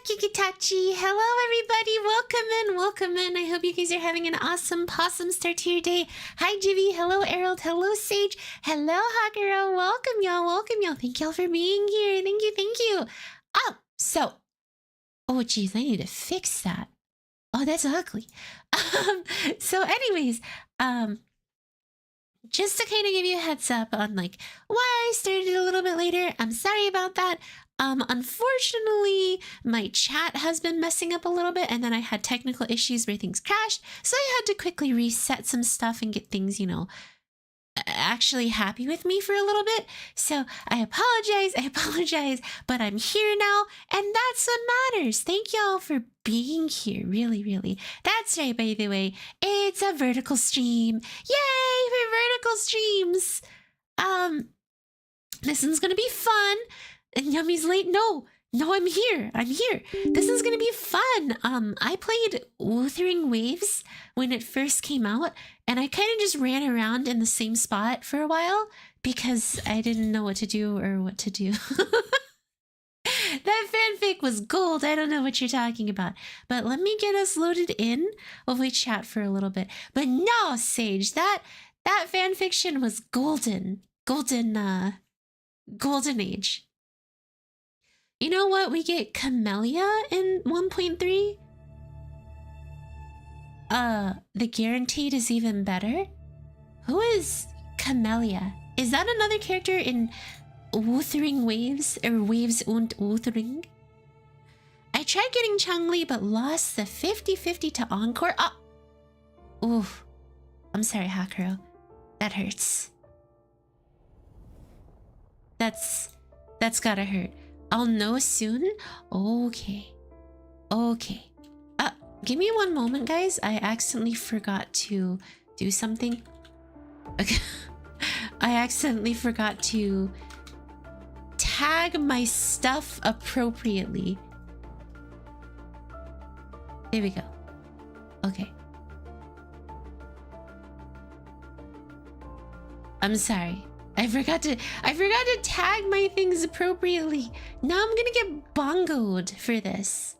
Kikitachi. Hello, everybody. Welcome in. I hope you guys are having an awesome possum start to your day. Hi, Jivy. Hello, Errol. Hello, Sage. Hello, Hakuro. Welcome, y'all. Thank y'all for being here. Thank you. Oh, geez, I need to fix that. Oh, that's ugly. So anyways, just to kind of give you a heads up on like why I started a little bit later. I'm sorry about that. Unfortunately, my chat has been messing up a little bit, and then I had technical issues where things crashed, so I had to quickly reset some stuff and get things, you know, actually happy with me for a little bit. So I apologize, but I'm here now, and that's what matters. Thank y'all for being here, really. That's right, by the way, it's a vertical stream. Yay for vertical streams. This one's gonna be fun. And Yummy's late. No, I'm here. This is gonna be fun. I played Wuthering Waves when it first came out, and I kind of just ran around in the same spot for a while because I didn't know what to do. That fanfic was gold. I don't know what you're talking about. But let me get us loaded in while we chat for a little bit. But no, Sage, that fanfiction was golden age. You know what? We get Camellia in 1.3. The guaranteed is even better. Who is Camellia? Is that another character in Wuthering Waves or Waves und Wuthering? I tried getting Changli but lost the 50-50 to Encore. Oof. I'm sorry, Hakuro. That hurts. That's gotta hurt. I'll know soon? Okay. Give me one moment, guys. I accidentally forgot to do something. Okay. I accidentally forgot to tag my stuff appropriately. There we go. Okay. I'm sorry. I forgot to tag my things appropriately. Now I'm gonna get bongoed for this.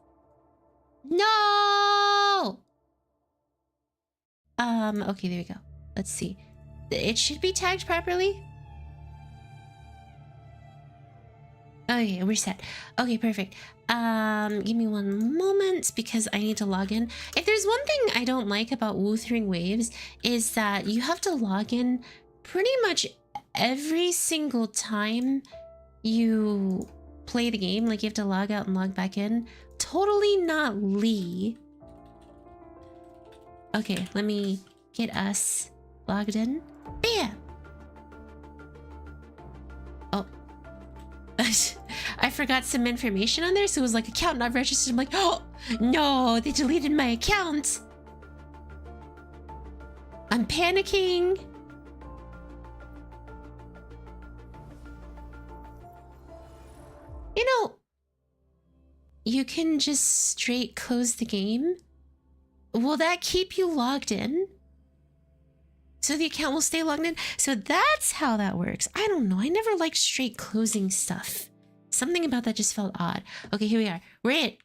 No! Okay, there we go. Let's see. It should be tagged properly. Okay, we're set. Okay, perfect. Give me one moment because I need to log in. If there's one thing I don't like about Wuthering Waves is that you have to log in pretty much every single time you play the game. Like you have to log out and log back in. Totally not Lee. Okay, let me get us logged in. Bam! Oh. I forgot some information on there, so it was like account not registered. I'm like, oh no, they deleted my account. I'm panicking. You know, you can just straight close the game. Will that keep you logged in? So the account will stay logged in? So that's how that works. I don't know. I never liked straight closing stuff. Something about that just felt odd. Okay, here we are. We're in.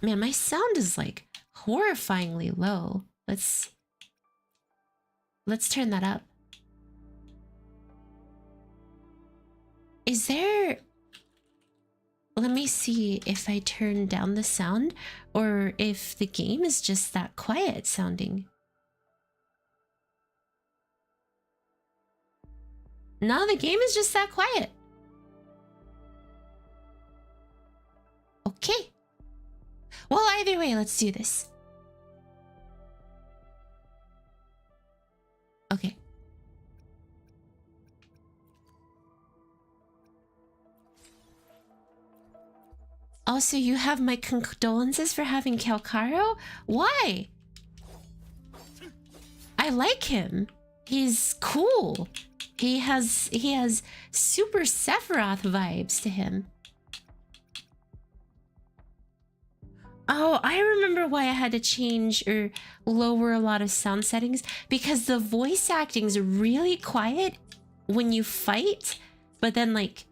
Man, my sound is like horrifyingly low. Let's turn that up. Is there... Let me see if I turn down the sound or if the game is just that quiet sounding. No, the game is just that quiet. Okay. Well, either way, let's do this. Okay. Also, you have my condolences for having Calcaro? Why? I like him. He's cool. He has super Sephiroth vibes to him. Oh, I remember why I had to change or lower a lot of sound settings, because the voice acting is really quiet when you fight, but then like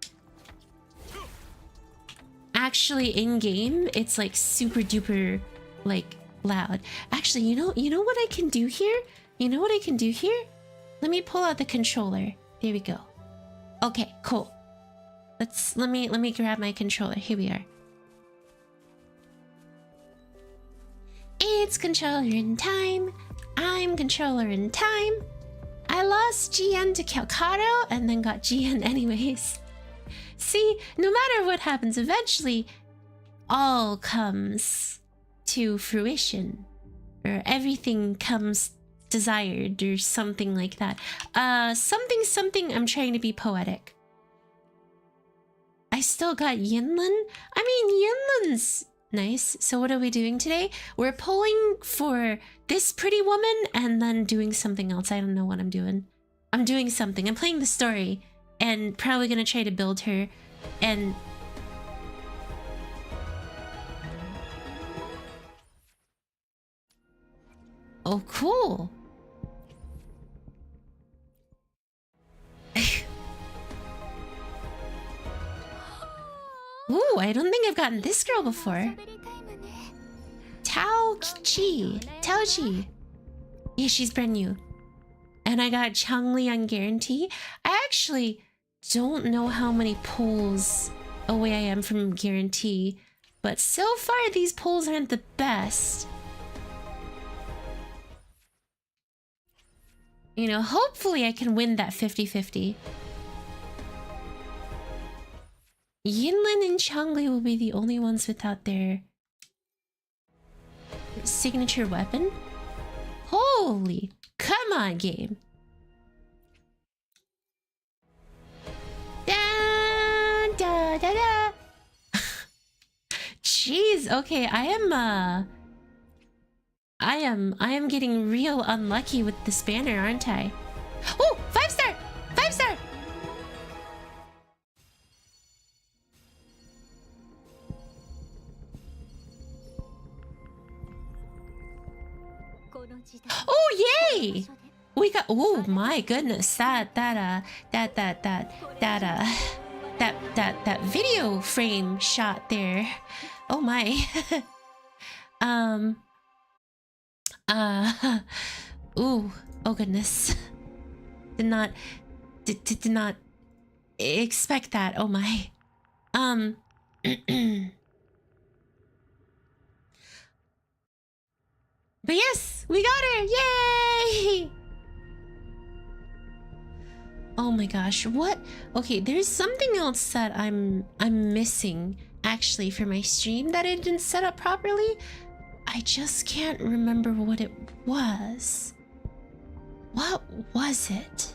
actually in game it's like super duper like loud. Actually, you know what I can do here? You know what I can do here? Let me pull out the controller. There we go. Okay, cool. Let me grab my controller. Here we are. It's controller in time. I'm controller in time. I lost GN to Calcado and then got GN anyways. See, no matter what happens, eventually all comes to fruition. Or everything comes desired or something like that. Something, I'm trying to be poetic. I still got Yinlin? I mean, Yinlin's nice. So what are we doing today? We're pulling for this pretty woman and then doing something else. I don't know what I'm doing. I'm doing something. I'm playing the story and probably gonna try to build her and... Oh, cool. Ooh, I don't think I've gotten this girl before. Tao Chi. Yeah, she's brand new. And I got Changli on guarantee. I actually don't know how many pulls away I am from guarantee, but so far these pulls aren't the best. You know, hopefully I can win that 50-50. Yinlin and Changli will be the only ones without their signature weapon. Holy, come on, game. Da da da da. Jeez, okay, I am getting real unlucky with this banner, aren't I? Oh, 5-star! 5-star! Oh, yay! We got, oh my goodness, that video frame shot there. Oh my. Ooh, oh goodness. Did not expect that. Oh my. But yes, we got her! Yay! Oh my gosh, what? Okay, there's something else that I'm missing actually for my stream that I didn't set up properly. I just can't remember what it was. What was it?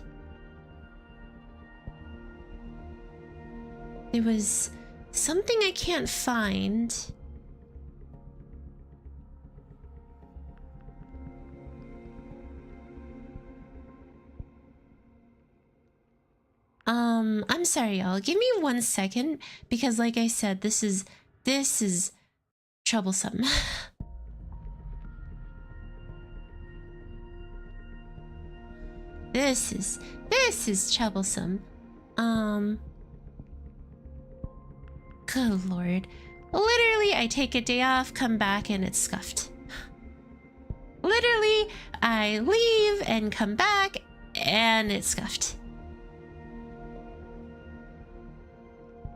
There was something I can't find. I'm sorry, y'all. Give me 1 second because like I said, this is troublesome. This is troublesome. Good lord. Literally, I take a day off, come back, and it's scuffed. Literally, I leave and come back, and it's scuffed.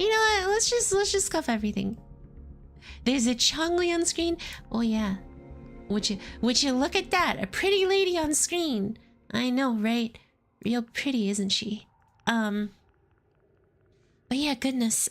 You know what? Let's just scuff everything. There's a Changli on screen. Oh yeah. Would you look at that? A pretty lady on screen. I know, right? Real pretty, isn't she? But yeah, goodness.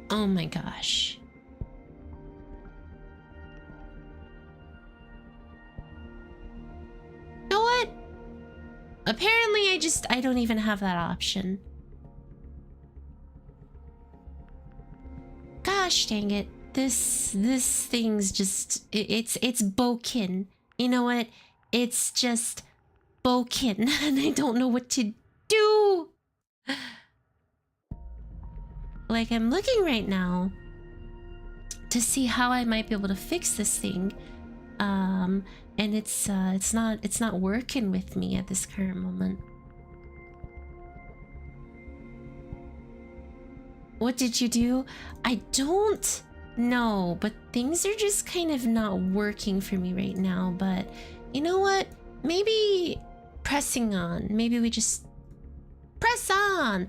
Oh my gosh. You know what? Apparently I don't even have that option. Gosh dang it. This thing's just it's broken. You know what? It's just broken and I don't know what to do. Like, I'm looking right now to see how I might be able to fix this thing. And it's not working with me at this current moment. What did you do? I don't know, but things are just kind of not working for me right now. But you know what? Maybe pressing on. Maybe we just press on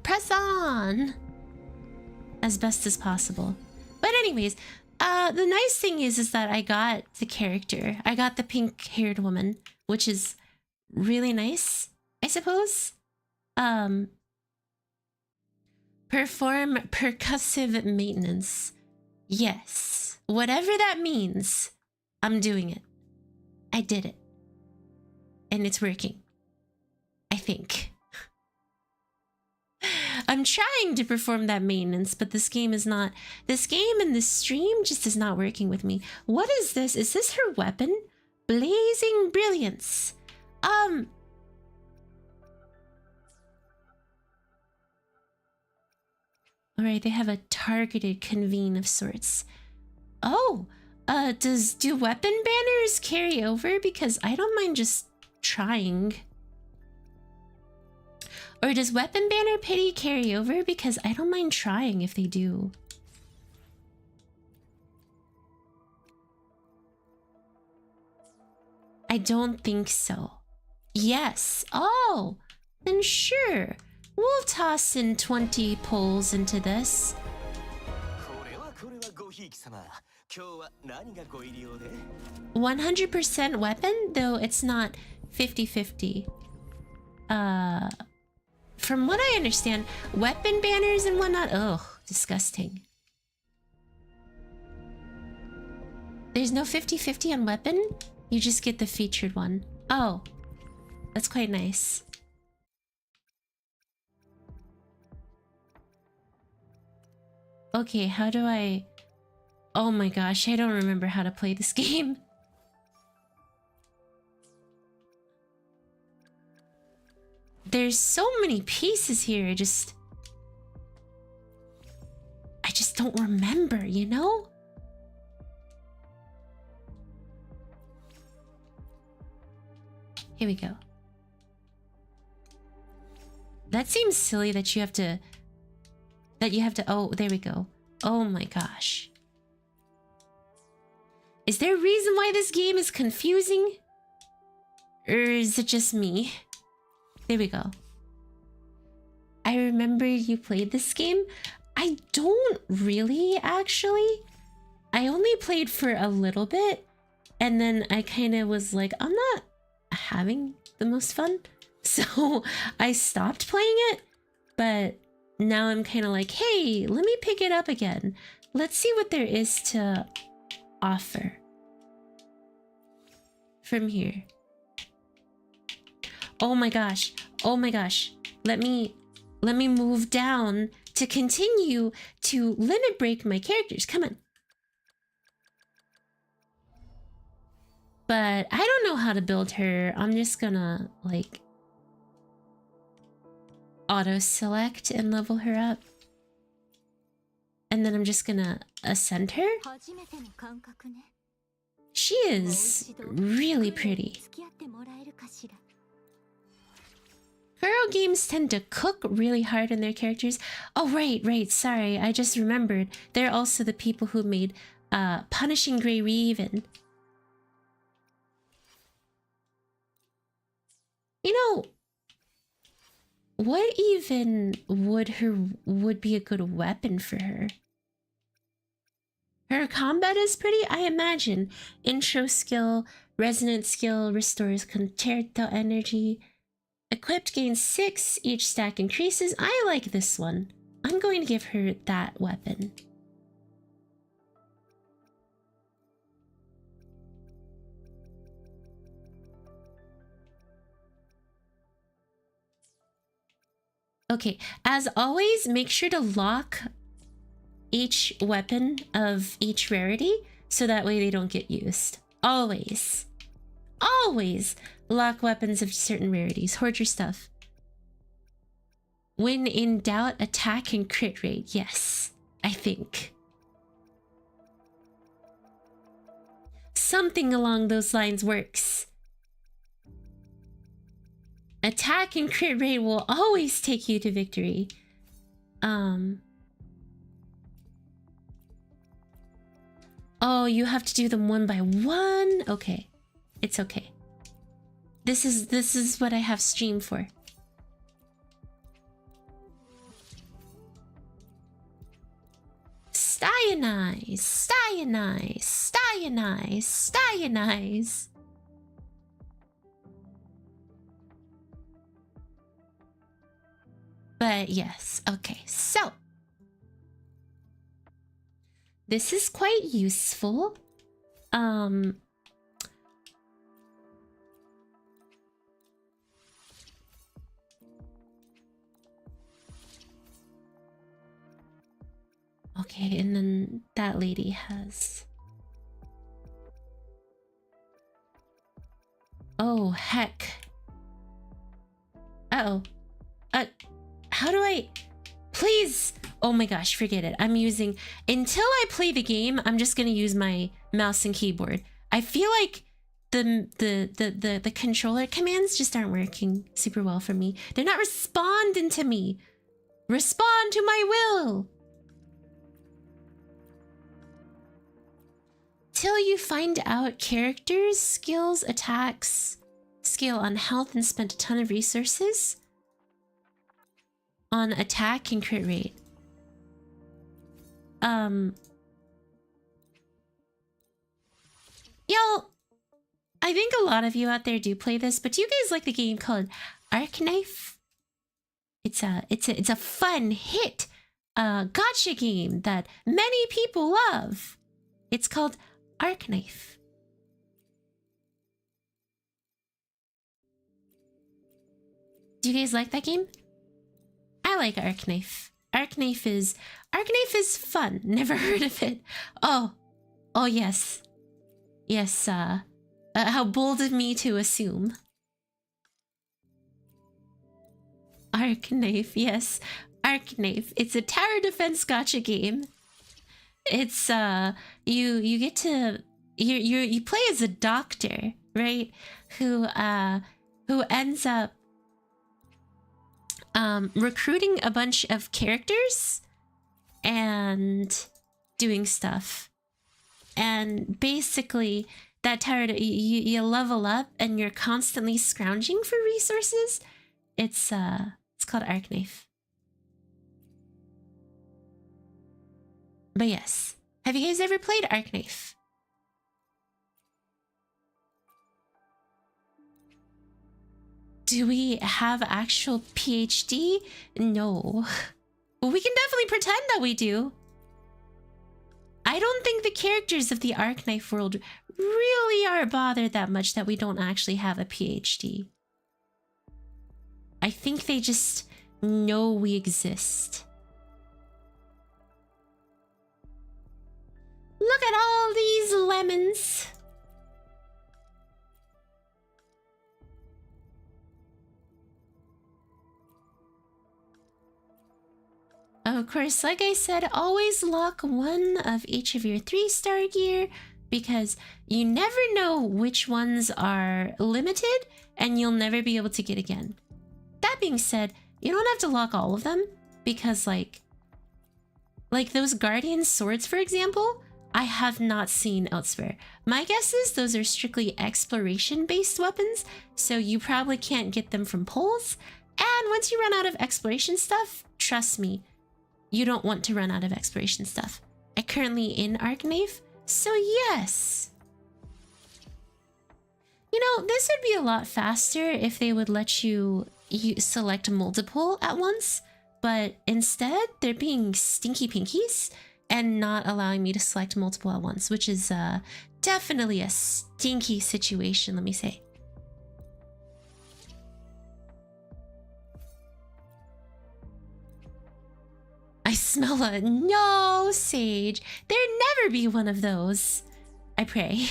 as best as possible. But anyways, the nice thing is that I got the character. I got the pink-haired woman, which is really nice, I suppose. Perform percussive maintenance. Yes. Whatever that means, I'm doing it. I did it. And it's working. I think. I'm trying to perform that maintenance, but this game is not... This game and this stream just is not working with me. What is this? Is this her weapon? Blazing Brilliance. Alright, they have a targeted convene of sorts. Oh, do weapon banners carry over? Because I don't mind just trying. Or does weapon banner pity carry over? Because I don't mind trying if they do. I don't think so. Yes. Oh, then sure. We'll toss in 20 poles into this. 100% weapon, though it's not 50-50. From what I understand, weapon banners and whatnot, ugh, disgusting. There's no 50-50 on weapon? You just get the featured one. Oh, that's quite nice. Okay, how do I... Oh my gosh, I don't remember how to play this game. There's so many pieces here, I just don't remember, you know? Here we go. That seems silly that you have to... Oh, there we go. Oh my gosh. Is there a reason why this game is confusing? Or is it just me? There we go. I remember you played this game. I don't really, actually. I only played for a little bit. And then I kind of was like, I'm not having the most fun. So I stopped playing it. But now I'm kind of like, hey, let me pick it up again. Let's see what there is to offer from here. Oh my gosh. Oh my gosh. Let me move down to continue to limit break my characters. Come on. But I don't know how to build her. I'm just gonna like auto select and level her up. And then I'm just gonna ascend her. She is really pretty. Girl games tend to cook really hard on their characters. Oh, right. Sorry, I just remembered. They're also the people who made Punishing Grey Raven. You know, what even would be a good weapon for her? Her combat is pretty, I imagine. Intro skill, resonant skill, restores concerto energy. Equipped gains 6, each stack increases. I like this one. I'm going to give her that weapon. Okay, as always, make sure to lock each weapon of each rarity so that way they don't get used. Always. always lock weapons of certain rarities. Hoard your stuff. When in doubt, attack and crit rate. Yes, I think. Something along those lines works. Attack and crit rate will always take you to victory. Oh, you have to do them one by one? Okay. It's okay. This is what I have stream for. Styonize, styonize, styonize, styonize. But yes, okay, so this is quite useful. Okay, and then that lady has... Oh, heck. Uh-oh. How do I... Please! Oh my gosh, forget it. I'm using... Until I play the game, I'm just gonna use my mouse and keyboard. I feel like the controller commands just aren't working super well for me. They're not responding to me. Respond to my will! Till you find out characters, skills, attacks, skill on health and spent a ton of resources on attack and crit rate. Y'all, I think a lot of you out there do play this, but do you guys like the game called Arc-Knife? It's a fun hit gacha game that many people love. It's called Arc-Knife. Do you guys like that game? I like Arc-Knife. Arc-Knife is fun. Never heard of it. Oh yes. Yes, how bold of me to assume. Arc-Knife, yes. Arc-Knife. It's a tower defense gacha game. It's you get to you play as a doctor, right? Who ends up recruiting a bunch of characters and doing stuff. And basically that tower you level up and you're constantly scrounging for resources. It's called Arc-Knife. But yes, have you guys ever played Arc-Knife? Do we have actual PhD? No. But we can definitely pretend that we do. I don't think the characters of the Arc-Knife world really are bothered that much that we don't actually have a PhD. I think they just know we exist. Look at all these lemons. Of course, like I said, always lock one of each of your 3-star gear because you never know which ones are limited and you'll never be able to get again. That being said, you don't have to lock all of them because like those guardian swords, for example, I have not seen elsewhere. My guess is those are strictly exploration-based weapons, so you probably can't get them from polls. And once you run out of exploration stuff, trust me, you don't want to run out of exploration stuff. I'm currently in Arc-Knife, so yes. You know, this would be a lot faster if they would let you select multiple at once, but instead they're being stinky pinkies and not allowing me to select multiple at once, which is definitely a stinky situation, let me say. I smell a no, Sage. There'd never be one of those. I pray.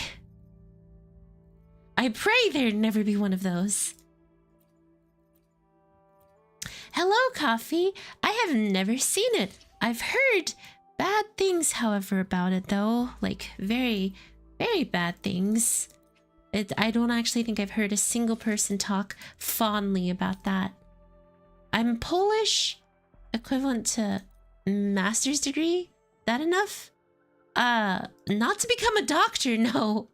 I I pray there'd never be one of those. Hello, Coffee. I have never seen it. I've heard bad things, however, about it, though. Like, very, very bad things. I don't actually think I've heard a single person talk fondly about that. I'm Polish, equivalent to master's degree. That enough? Not to become a doctor, no.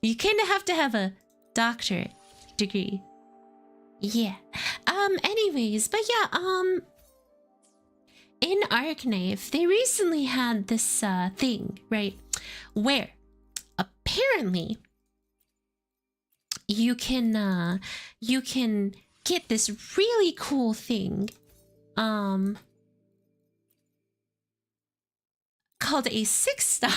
You kind of have to have a doctorate degree. Yeah. Anyways, but yeah, in Arcanave, they recently had this thing, right? Where apparently you can get this really cool thing called a 6-star.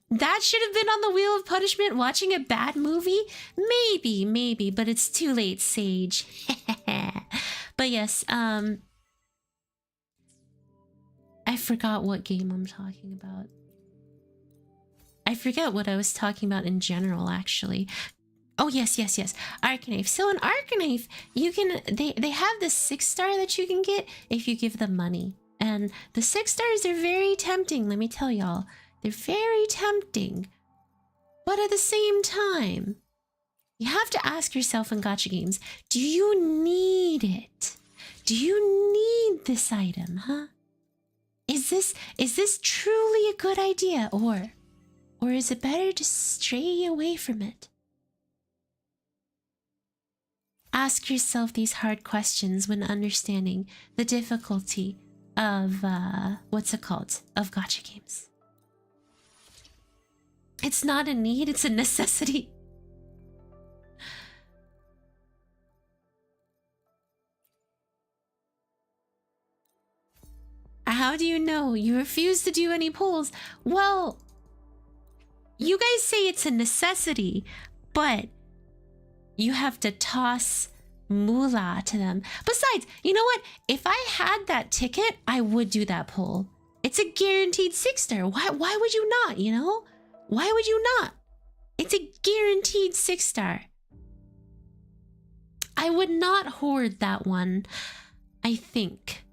That should have been on the Wheel of Punishment, watching a bad movie? Maybe, but it's too late, Sage. But yes, I forgot what game I'm talking about. I forget what I was talking about in general, actually. Oh, yes. Arcanave. So in Arcanave, you can... They have this 6-star that you can get if you give them money. And the 6 stars are very tempting, let me tell y'all. They're very tempting. But at the same time, you have to ask yourself in gacha games, do you need it? Do you need this item, huh? Is this truly a good idea, or is it better to stray away from it? Ask yourself these hard questions when understanding the difficulty of of gacha games. It's not a need, it's a necessity. How do you know? You refuse to do any polls. Well, you guys say it's a necessity, but you have to toss moolah to them. Besides, you know what? If I had that ticket, I would do that poll. It's a guaranteed 6-star. Why would you not, you know? Why would you not? It's a guaranteed 6-star. I would not hoard that one, I think.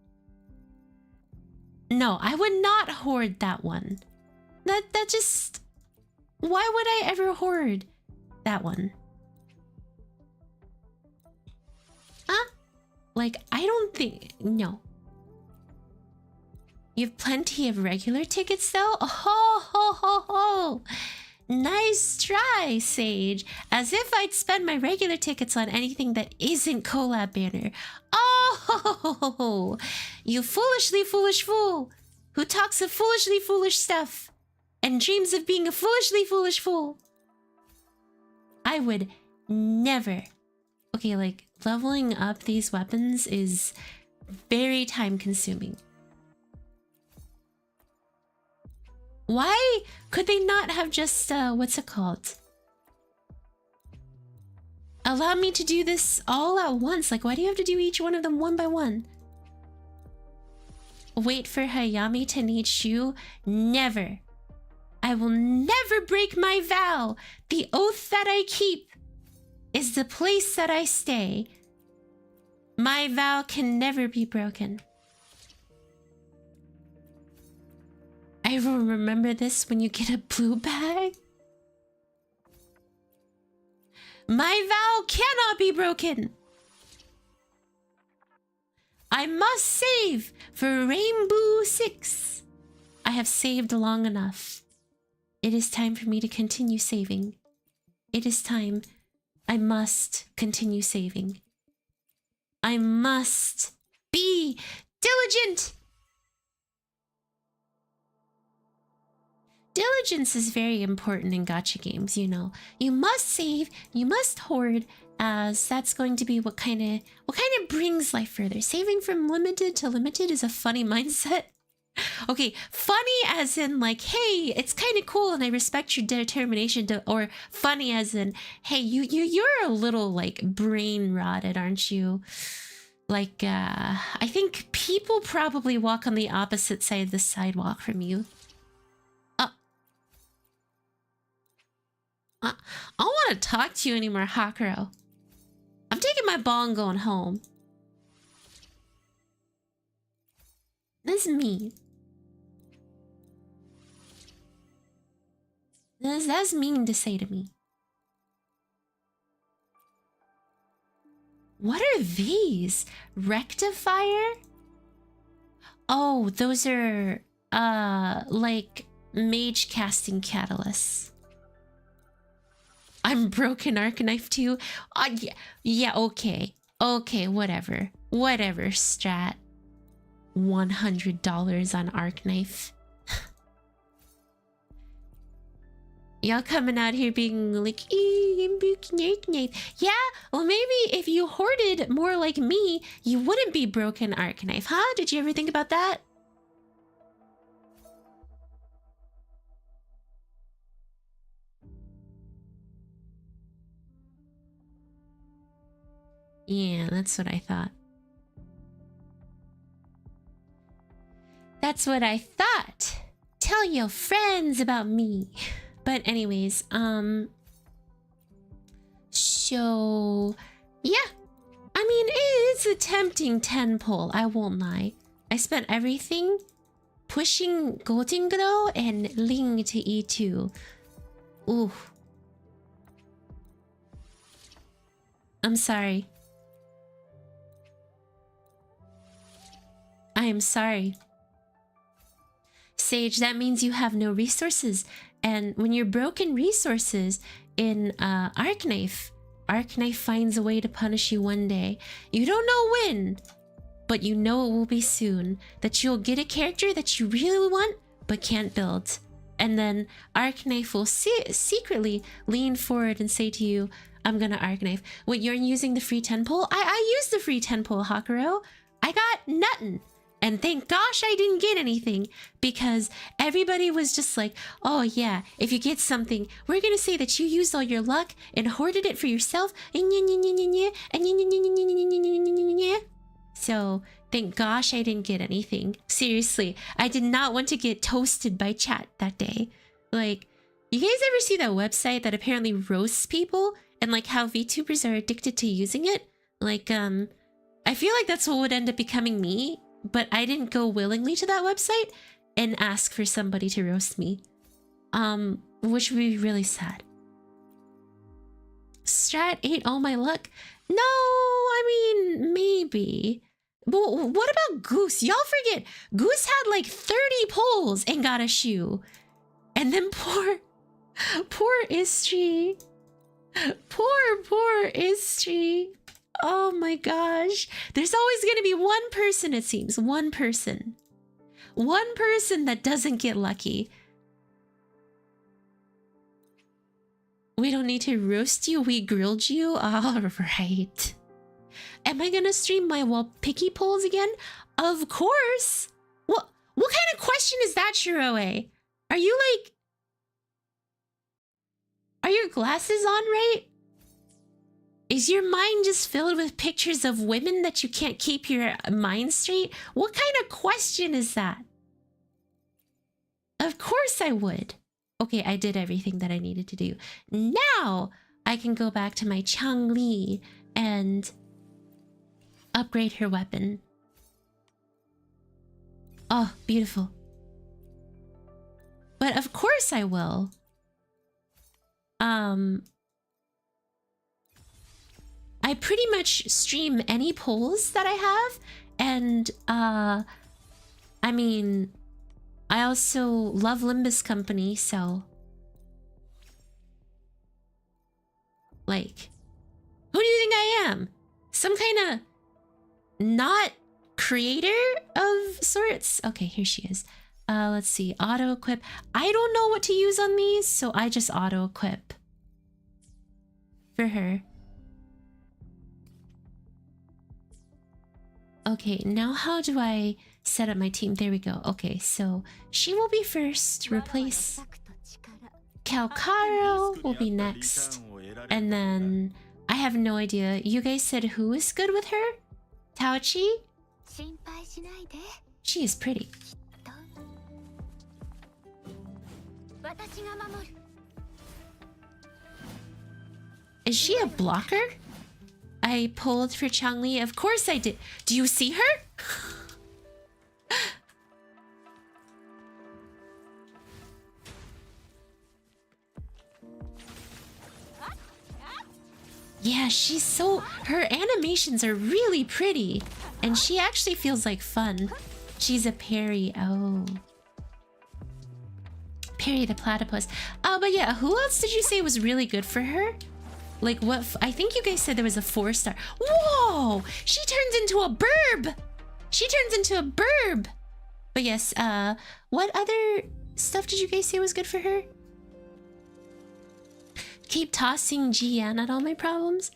No, I would not hoard that one. That just... Why would I ever hoard that one? Huh? Like, I don't think... No. You have plenty of regular tickets, though? Oh, ho, ho, ho. Nice try, Sage. As if I'd spend my regular tickets on anything that isn't collab banner. Oh, you foolishly foolish fool who talks of foolishly foolish stuff and dreams of being a foolishly foolish fool. I would never... Okay, like, leveling up these weapons is very time-consuming. Why could they not have just, what's it called? Allow me to do this all at once. Like, why do you have to do each one of them one by one? Wait for Hayami to need Shu? Never. I will never break my vow. The oath that I keep is the place that I stay. My vow can never be broken. I will remember this when you get a blue bag. My vow cannot be broken. I must save for Rainbow 6. I have saved long enough. It is time for me to continue saving. It is time. I must continue saving. I must be diligent. Diligence is very important in gacha games, you know. You must save, you must hoard, as that's going to be what kind of brings life further. Saving from limited to limited is a funny mindset. Okay, funny as in like, hey, it's kind of cool and I respect your determination to, or funny as in, hey, you're a little like brain rotted, aren't you? Like, I think people probably walk on the opposite side of the sidewalk from you. I don't want to talk to you anymore, Hakuro. I'm taking my ball and going home. That's mean. That's mean to say to me. What are these? Rectifier? Oh, those are like mage casting catalysts. I'm broken arc knife too. Yeah, okay. Okay, whatever. Whatever, strat. $100 on arc knife. Y'all coming out here being like, I'm broken arc knife. Yeah, well maybe if you hoarded more like me, you wouldn't be broken arc knife, huh? Did you ever think about that? Yeah, that's what I thought. That's what I thought. Tell your friends about me. But anyways, so yeah. I mean, it's a tempting 10 pull, I won't lie. I spent everything pushing Golden Glow and Ling to E2. Ooh. I'm sorry. I am sorry. Sage, that means you have no resources. And when you're broken resources in Arc Knife finds a way to punish you one day. You don't know when, but you know it will be soon. That you'll get a character that you really want, but can't build. And then Arc Knife will secretly lean forward and say to you, I'm gonna Arc Knife. Wait, you're using the free 10 pull? I used the free 10 pull, Hakuro. I got nothing. And thank gosh I didn't get anything, because everybody was just like, oh yeah, if you get something, we're gonna say that you used all your luck and hoarded it for yourself. So thank gosh I didn't get anything. Seriously, I did not want to get toasted by chat that day. Like, you guys ever see that website that apparently roasts people and like how VTubers are addicted to using it? Like, I feel like that's what would end up becoming me. But I didn't go willingly to that website and ask for somebody to roast me. Which would be really sad. Strat ate all my luck? No, I mean, maybe. But what about Goose? Y'all forget, Goose had like 30 pulls and got a shoe. And then poor Istri. Poor Istri. Oh my gosh. There's always going to be one person, it seems. One person. One person that doesn't get lucky. We don't need to roast you. We grilled you. All right. Am I going to stream my picky polls again? Of course. What kind of question is that, Shiroe? Are you like... Are your glasses on right? Is your mind just filled with pictures of women that you can't keep your mind straight? What kind of question is that? Of course I would. Okay, I did everything that I needed to do. Now I can go back to my Changli and upgrade her weapon. Oh, beautiful. But of course I will. I pretty much stream any polls that I have, and I mean, I also love Limbus Company, so like, who do you think I am? Some kind of not creator of sorts? Okay, here she is. Let's see, auto equip. I don't know what to use on these, so I just auto equip for her. Okay, now how do I set up my team? There we go. Okay, so she will be first. Replace Calcaro will be next. And then I have no idea. You guys said who is good with her? Taochi? She is pretty. Is she a blocker? I pulled for Changli. Of course I did. Do you see her? Yeah, she's so... Her animations are really pretty. And she actually feels like fun. She's a Perry. Oh. Perry the platypus. But yeah, who else did you say was really good for her? Like what? I think you guys said there was a 4-star. Whoa! She turns into a burb! She turns into a burb! But yes, what other stuff did you guys say was good for her? Keep tossing Jian at all my problems.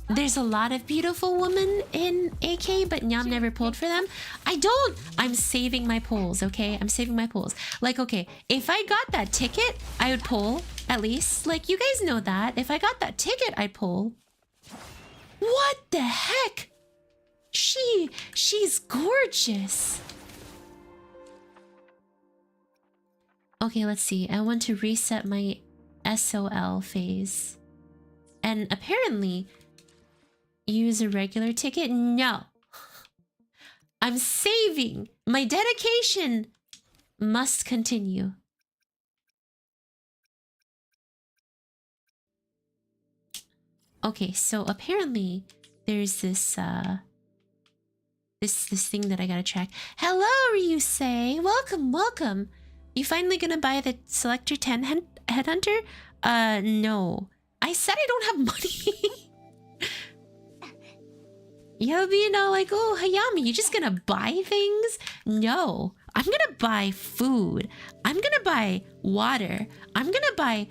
There's a lot of beautiful women in AK, but Nyam never pulled for them. I don't. I'm saving my pulls, okay? I'm saving my pulls. Like, okay, if I got that ticket, I would pull, at least. Like, you guys know that. If I got that ticket, I'd pull. What the heck? She's gorgeous. Okay, let's see. I want to reset my SOL phase. And apparently... use a regular ticket? No. I'm saving. My dedication must continue. Okay, so apparently there's this this thing that I gotta track. Hello, Ryusei. Welcome, welcome. You finally gonna buy the Selector 10 Headhunter? No. I said I don't have money. You'll be, you know, like, oh, Hayami, you just gonna buy things? No, I'm gonna buy food. I'm gonna buy water. I'm gonna buy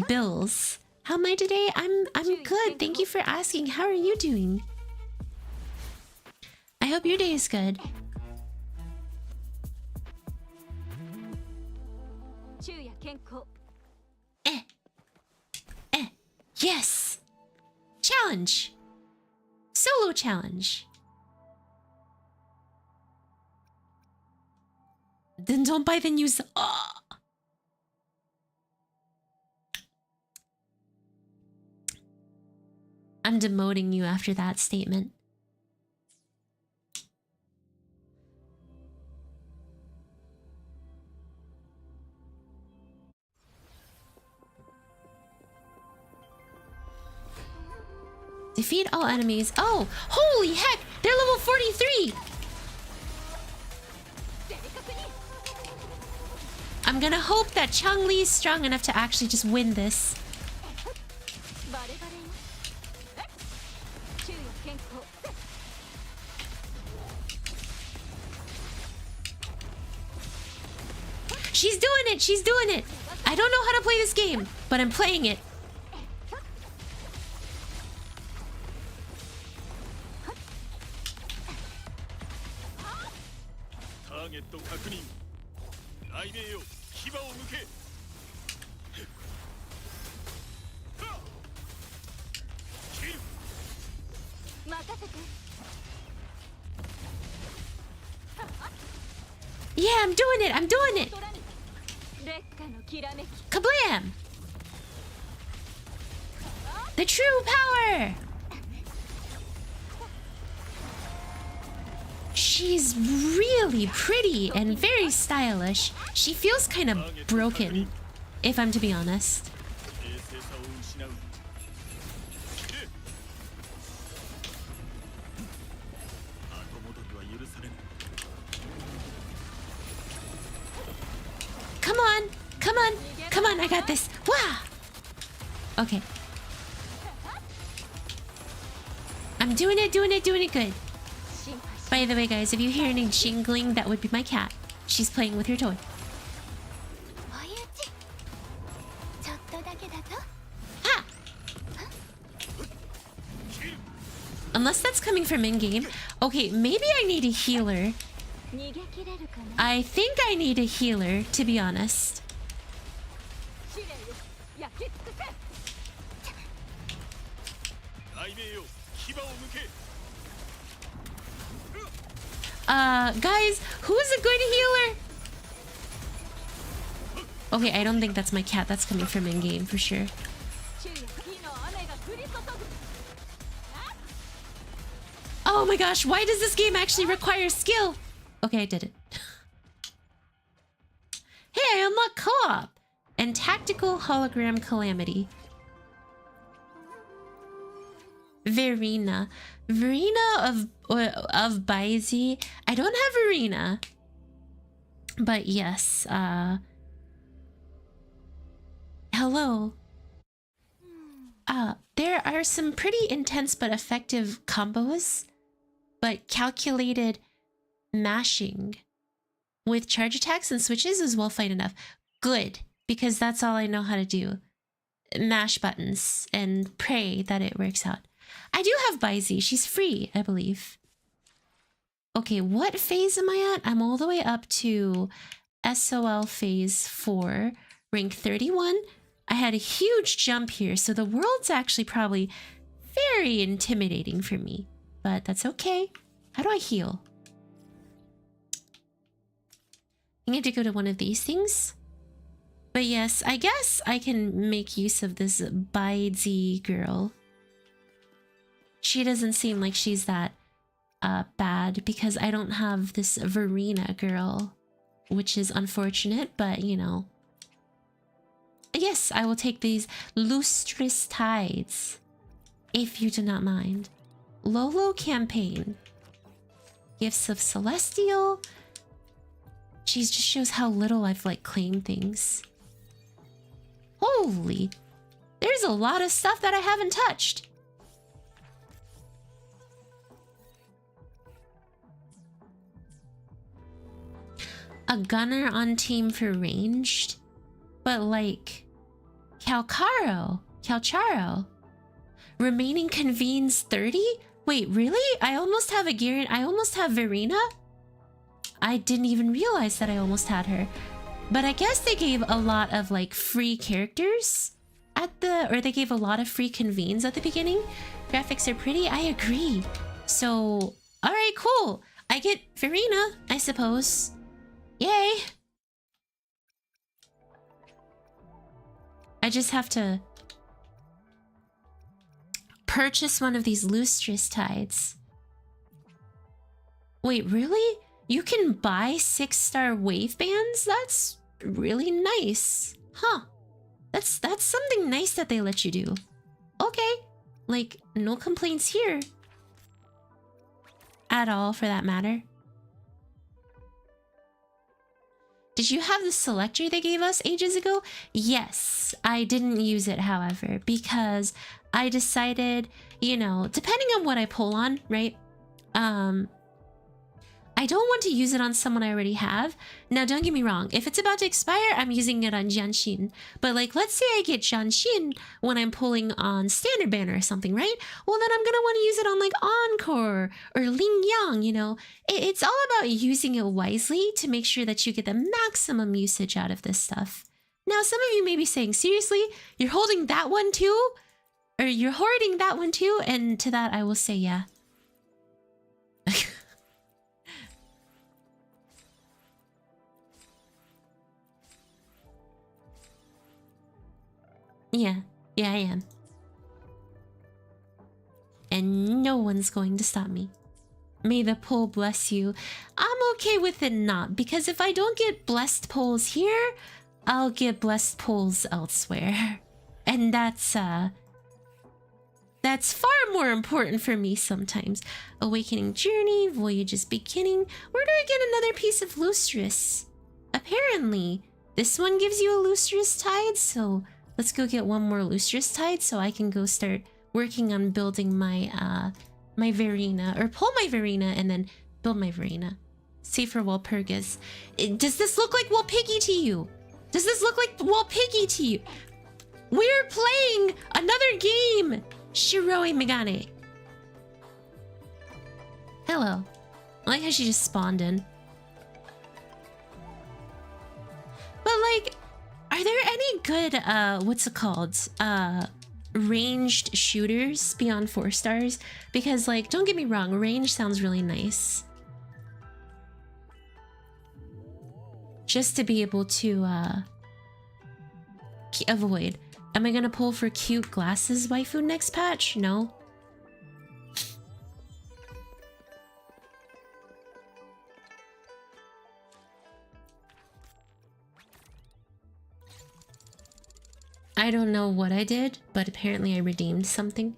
bills. How am I today? I'm good. Thank you for asking. How are you doing? I hope your day is good. Yes! Challenge! Solo challenge. Then don't buy the news. Oh. I'm demoting you after that statement. Defeat all enemies. Oh, holy heck! They're level 43! I'm gonna hope that Changli is strong enough to actually just win this. She's doing it! She's doing it! I don't know how to play this game, but I'm playing it. Yeah, I'm doing it! I'm doing it! Kablam! The true power! She's really pretty and very stylish. She feels kind of broken, if I'm to be honest. Come on! Come on! Come on, I got this! Wah! Okay. I'm doing it good. By the way, guys, if you hear any jingling, that would be my cat. She's playing with her toy. Ha! Unless that's coming from in-game. Okay, maybe I need a healer. I think I need a healer, to be honest. Guys, who's a good healer? Okay, I don't think that's my cat. That's coming from in-game for sure. Oh my gosh, why does this game actually require skill? Okay, I did it. Hey, I unlocked co-op and tactical hologram calamity. Verena. Verena of Baizi. I don't have Verena. But yes, hello. There are some pretty intense but effective combos, but calculated mashing with charge attacks and switches is well fine enough. Good, because that's all I know how to do. Mash buttons and pray that it works out. I do have Baizi. She's free, I believe. Okay, what phase am I at? I'm all the way up to SOL phase 4, rank 31. I had a huge jump here, so the world's actually probably very intimidating for me. But that's okay. How do I heal? I need to go to one of these things. But yes, I guess I can make use of this Baizi girl. She doesn't seem like she's that bad because I don't have this Verena girl, which is unfortunate, but you know. Yes, I will take these lustrous tides, if you do not mind. Lolo campaign. Gifts of Celestial. Jeez, just shows how little I've like claimed things. Holy, there's a lot of stuff that I haven't touched. A gunner on team for ranged, but like Calcharo. Remaining convenes 30? Wait, really? I almost have I almost have Verena? I didn't even realize that I almost had her. But I guess they gave a lot of like free characters at the, or they gave a lot of free convenes at the beginning. Graphics are pretty, I agree. So, alright, cool. I get Verena, I suppose. Yay! I just have to purchase one of these lustrous tides. Wait, really? You can buy 6-star wave bands? That's really nice. Huh. That's something nice that they let you do. Okay. Like, no complaints here. At all, for that matter. Did you have the selector they gave us ages ago? Yes. I didn't use it, however, because I decided, you know, depending on what I pull on, right? I don't want to use it on someone I already have. Now, don't get me wrong. If it's about to expire, I'm using it on Jianxin. But like, let's say I get Jianxin when I'm pulling on Standard Banner or something, right? Well, then I'm going to want to use it on like Encore or Ling Yang, you know? It's all about using it wisely to make sure that you get the maximum usage out of this stuff. Now, some of you may be saying, seriously, you're holding that one too? Or you're hoarding that one too? And to that, I will say, yeah. Yeah, I am. And no one's going to stop me. May the pull bless you. I'm okay with it not, because if I don't get blessed pulls here, I'll get blessed pulls elsewhere. And that's far more important for me sometimes. Awakening Journey, Voyage is beginning. Where do I get another piece of lustrous? Apparently, this one gives you a lustrous tide, so let's go get one more lustrous tide so I can go start working on building my my Verena, or pull my Verena and then build my Verena. Safer Walpurgis. Does this look like Walpiggy to you? Does this look like Walpiggy to you? We're playing another game! Shiroi Megane. Hello. I like how she just spawned in. But like, are there any good, what's it called? ranged shooters beyond 4 stars, because like, don't get me wrong, range sounds really nice. Just to be able to avoid. Am I gonna pull for cute glasses waifu next patch? No. I don't know what I did, but apparently I redeemed something.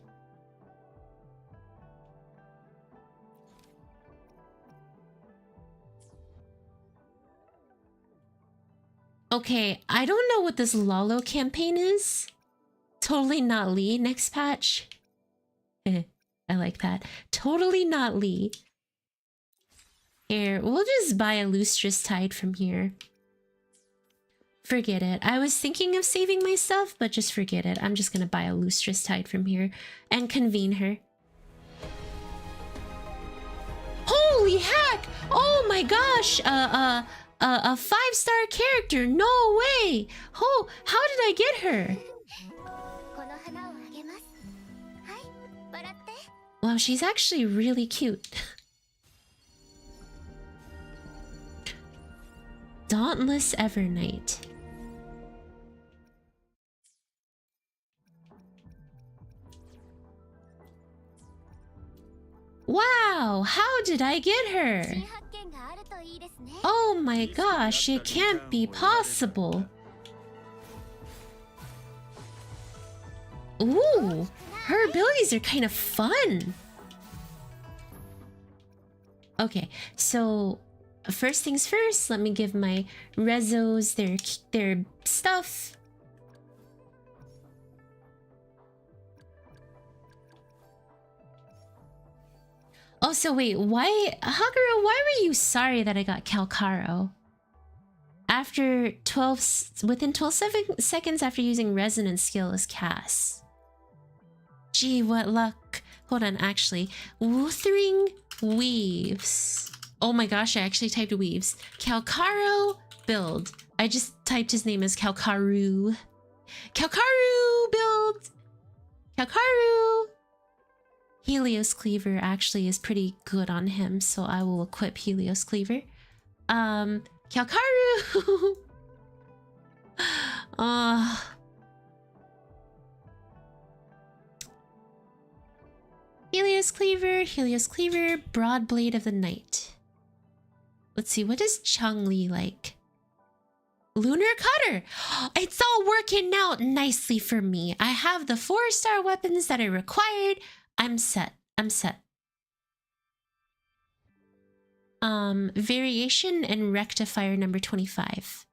Okay, I don't know what this Lalo campaign is. Totally not Lee next patch. I like that. Totally not Lee. Here, we'll just buy a lustrous tide from here. Forget it. I was thinking of saving my stuff, but just forget it. I'm just gonna buy a lustrous tide from here and convene her. Holy heck! Oh my gosh! A 5-star character. No way. Oh, how did I get her? Wow, she's actually really cute. Dauntless Evernight. Wow, how did I get her? Oh my gosh, it can't be possible. Ooh, her abilities are kind of fun. Okay, so first things first, let me give my rezos their stuff. Also, wait, why, Haguro, why were you sorry that I got Calcaro? After within 12 seconds after using Resonance skill as cast. Gee, what luck. Hold on, actually. Wuthering Waves. Oh my gosh, I actually typed Weaves. Calcaro build. I just typed his name as Calcaru. Calcaru build! Calcaru! Helios Cleaver actually is pretty good on him, so I will equip Helios Cleaver. Calcaru! Helios Cleaver, Broad Blade of the Night. Let's see, what does Changli like? Lunar Cutter! It's all working out nicely for me. I have the 4-star weapons that are required. I'm set. Variation and Rectifier number 25.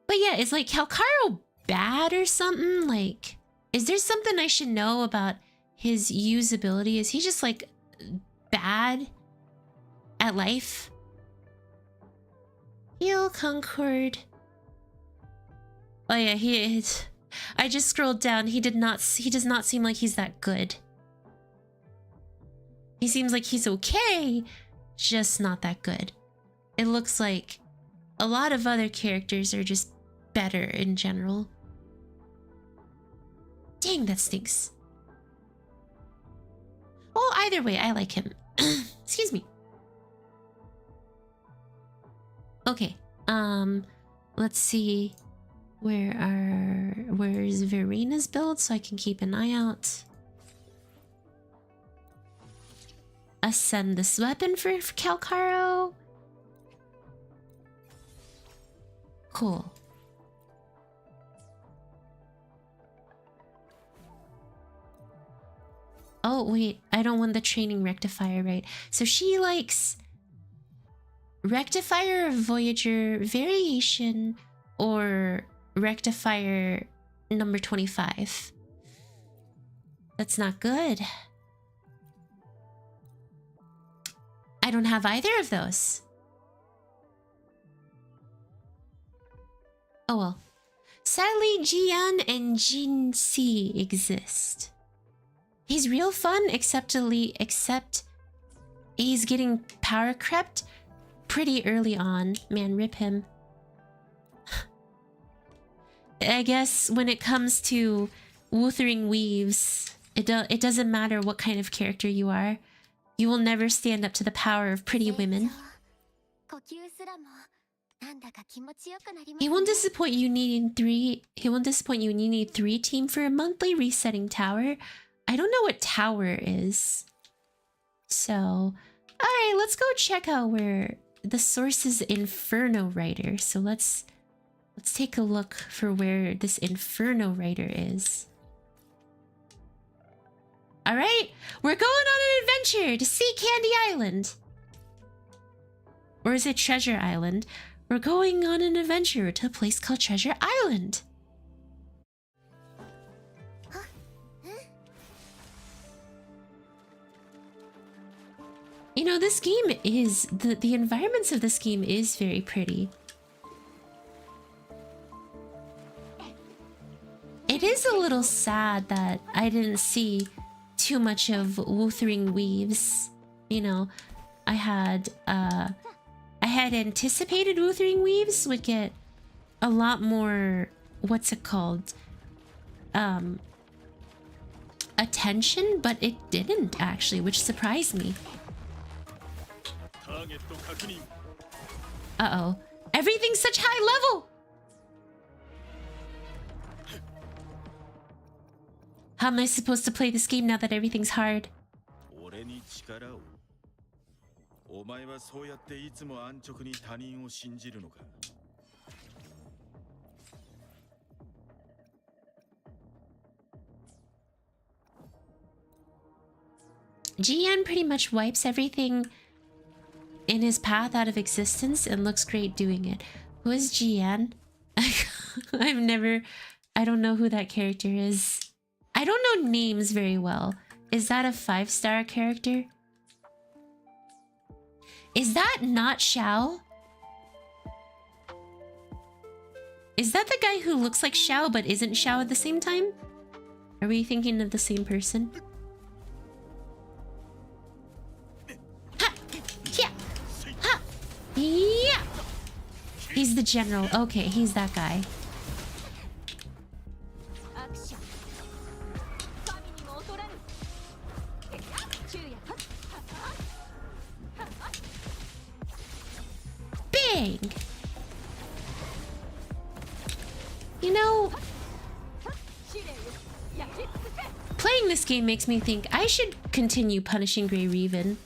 But yeah, is like Calcaro bad or something? Like, is there something I should know about his usability? Is he just like bad at life? Heal Concord. Oh yeah, he is. I just scrolled down. He does not seem like he's that good. He seems like he's okay, just not that good. It looks like a lot of other characters are just better in general. Dang, that stinks. Well, either way, I like him. Excuse me. Okay, let's see. Where's Verena's build so I can keep an eye out? Ascend this weapon for Calcaro. Cool. Oh wait, I don't want the training rectifier, right? So she likes Rectifier of Voyager, Variation, or Rectifier number 25. That's not good. I don't have either of those. Oh well. Sadly, Jian and Jin C exist. He's real fun, except he's getting power crept pretty early on. Man, rip him. I guess when it comes to Wuthering Waves, it doesn't matter what kind of character you are. You will never stand up to the power of pretty women. He won't disappoint you needing 3. He won't disappoint you needing 3 team for a monthly resetting tower. I don't know what tower is. So, alright, let's go check out where the source is Inferno Writer. So let's take a look for where this Inferno Writer is. Alright, we're going on an adventure to see Candy Island. Or is it Treasure Island? We're going on an adventure to a place called Treasure Island. You know, this game is... The environments of this game is very pretty. It is a little sad that I didn't see too much of Wuthering Waves. You know, I had anticipated Wuthering Waves would get a lot more, what's it called? Attention, but it didn't actually, which surprised me. Uh-oh. Everything's such high level! How am I supposed to play this game now that everything's hard? GN pretty much wipes everything in his path out of existence and looks great doing it. Who is GN? I don't know who that character is. I don't know names very well. Is that a 5-star character? Is that not Xiao? Is that the guy who looks like Xiao but isn't Xiao at the same time? Are we thinking of the same person? Ha! Yeah! Ha! Yeah! He's the general. Okay, he's that guy. Bang! You know, playing this game makes me think I should continue punishing Grey Reven.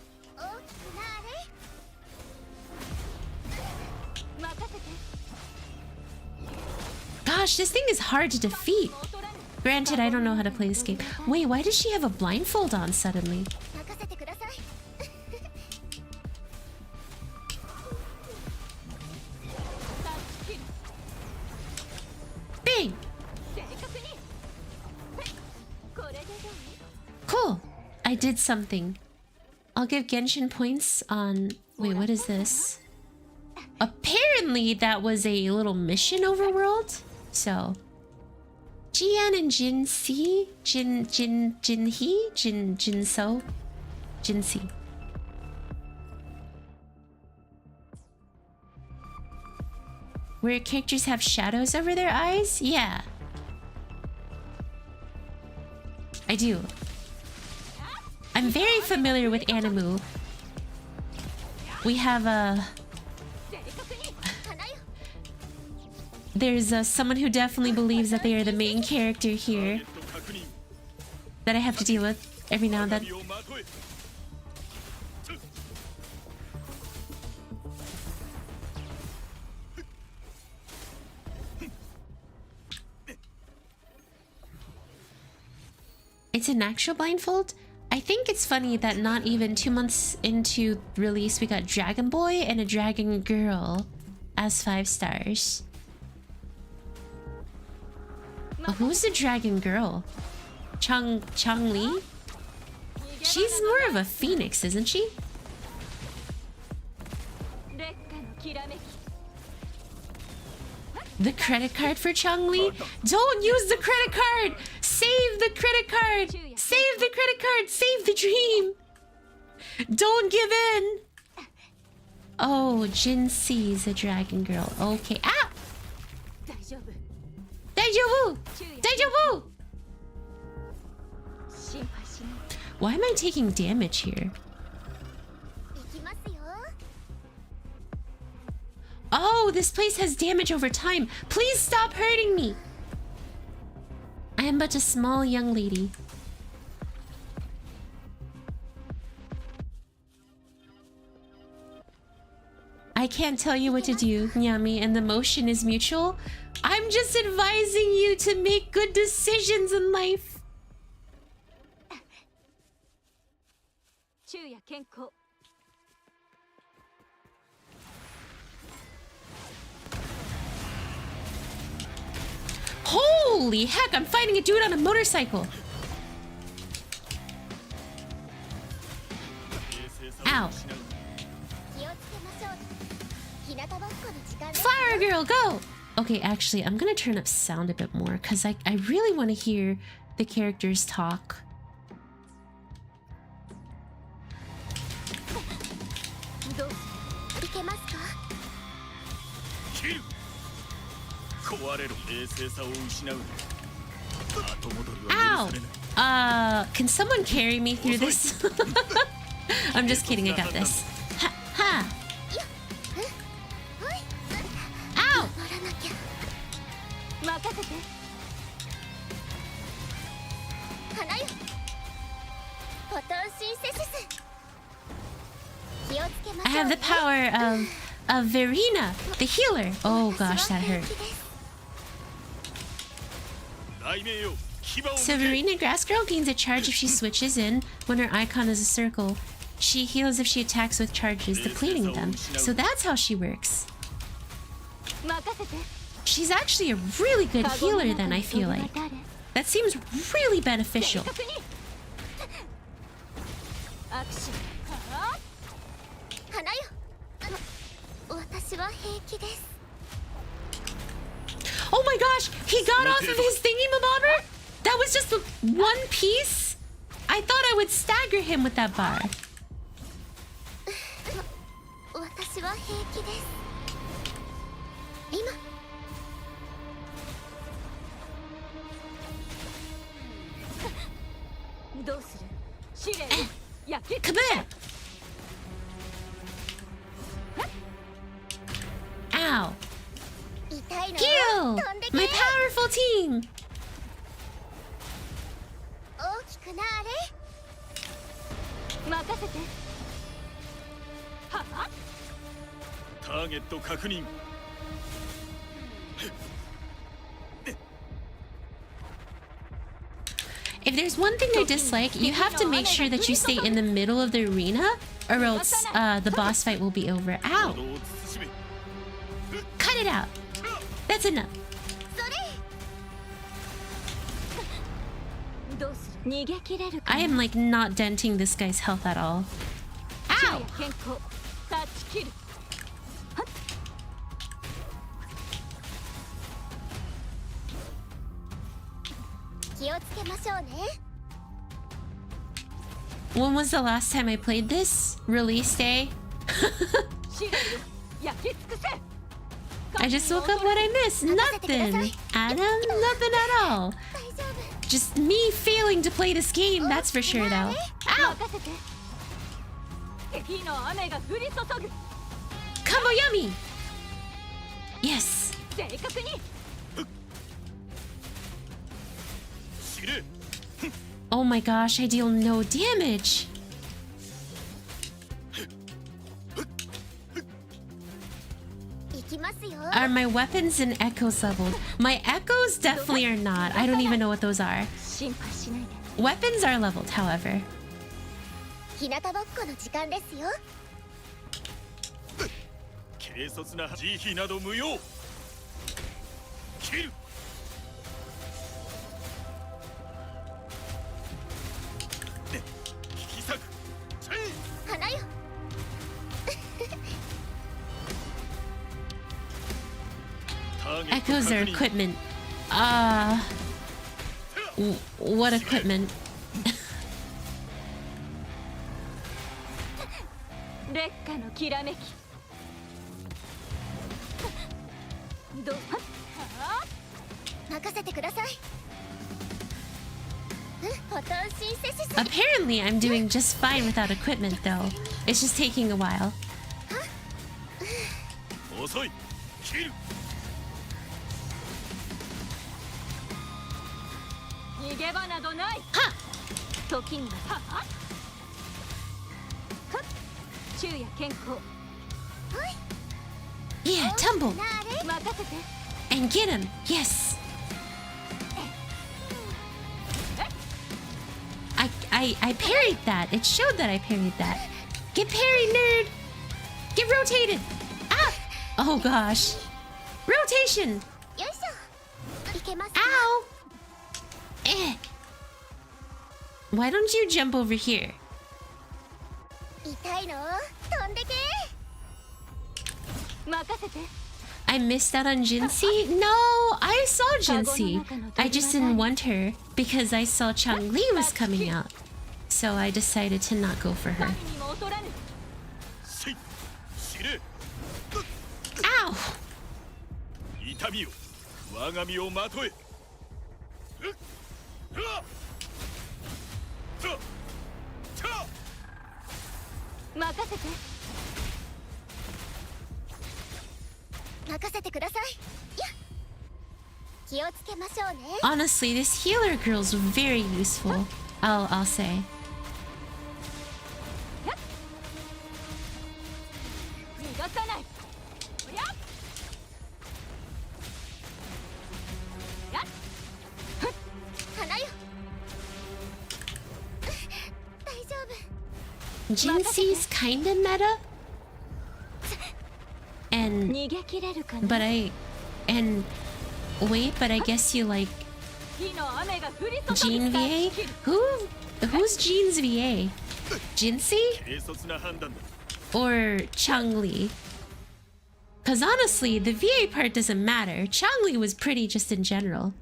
Gosh, this thing is hard to defeat. Granted, I don't know how to play this game. Wait, why does she have a blindfold on suddenly? Bang! Cool. I did something. I'll give Genshin points on... Wait, what is this? Apparently that was a little mission overworld. So... Jian and Jinxi? Jinhee? Jinso? Jinxi. Where characters have shadows over their eyes? Yeah. I do. I'm very familiar with Animu. We have a... There's someone who definitely believes that they are the main character here that I have to deal with every now and then. It's an actual blindfold? I think it's funny that not even 2 months into release we got Dragon Boy and a Dragon Girl as 5 stars. Oh, who's the Dragon Girl? Changli? She's more of a phoenix, isn't she? The credit card for Changli? Don't use the credit card! Save the credit card! Save the credit card! Save the dream! Don't give in! Oh, Jinxi is a Dragon Girl. Okay. Ah! Daijoubu! Daijoubu! Why am I taking damage here? Oh, this place has damage over time. Please stop hurting me. I am but a small young lady. I can't tell you what to do, Nyami, and the motion is mutual. I'm just advising you to make good decisions in life. Holy heck, I'm fighting a dude on a motorcycle. Ow. Flower girl, go! Okay, actually, I'm gonna turn up sound a bit more because I really want to hear the characters talk. Ow! Can someone carry me through this? I'm just kidding, I got this. Ha! Ha! Ow! I have the power of Verena, the healer. Oh gosh, that hurt. So Verena Grass Girl gains a charge if she switches in when her icon is a circle. She heals if she attacks with charges, depleting them. So that's how she works. She's actually a really good healer then, I feel like. That seems really beneficial. Oh my gosh, he got off of his thingy-mabobber? That was just one piece? I thought I would stagger him with that bar. Kabam! Ow! Heal! My powerful team! If there's one thing I dislike, you have to make sure that you stay in the middle of the arena, or else the boss fight will be over. Ow! Cut it out! That's enough. I am like not denting this guy's health at all. Ow! When was the last time I played this? Release day? I just woke up. What I missed? Nothing. Adam, nothing at all. Just me failing to play this game, that's for sure though. Ow! Kamoyami! Yes! Oh my gosh, I deal no damage! Are my weapons and echoes leveled? My echoes definitely are not. I don't even know what those are. Weapons are leveled, however. Echoes are equipment. What equipment? Apparently, I'm doing just fine without equipment, though. It's just taking a while. Huh. Yeah, tumble. And get him. Yes. I parried that. It showed that I parried that. Get parried, nerd. Get rotated. Ah. Oh gosh. Rotation. Ow. Eh. Why don't you jump over here? I missed out on Jinsei? No, I saw Jinsei. I just didn't want her because I saw Changli was coming out. So I decided to not go for her. Ow! Honestly, this healer girl's very useful. I'll say. Jinsei's kinda meta. But I guess you like Jean VA? Who's Jean's VA? Jinsei? Or Changli? Cause honestly, the VA part doesn't matter. Changli was pretty just in general.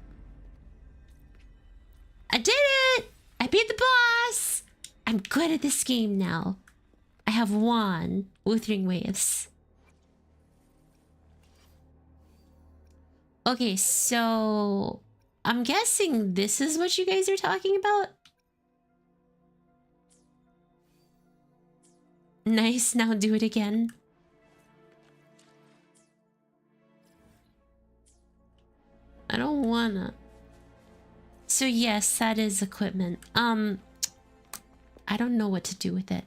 I did it! I beat the boss! I'm good at this game now. I have won Wuthering Waves. Okay, so I'm guessing this is what you guys are talking about? Nice, now do it again. I don't wanna. So yes, that is equipment. I don't know what to do with it.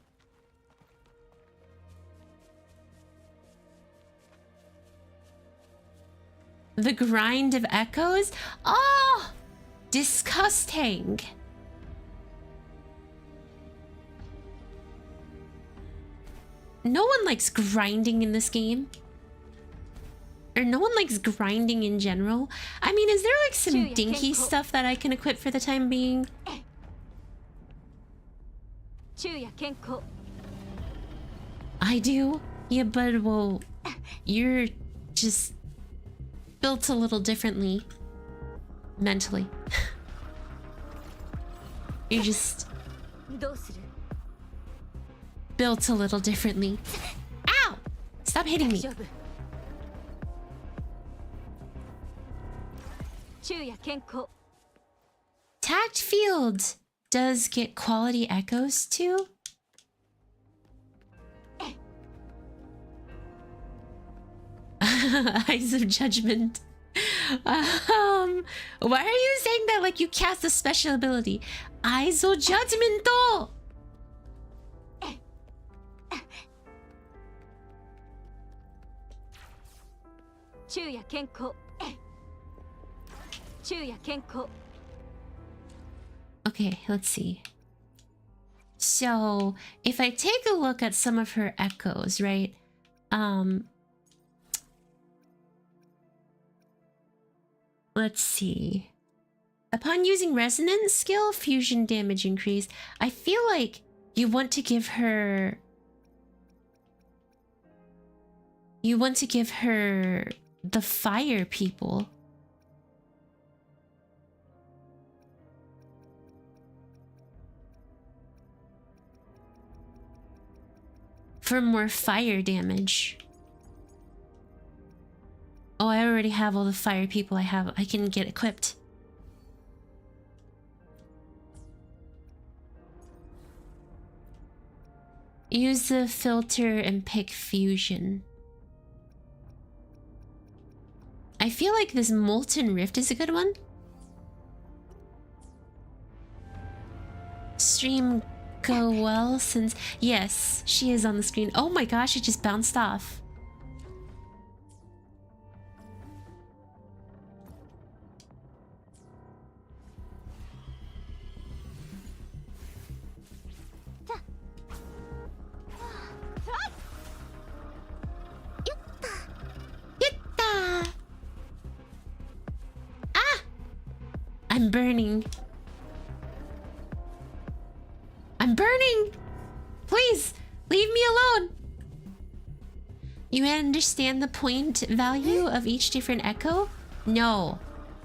The grind of echoes? Oh! Disgusting. No one likes grinding in this game. Or no one likes grinding in general. I mean, is there like some dinky stuff that I can equip for the time being? I do? Yeah, but well, you're just built a little differently. Mentally. You're just built a little differently. Ow! Stop hitting me. Tact field does get quality echoes too. Eyes of Judgment. Why are you saying that like you cast a special ability? Eyes of Judgment though. Okay, let's see. So if I take a look at some of her echoes, right? Let's see. Upon using resonance skill, fusion damage increase. I feel like you want to give her... You want to give her the fire people. For more fire damage. Oh, I already have all the fire people I can get equipped. Use the filter and pick fusion. I feel like this Molten Rift is a good one. Stream go well since... Yes, she is on the screen. Oh my gosh, it just bounced off. Ah! I'm burning. I'm burning! Please, leave me alone! You understand the point value of each different echo? No.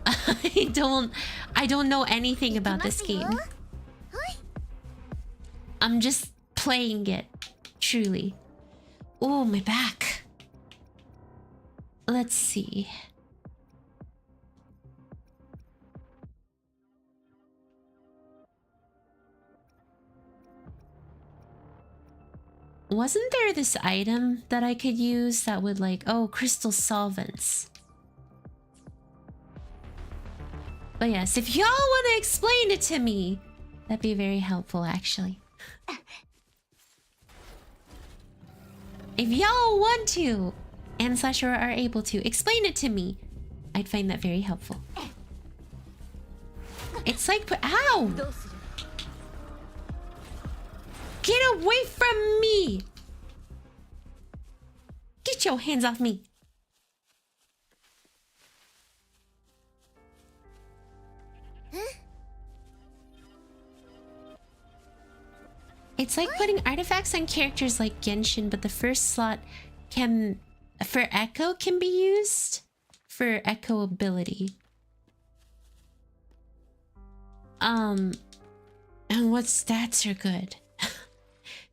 I don't know anything about this game. I'm just playing it, truly. Oh, my back. Let's see. Wasn't there this item that I could use that would like... Oh, crystal solvents. But yes, if y'all want to explain it to me, that'd be very helpful, actually. If y'all want to, and / are able to, explain it to me, I'd find that very helpful. It's like... Ow! Get away from me! Get your hands off me! It's like putting artifacts on characters like Genshin, but the first slot can... for echo can be used for echo ability. And what stats are good?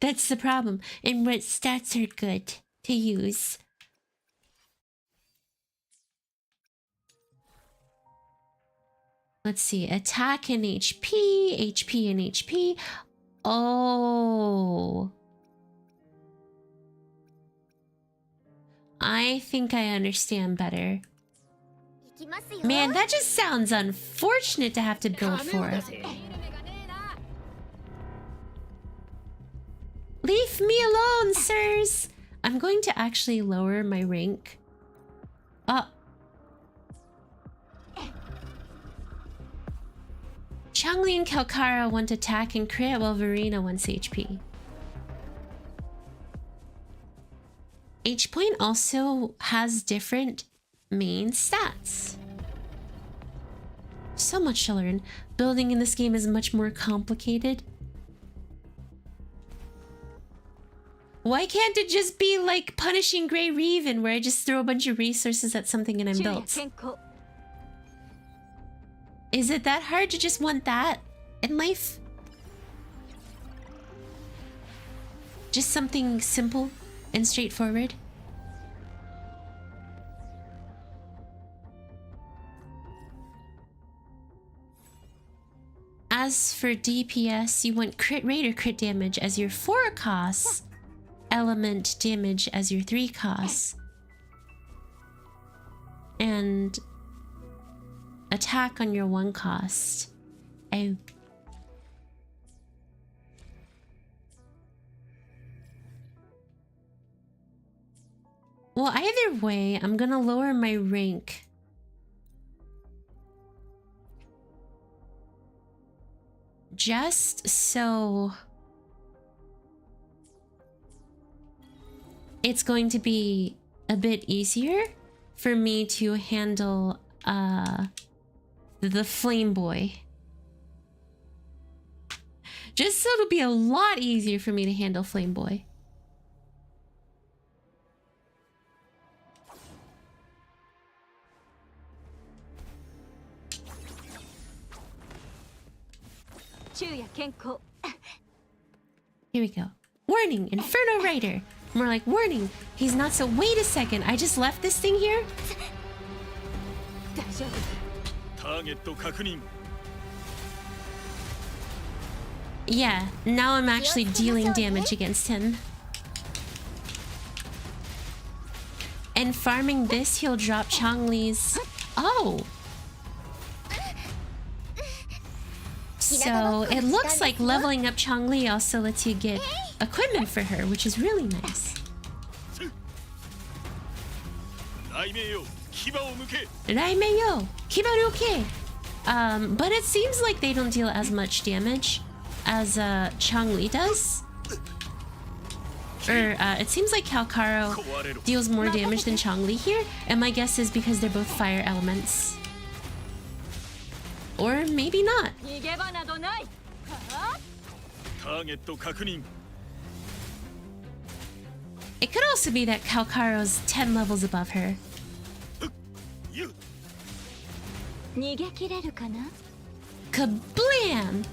That's the problem. And what stats are good to use? Let's see. Attack and HP. HP and HP. Oh. I think I understand better. Man, that just sounds unfortunate to have to build for. Leave me alone, sirs! I'm going to actually lower my rank. Changli and Kalkara want attack and crit while Verena wants HP. Each point also has different main stats. So much to learn. Building in this game is much more complicated. Why can't it just be like Punishing Grey Reven, where I just throw a bunch of resources at something and I'm built? Is it that hard to just want that in life? Just something simple and straightforward? As for DPS, you want crit rate or crit damage as your 4 costs. Element damage as your 3 costs. And attack on your 1 cost. Oh. Well, either way, I'm gonna lower my rank. Just so... it's going to be a bit easier for me to handle the Flame Boy. Just so it'll be a lot easier for me to handle Flame Boy. Here we go. Warning, Inferno Rider. More like, warning, he's not so... Wait a second, I just left this thing here? Yeah, now I'm actually dealing damage against him. And farming this, he'll drop Changli's. Oh! So it looks like leveling up Changli also lets you get equipment for her, which is really nice. Raimeyo, kibaruke. But it seems like they don't deal as much damage as Changli does. Or it seems like Calcaro deals more damage than Changli here, and my guess is because they're both fire elements. Or maybe not. It could also be that Calcaro's 10 levels above her. Kablam!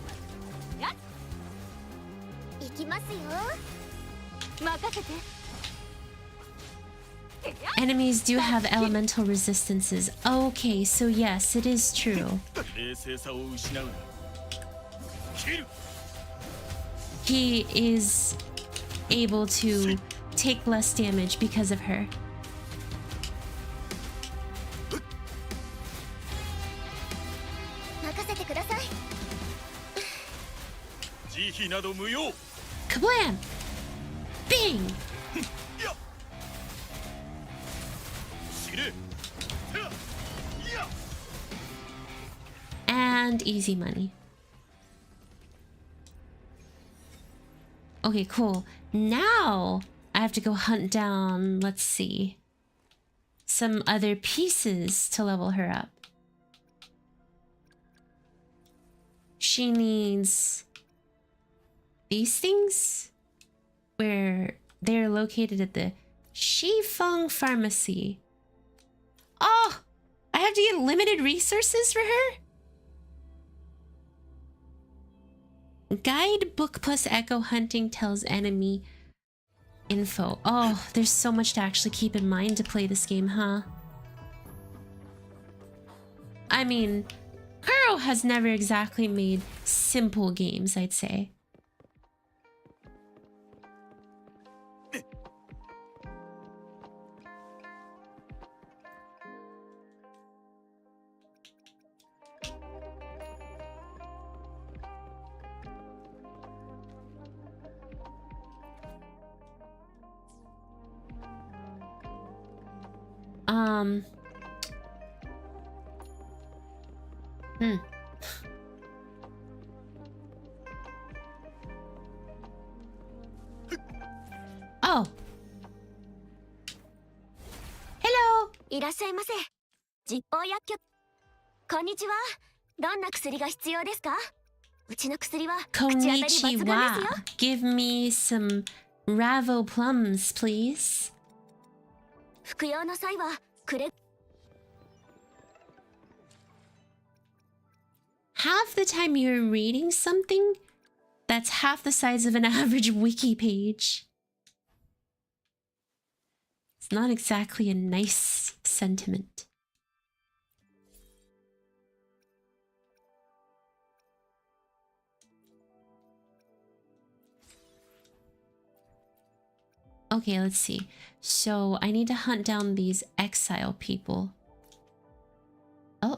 Enemies do have elemental resistances. Okay, so yes, it is true. He is able to take less damage because of her. Kablam! Bing! And easy money. Okay, cool. Now I have to go hunt down, let's see, some other pieces to level her up. She needs these things, where they're located at the Shifeng Pharmacy. Oh, I have to get limited resources for her? Guidebook plus echo hunting tells enemy info. Oh, there's so much to actually keep in mind to play this game, huh? I mean, Kuro has never exactly made simple games, I'd say. Oh. Hello. いらっしゃいませ。実報薬局。こんにちは。どんな薬が必要ですか？うちの薬は口当たり抜群ですよ。Give me some Ravo plums, please. 服用の際はくれ。Half the time you're reading something that's half the size of an average wiki page. It's not exactly a nice sentiment. Okay, let's see. So I need to hunt down these exile people. Oh.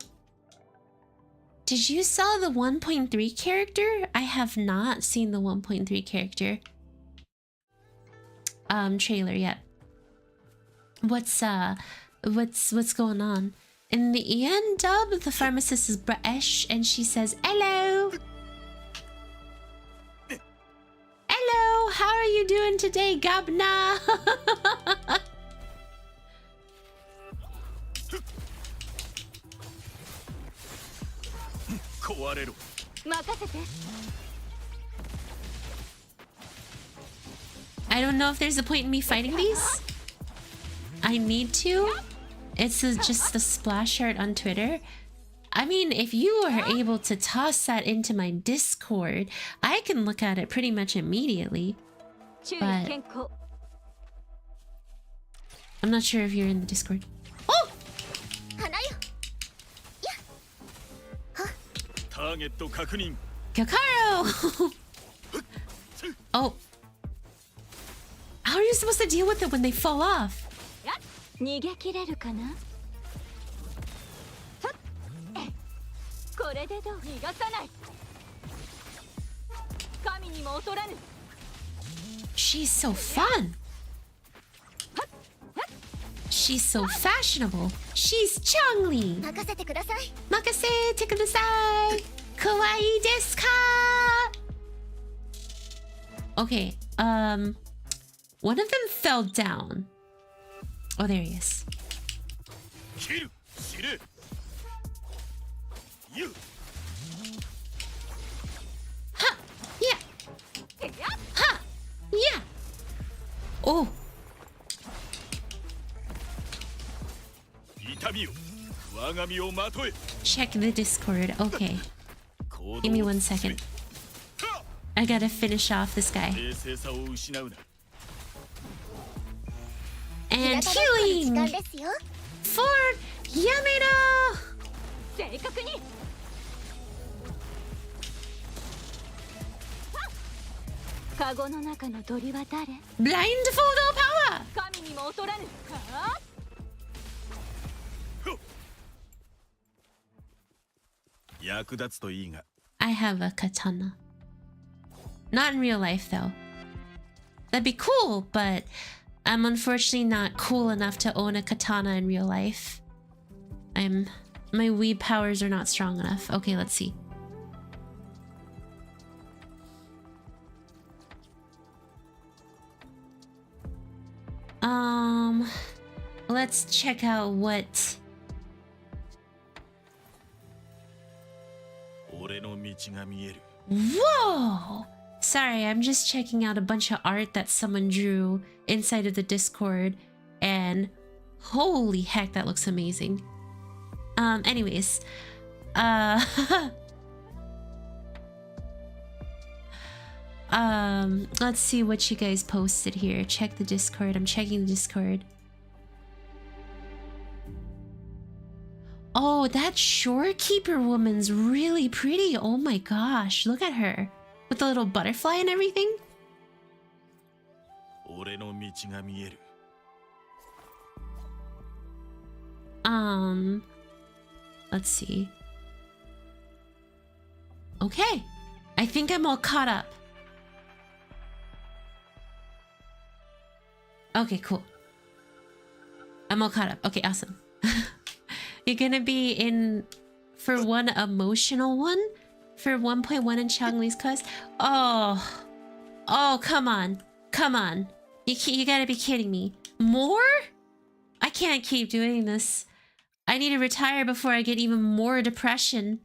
Did you saw the 1.3 character? I have not seen the 1.3 character trailer yet. What's going on? In the EN dub, the pharmacist is British and she says, "Hello. Hello, how are you doing today, Gabna?" I don't know if there's a point in me fighting these. I need to. It's just the splash art on Twitter. I mean, if you are able to toss that into my Discord, I can look at it pretty much immediately. But I'm not sure if you're in the Discord. Oh! Kakaro! Oh. How are you supposed to deal with it when they fall off? 逃げ切れるかな。これでどう逃がさない。神にも劣らぬ。She's so fun. She's so fashionable. She's Changli. 任せてください。任せてください。Kawaii desu ka? Okay, one of them fell down. Oh, there he is. Ha! Yeah! Ha! Yeah! Oh! Check the Discord. Okay. Give me 1 second. I gotta finish off this guy. And healing! For Yamero! Blindfold power! I have a katana. Not in real life, though. That'd be cool, but I'm unfortunately not cool enough to own a katana in real life. My weeb powers are not strong enough. Okay, let's see. Let's check out what... Whoa! Sorry, I'm just checking out a bunch of art that someone drew inside of the Discord, and holy heck, that looks amazing. Anyways, let's see what you guys posted here. Check the Discord. I'm checking the Discord. Oh, that shorekeeper woman's really pretty. Oh my gosh, look at her. With the little butterfly and everything. Let's see. Okay. I think I'm all caught up. Okay, cool. I'm all caught up. Okay, awesome. You're gonna be in for one emotional one? For 1.1 in Changli's quest? Oh, come on. Come on. You gotta be kidding me. More? I can't keep doing this. I need to retire before I get even more depression.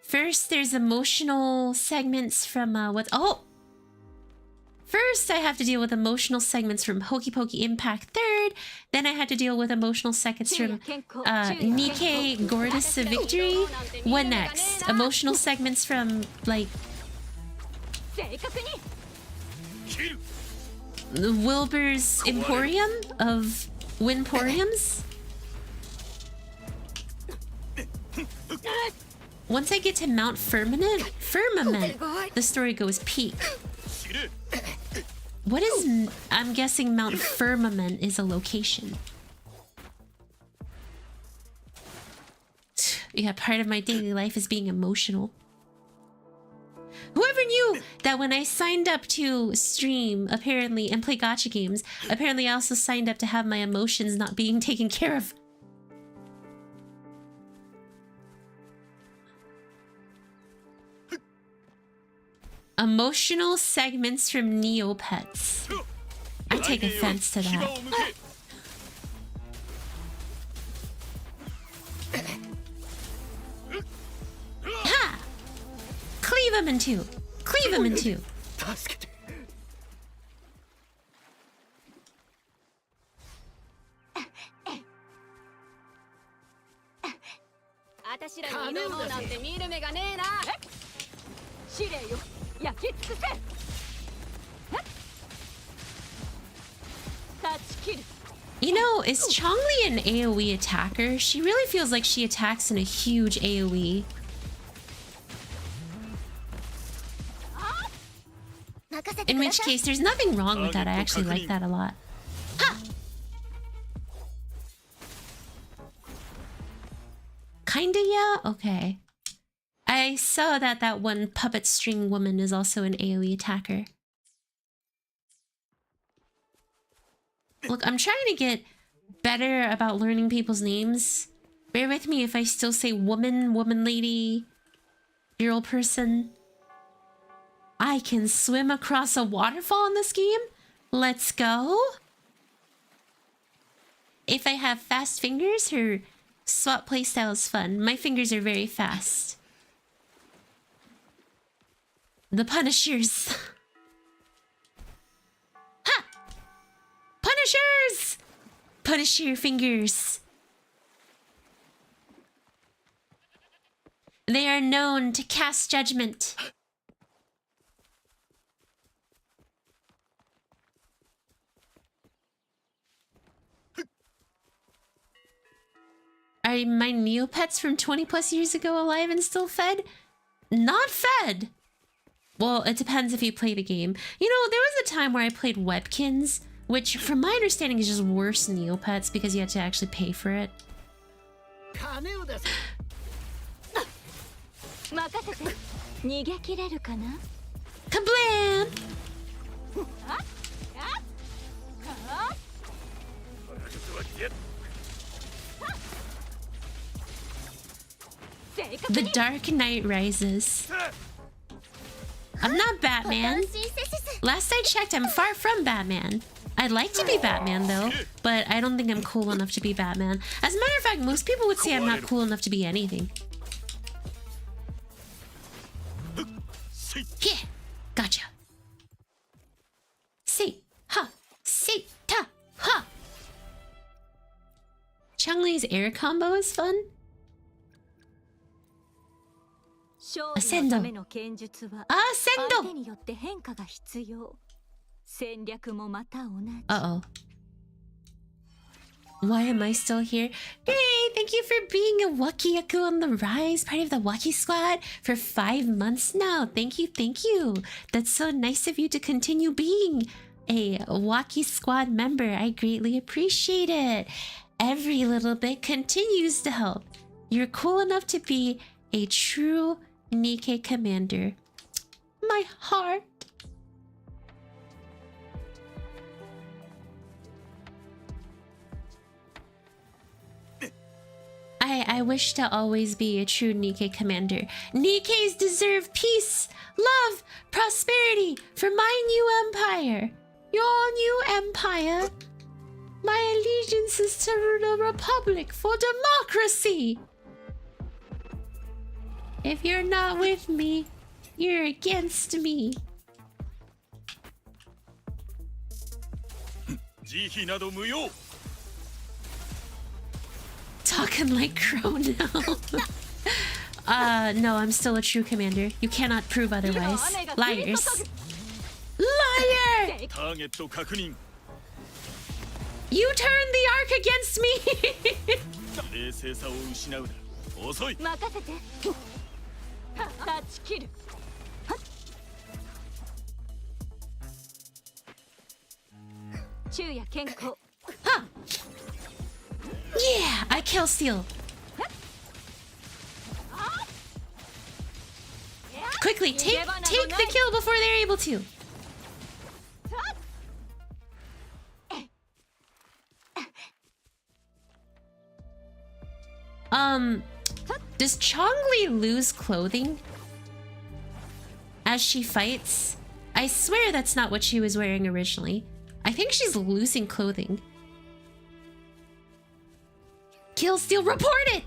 First, there's emotional segments from First, I have to deal with emotional segments from Hokey Pokey Impact 3rd. Then I had to deal with emotional segments from Nikkei Gorgeous Victory. What next? Emotional segments from, like... Wilbur's Emporium of Winporiums? Once I get to Mount Firmament, the story goes peak. What is... I'm guessing Mount Firmament is a location. Yeah, part of my daily life is being emotional. Whoever knew that when I signed up to stream, apparently, and play gacha games, apparently I also signed up to have my emotions not being taken care of. Emotional segments from Neopets. I take offense to that. Ha! Cleave him in two. Cleave him in two. You know, is Changli an AoE attacker? She really feels like she attacks in a huge AoE. In which case, there's nothing wrong with that. I actually like that a lot. Ha! Kinda, yeah? Okay. I saw that that one puppet string woman is also an AoE attacker. Look, I'm trying to get better about learning people's names. Bear with me if I still say woman, woman lady, girl person. I can swim across a waterfall in this game? Let's go. If I have fast fingers, her swap playstyle is fun. My fingers are very fast. The Punishers. Ha! Punishers! Punisher fingers. They are known to cast judgment. Are my Neopets from 20 plus years ago alive and still fed? Not fed! Well, it depends if you play the game. You know, there was a time where I played Webkins, which from my understanding is just worse than Neopets because you had to actually pay for it. Kablam! The Dark Knight Rises. I'm not Batman. Last I checked, I'm far from Batman. I'd like to be Batman though, but I don't think I'm cool enough to be Batman. As a matter of fact, most people would say I'm not cool enough to be anything. Yeah, gotcha. See, ha, see, ta, ha. Changli's air combo is fun. Ascendo. Ascendo. Uh-oh. Why am I still here? Great! Thank you for being a Wakiyaku on the Rise, part of the Waki Squad for 5 months now. Thank you, thank you. That's so nice of you to continue being a Waki Squad member. I greatly appreciate it. Every little bit continues to help. You're cool enough to be a true Nikkei commander. My heart. I wish to always be a true Nikkei commander. Nikkeis deserve peace, love, prosperity for my new empire. Your new empire. My allegiance is to the Republic for democracy. If you're not with me, you're against me. Talking like Crow now. No, I'm still a true commander. You cannot prove otherwise. Liars. Liar! You turned the arc against me! Huh. Yeah, I kill steal. Quickly, take the kill before they're able to. Does Changli lose clothing as she fights? I swear that's not what she was wearing originally. I think she's losing clothing. Kill steal reported!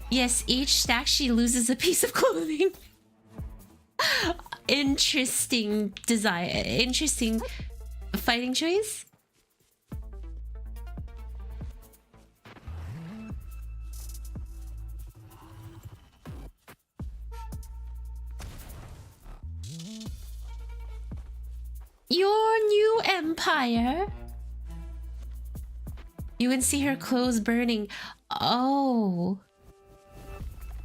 Yes, each stack she loses a piece of clothing. Interesting design. Interesting fighting choice. Your new empire. You can see her clothes burning. Oh.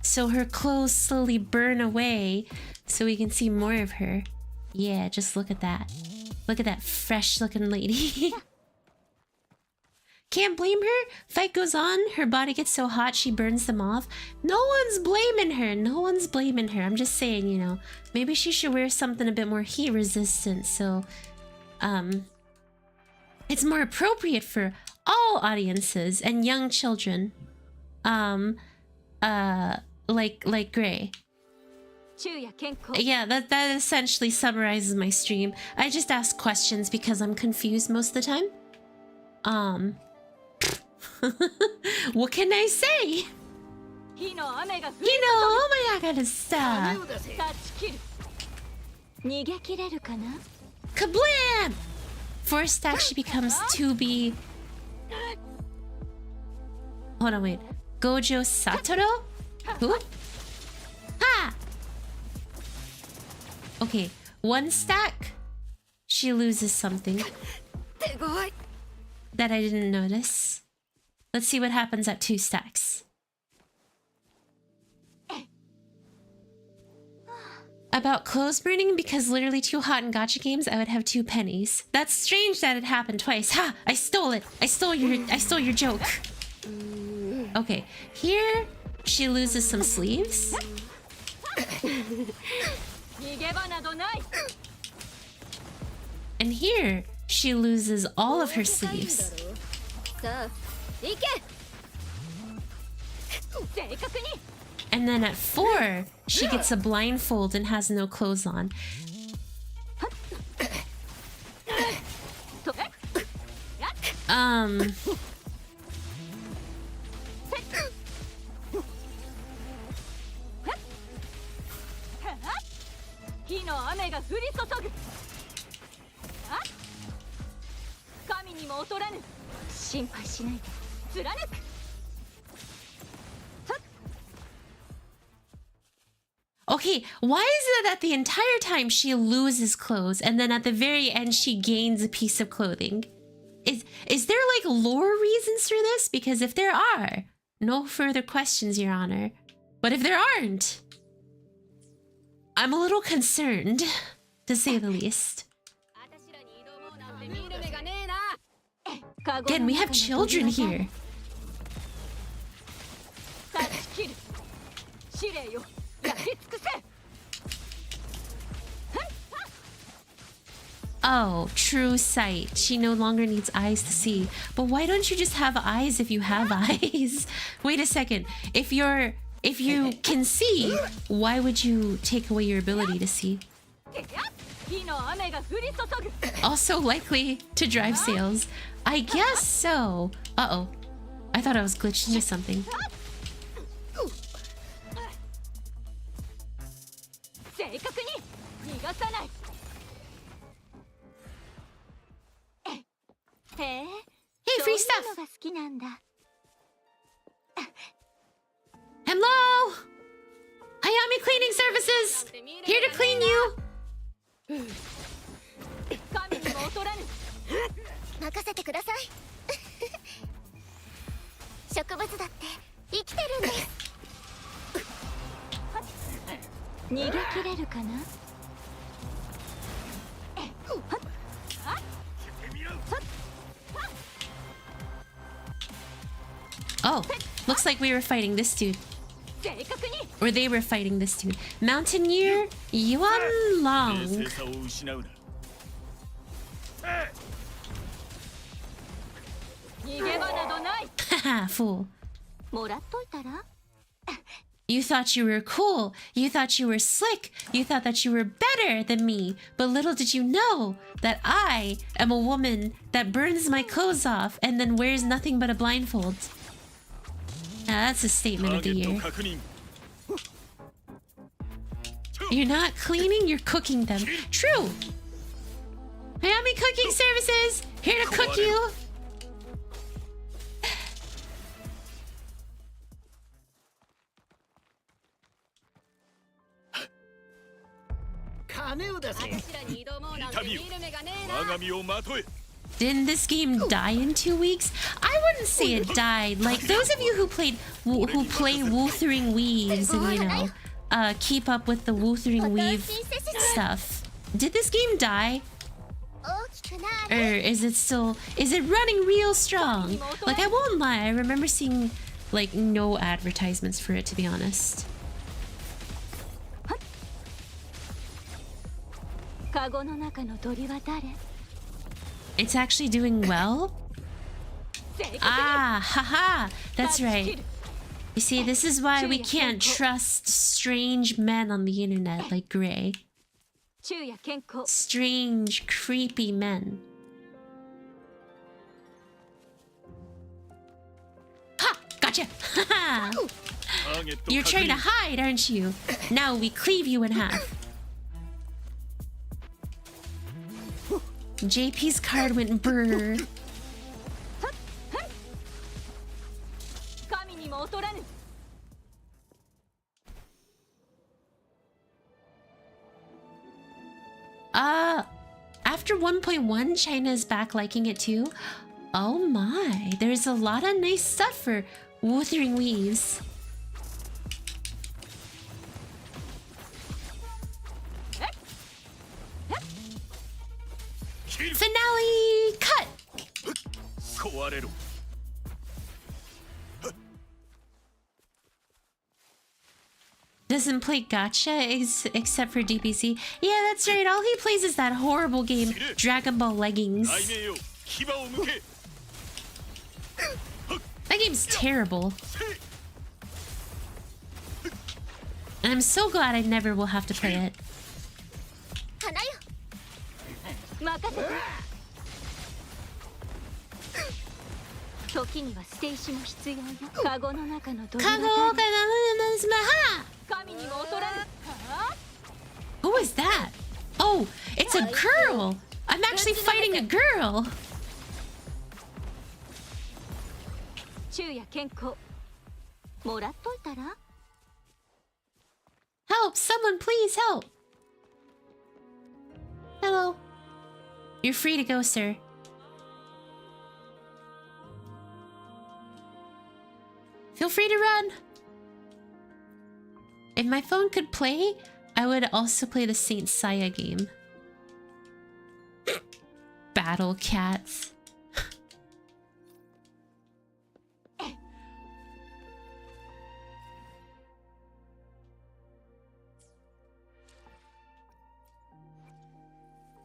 So her clothes slowly burn away so we can see more of her. Yeah, just look at that. Look at that fresh looking lady. Can't blame her. Fight goes on. Her body gets so hot she burns them off. No one's blaming her. No one's blaming her. I'm just saying, you know, maybe she should wear something a bit more heat resistant so it's more appropriate for all audiences and young children. Like Gray. Yeah, that essentially summarizes my stream. I just ask questions because I'm confused most of the time. What can I say? You know, oh my god, gotta stop. Kablam! First stack she becomes 2B. Hold on, wait. Gojo Satoru? Who? Ha! Okay, 1 stack she loses something that I didn't notice. Let's see what happens at 2 stacks. About clothes burning, because literally too hot in gacha games, I would have 2 pennies. That's strange that it happened twice. Ha! I stole it. I stole your joke. Okay, here she loses some sleeves. And here she loses all of her sleeves. And then at 4, she gets a blindfold and has no clothes on. Okay, why is it that the entire time she loses clothes and then at the very end she gains a piece of clothing? Is there like lore reasons for this? Because if there are, no further questions, Your Honor. But if there aren't, I'm a little concerned, to say the least. Again, we have children here. Oh, true sight. She no longer needs eyes to see. But why don't you just have eyes if you have eyes? Wait a second. If you can see, why would you take away your ability to see? Also likely to drive sales. I guess so. Uh-oh. I thought I was glitched into something. Hey, free stuff! Hello! Hayami Cleaning Services! Here to clean you! Oh, looks like we were fighting this dude. Or they were fighting this dude. Mountaineer Yuan Long. Haha, fool. You thought you were cool. You thought you were slick. You thought that you were better than me. But little did you know that I am a woman that burns my clothes off and then wears nothing but a blindfold. That's a statement of the year. You're not cleaning, you're cooking them. True! Hayami Cooking Services! Here to cook you! Didn't this game die in 2 weeks? I wouldn't say it died. Like those of you who play Wuthering Waves and you know, keep up with the Wuthering Wave stuff. Did this game die? Or is it running real strong? Like I won't lie, I remember seeing like no advertisements for it, to be honest. It's actually doing well? Ah, haha, that's right. You see, this is why we can't trust strange men on the internet like Gray. Strange, creepy men. Ha! Gotcha! You're trying to hide, aren't you? Now we cleave you in half. JP's card went brr. After 1.1, China is back liking it too. Oh my, there's a lot of nice stuff for Wuthering Waves. Finale cut! Doesn't play Gacha except for DPC. Yeah, that's right. All he plays is that horrible game, Dragon Ball Leggings. That game's terrible. And I'm so glad I never will have to play it. Who is that? Oh, it's a girl! I'm actually fighting a girl! Help! Someone please help! Hello. You're free to go, sir. Feel free to run! If my phone could play, I would also play the Saint Seiya game. Battle cats.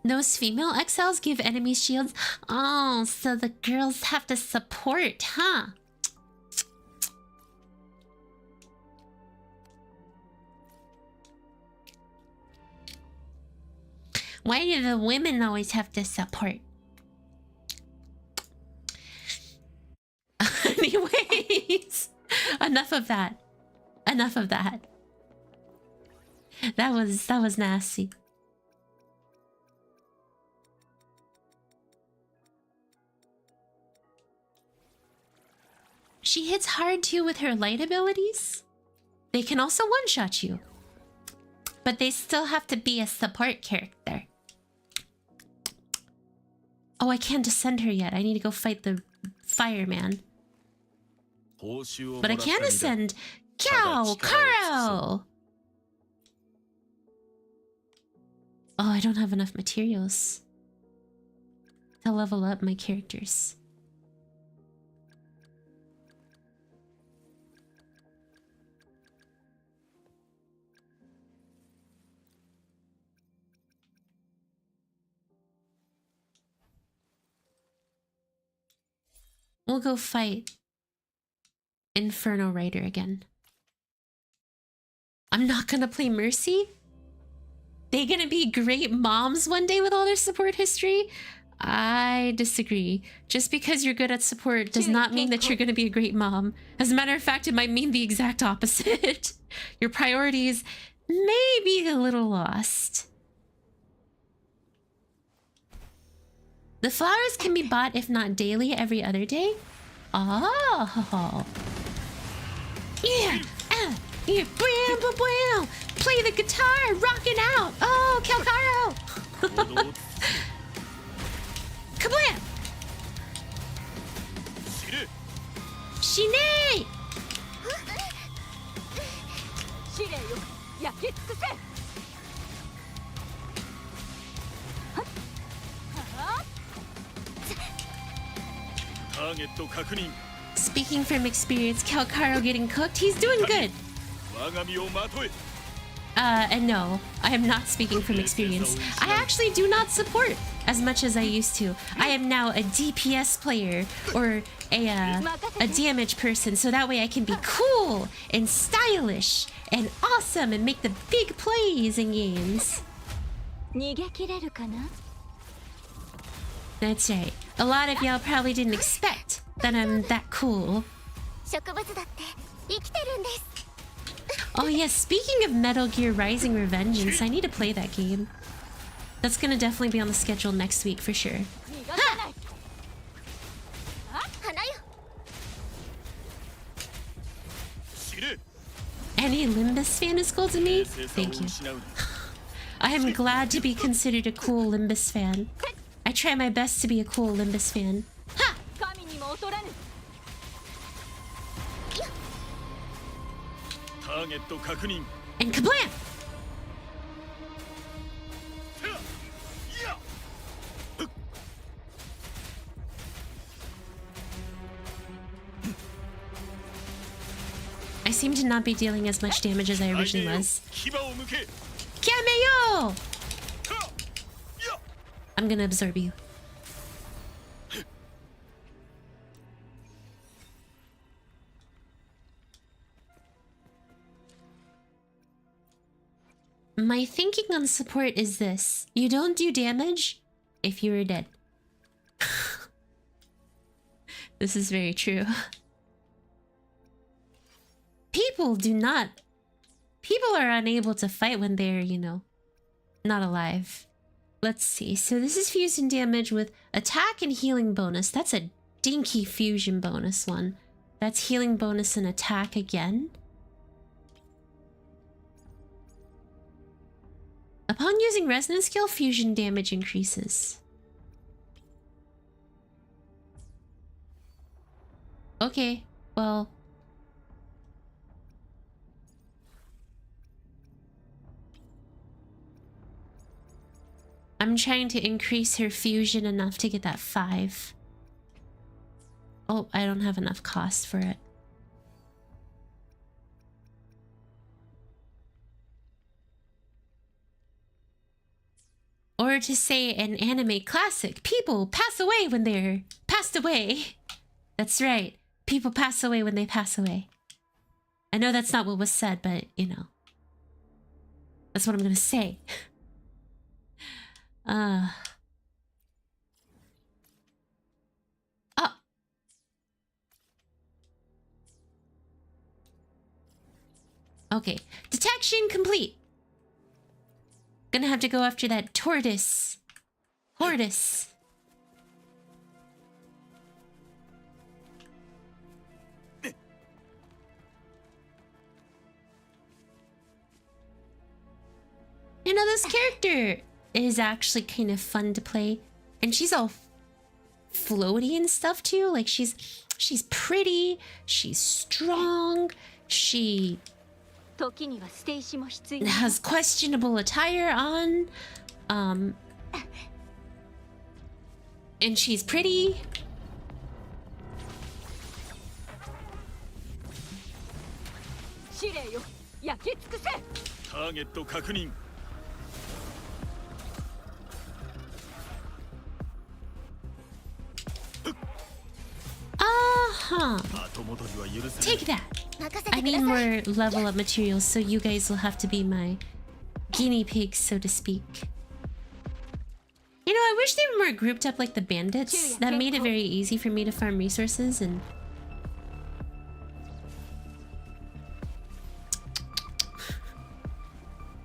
Those female exiles give enemies shields. Oh, so the girls have to support, huh? Why do the women always have to support? Anyways, enough of that. Enough of that. That was nasty. She hits hard too with her light abilities. They can also one-shot you. But they still have to be a support character. Oh, I can't descend her yet. I need to go fight the fireman. But I can ascend Karo! Oh, I don't have enough materials to level up my characters. We'll go fight Inferno Rider again. I'm not gonna play Mercy? They gonna be great moms one day with all their support history? I disagree. Just because you're good at support does not mean that you're gonna be a great mom. As a matter of fact, it might mean the exact opposite. Your priorities may be a little lost. The flowers can be bought, if not daily, every other day. Oh. Yeah. Yeah. Play the guitar, rocking out. Oh, Calcaro. Kablam! Shine! Speaking from experience, Calcaro getting cooked, he's doing good. And no, I am not speaking from experience. I actually do not support as much as I used to. I am now a DPS player or a damage person, so that way I can be cool and stylish and awesome and make the big plays in games. That's right. A lot of y'all probably didn't expect that I'm that cool. Oh yeah, speaking of Metal Gear Rising Revengeance, I need to play that game. That's gonna definitely be on the schedule next week for sure. Ha! Any Limbus fan is cool to me? Thank you. I am glad to be considered a cool Limbus fan. I try my best to be a cool Limbus fan. Ha! And kablam! I seem to not be dealing as much damage as I originally was. Kameo! I'm gonna absorb you. My thinking on support is this. You don't do damage if you are dead. This is very true. People are unable to fight when they're, you know, not alive. Let's see. So this is fusion damage with attack and healing bonus. That's a dinky fusion bonus one. That's healing bonus and attack again. Upon using resonance skill, fusion damage increases. Okay, well... I'm trying to increase her fusion enough to get that 5. Oh, I don't have enough cost for it. Or to say an anime classic, people pass away when they're passed away. That's right. People pass away when they pass away. I know that's not what was said, but, you know. That's what I'm gonna say. Oh. Okay. Detection complete. Gonna have to go after that tortoise. Hortus. You know, this character is actually kind of fun to play. And she's all floaty and stuff too. Like she's pretty, she's strong, she has questionable attire on. And she's pretty. Take that. I need more level up materials, so you guys will have to be my guinea pigs, so to speak. You know, I wish they were more grouped up like the bandits. That made it very easy for me to farm resources and...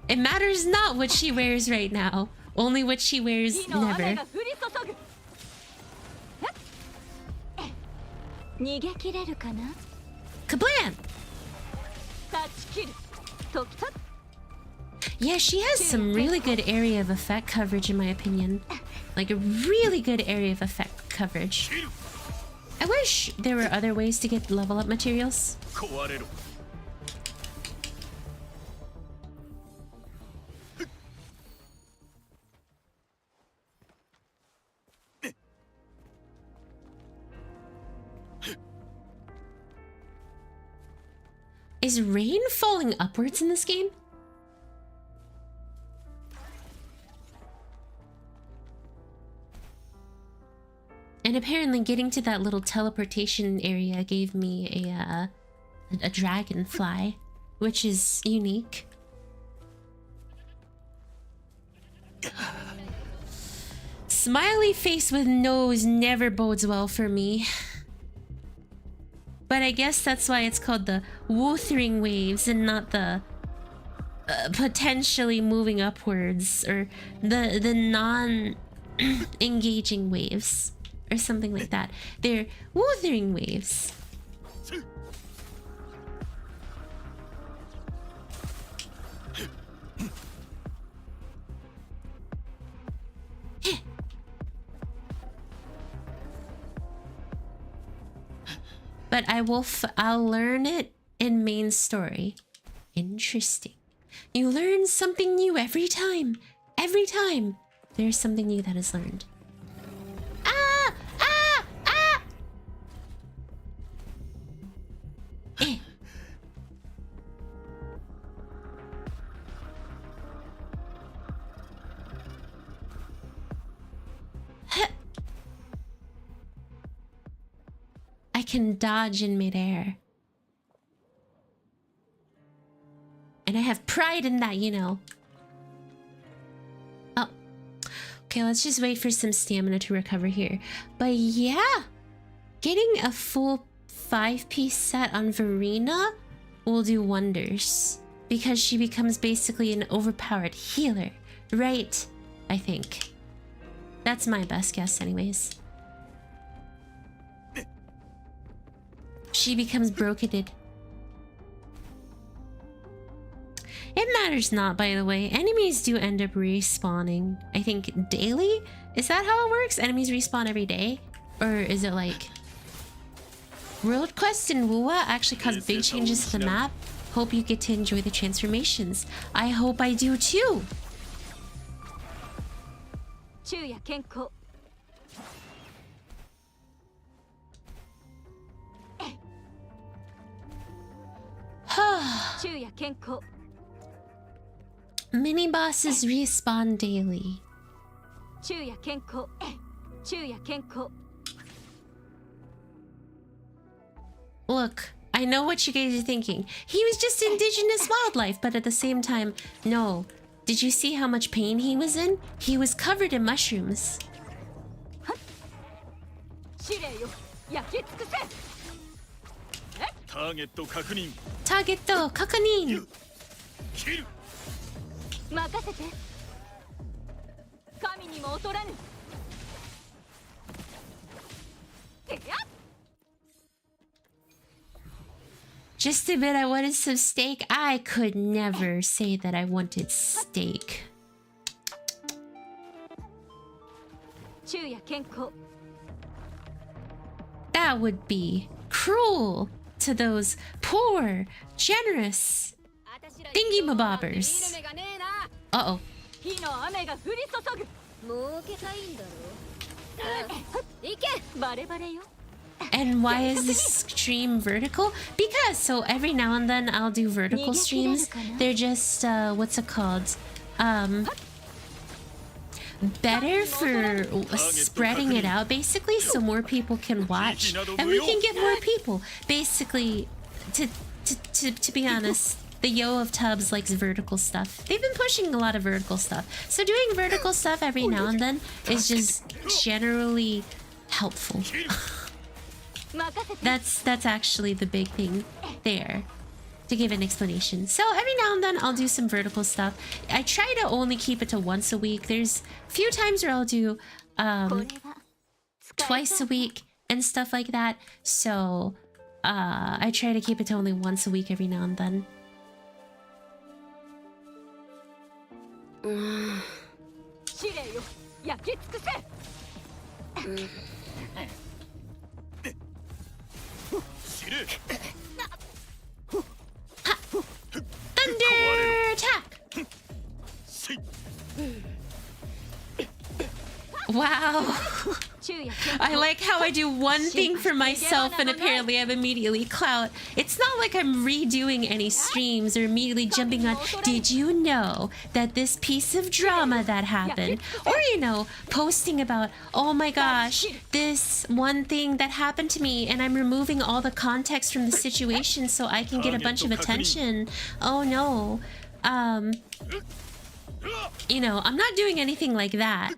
It matters not what she wears right now. Only what she wears never. Kablam! Yeah, she has some really good area of effect coverage in my opinion. Like a really good area of effect coverage. I wish there were other ways to get level up materials. Is rain falling upwards in this game? And apparently getting to that little teleportation area gave me a dragonfly, which is unique. Smiley face with nose never bodes well for me. But I guess that's why it's called the wuthering waves and not the potentially moving upwards or the non-engaging waves or something like that. They're wuthering waves. But I'll learn it in main story. Interesting. You learn something new every time. Every time there's something new that is learned. Ah! Ah! Ah! Eh. Huh. I can dodge in midair. And I have pride in that, you know. Oh. Okay, let's just wait for some stamina to recover here. But yeah, getting a full 5-piece set on Verena will do wonders. Because she becomes basically an overpowered healer. Right? I think. That's my best guess anyways. She becomes broketed. It matters not, by the way. Enemies do end up respawning. I think daily? Is that how it works? Enemies respawn every day? Or is it like... World quests in WUA actually cause big changes to the map. Hope you get to enjoy the transformations. I hope I do too! Mini bosses respawn daily. Look, I know what you guys are thinking. He was just indigenous wildlife, but at the same time, no. Did you see how much pain he was in? He was covered in mushrooms. Target kakunin. Just a bit, I wanted some steak. I could never say that I wanted steak. That would be cruel to those poor, generous thingy-mabobbers. Uh-oh. And why is this stream vertical? Because, so every now and then I'll do vertical streams. They're just, what's it called? Better for spreading it out, basically, so more people can watch. And we can get more people. Basically, to be honest, the Yo of Tubs likes vertical stuff. They've been pushing a lot of vertical stuff. So doing vertical stuff every now and then is just generally helpful. That's actually the big thing there, to give an explanation. So every now and then I'll do some vertical stuff. I try to only keep it to once a week. There's a few times where I'll do twice a week and stuff like that. So I try to keep it to only once a week every now and then. Thunder attack! Wow. I like how I do one thing for myself and apparently I'm immediately clout. It's not like I'm redoing any streams or immediately jumping on, did you know that this piece of drama that happened? Or, you know, posting about, oh my gosh, this one thing that happened to me and I'm removing all the context from the situation so I can get a bunch of attention. Oh no. You know, I'm not doing anything like that.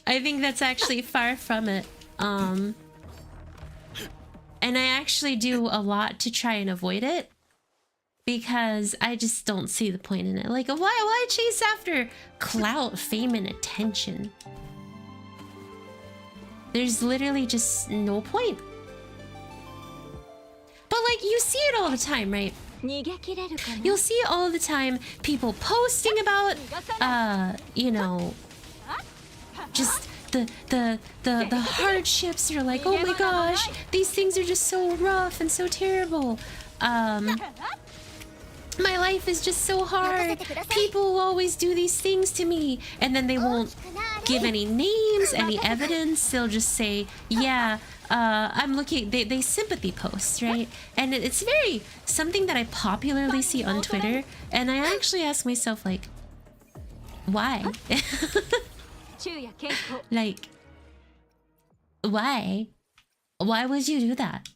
I think that's actually far from it. And I actually do a lot to try and avoid it because I just don't see the point in it. Like, why chase after clout, fame, and attention? There's literally just no point. But like, you see it all the time, right? You'll see all the time people posting about, you know, just the hardships. Are like, oh my gosh, these things are just so rough and so terrible. My life is just so hard. People always do these things to me, and then they won't give any names, any evidence. They'll just say, yeah, I'm looking. They sympathy post, right? And it's very something that I popularly see on Twitter, and I actually ask myself, like, why? Like, why? Why would you do that?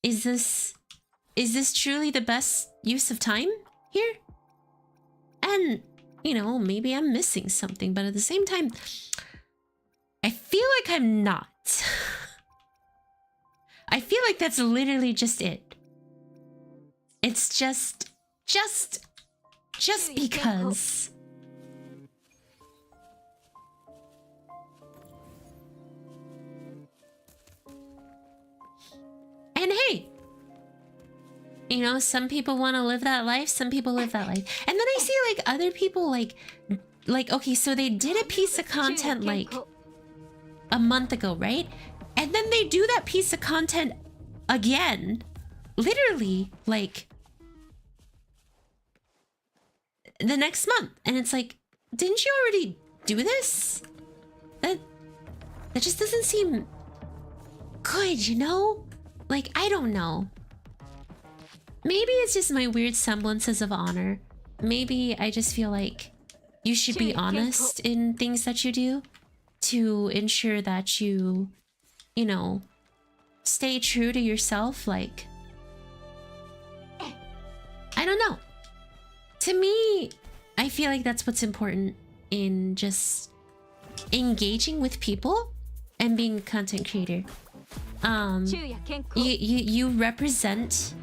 Is this truly the best use of time here? And, you know, maybe I'm missing something, but at the same time, I feel like I'm not. I feel like that's literally just it. It's just because. And hey, you know, some people want to live that life, some people live that life. And then I see like other people like, okay, so they did a piece of content like a month ago, right? And then they do that piece of content again, literally like the next month. And it's like, didn't you already do this? That just doesn't seem good, you know? Like, I don't know. Maybe it's just my weird semblances of honor. Maybe I just feel like you should be honest in things that you do to ensure that you know, stay true to yourself. Like, I don't know. To me, I feel like that's what's important in just engaging with people and being a content creator. You represent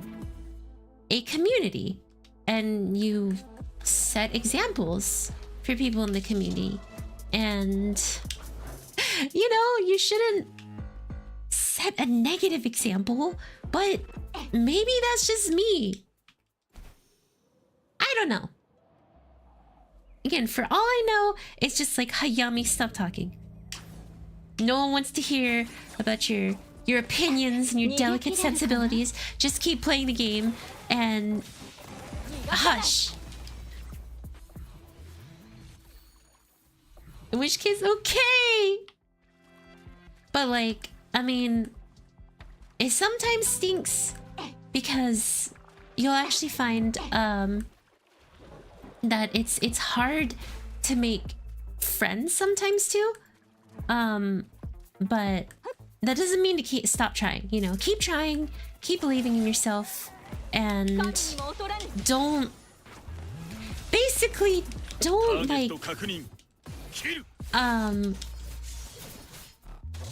a community and you set examples for people in the community, and you know, you shouldn't set a negative example, but maybe that's just me. I don't know. Again, for all I know, it's just like, Hayami, stop talking. No one wants to hear about your opinions and your delicate sensibilities. Just keep playing the game and hush. In which case, okay. But like, I mean, it sometimes stinks because you'll actually find that it's hard to make friends sometimes too. But that doesn't mean to stop trying, you know. Keep trying, keep believing in yourself, and don't like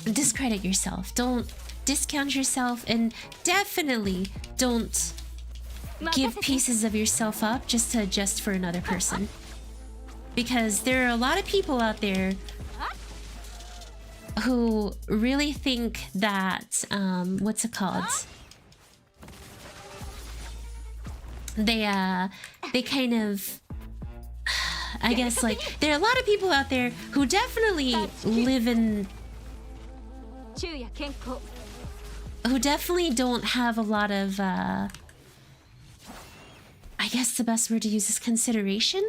discredit yourself. Don't discount yourself, and definitely don't give pieces of yourself up just to adjust for another person. Because there are a lot of people out there who really think that what's it called? They kind of I guess like there are a lot of people out there who definitely live in, who definitely don't have a lot of I guess the best word to use is consideration,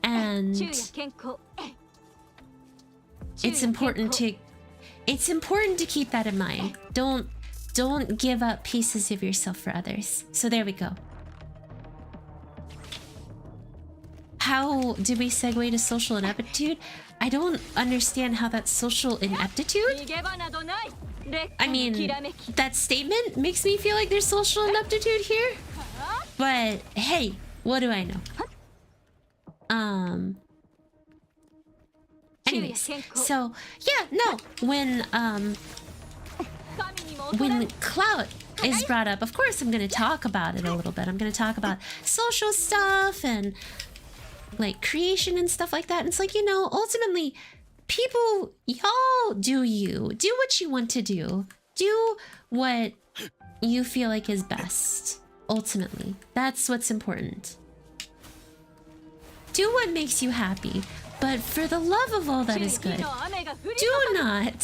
and it's important to keep that in mind. Don't give up pieces of yourself for others. So there we go. How do we segue to social ineptitude? I don't understand how that's social ineptitude. I mean, that statement makes me feel like there's social ineptitude here. But hey, what do I know? Anyways, so yeah, no, when clout is brought up, of course I'm gonna talk about it a little bit. I'm gonna talk about social stuff and like creation and stuff like that. And it's like, you know, ultimately, people, y'all do you. Do what you want to do. Do what you feel like is best. Ultimately, that's what's important. Do what makes you happy. But for the love of all that is good, do not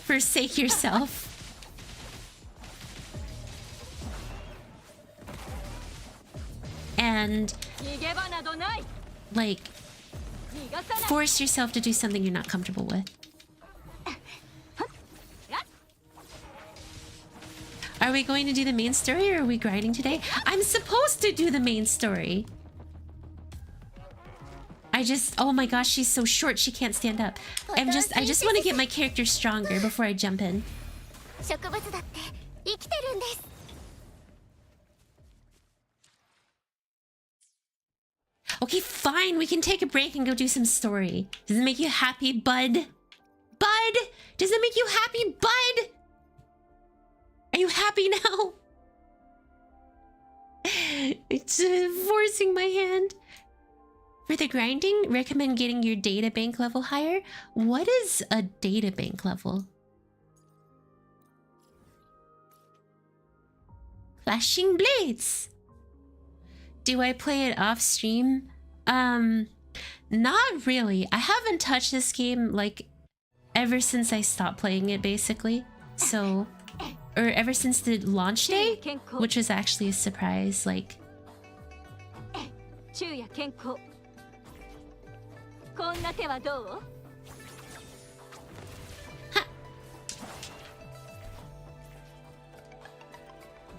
forsake yourself. And like force yourself to do something you're not comfortable with. Are we going to do the main story or are we grinding today? I'm supposed to do the main story. Oh my gosh, she's so short she can't stand up. I just want to get my character stronger before I jump in. Okay, fine, we can take a break and go do some story. Does it make you happy, bud? Bud? Does it make you happy, bud? Are you happy now? It's forcing my hand. For the grinding, recommend getting your data bank level higher. What is a data bank level? Flashing blades. Do I play it off stream? Not really. I haven't touched this game like ever since I stopped playing it, basically. So, or ever since the launch day, which was actually a surprise. Like, ha.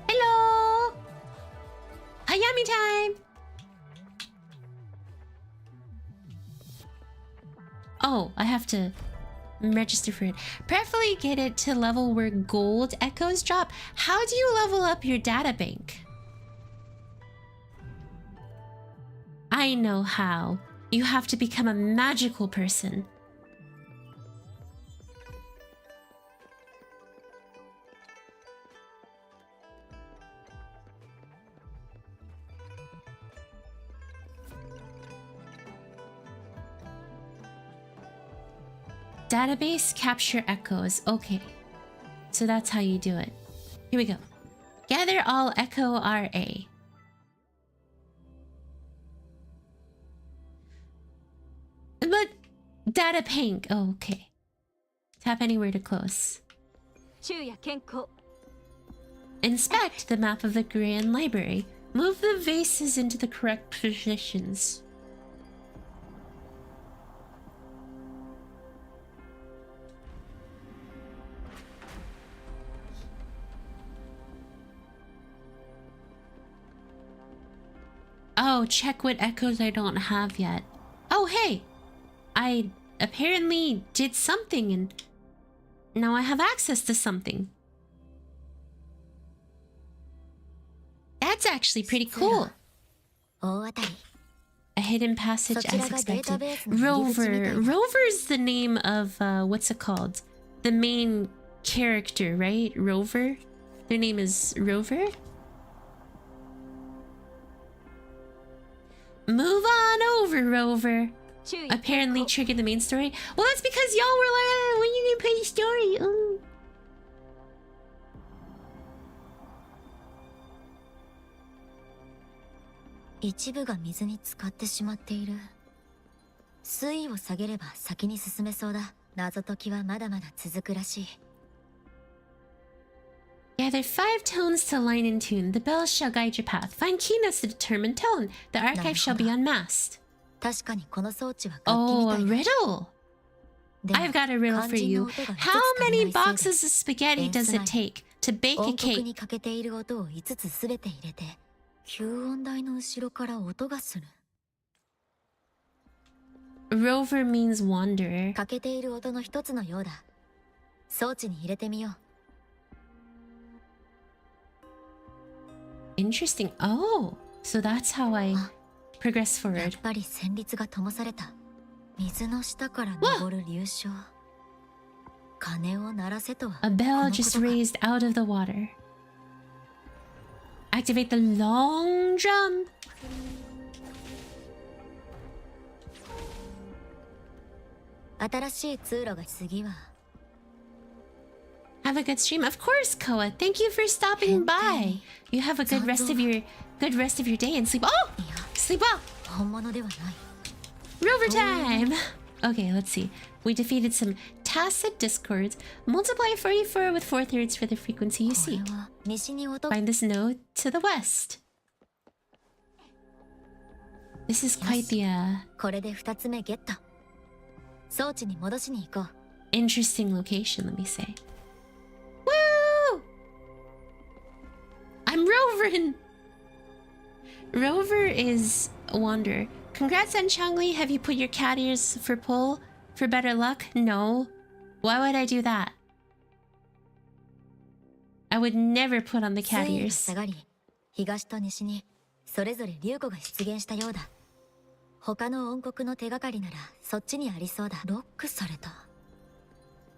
Hello, Hayami time. Oh, I have to register for it. Preferably get it to level where gold echoes drop. How do you level up your data bank? I know how. You have to become a magical person. Database capture echoes. Okay. So that's how you do it. Here we go. Gather all echo RA. But data pink. Oh, okay. Tap anywhere to close. Inspect the map of the Grand Library. Move the vases into the correct positions. Oh, check what echoes I don't have yet. Oh, hey! I apparently did something and now I have access to something. That's actually pretty cool. A hidden passage as expected. Rover. Rover's the name of, what's it called? The main character, right? Rover? Their name is Rover? Move on over, Rover. Apparently triggered the main story. Well, that's because y'all were like, when you gonna play the story? 一部が水に浸かってしまっている。水位を下げれば先に進めそうだ。謎解きはまだまだ続くらしい。Gather 5 tones to align in tune. The bells shall guide your path. Find key notes to determine tone. The archive shall be unmasked. 確かにこの装置は楽器 Oh, み a たいだ。 riddle! I've got a riddle for you. How many boxes of spaghetti does it take to bake a 音符 cake? にかけている音を5つすべて入れて、吸音台の後ろから音がする。Rover means wanderer. かけている音の一つのようだ。装置に入れてみよう。Interesting. Oh, so that's how I progress やっ forward. ぱり旋律が灯された。水の下から昇る流昇。鐘を鳴らせとは。A こ bell のこと just か。 raised out of the water. Activate the long drum. 新しい通路が次は。Have a good stream. Of course, Koa. Thank you for stopping by. You have a good rest of your day and sleep. Oh, いや、 sleep well. 本物ではない。Rover time. Okay, let's see. We defeated some tacit discords. Multiply 44 with 4/3 for the frequency you これ seek. は西に音が。 Find this node to the west. This is quite the これで2つ目ゲット。装置に戻しに行こう。 interesting location, let me say. Woo! I'm Roverin! Rover is a wanderer. Congrats on Changli. Have you put your cat ears for pull for better luck? No. Why would I do that? I would never put on the cat 水位が ears. 下がり、東と西にそれぞれ流子が出現したようだ。他の音国の手がかりならそっちにありそうだ。ロックされた。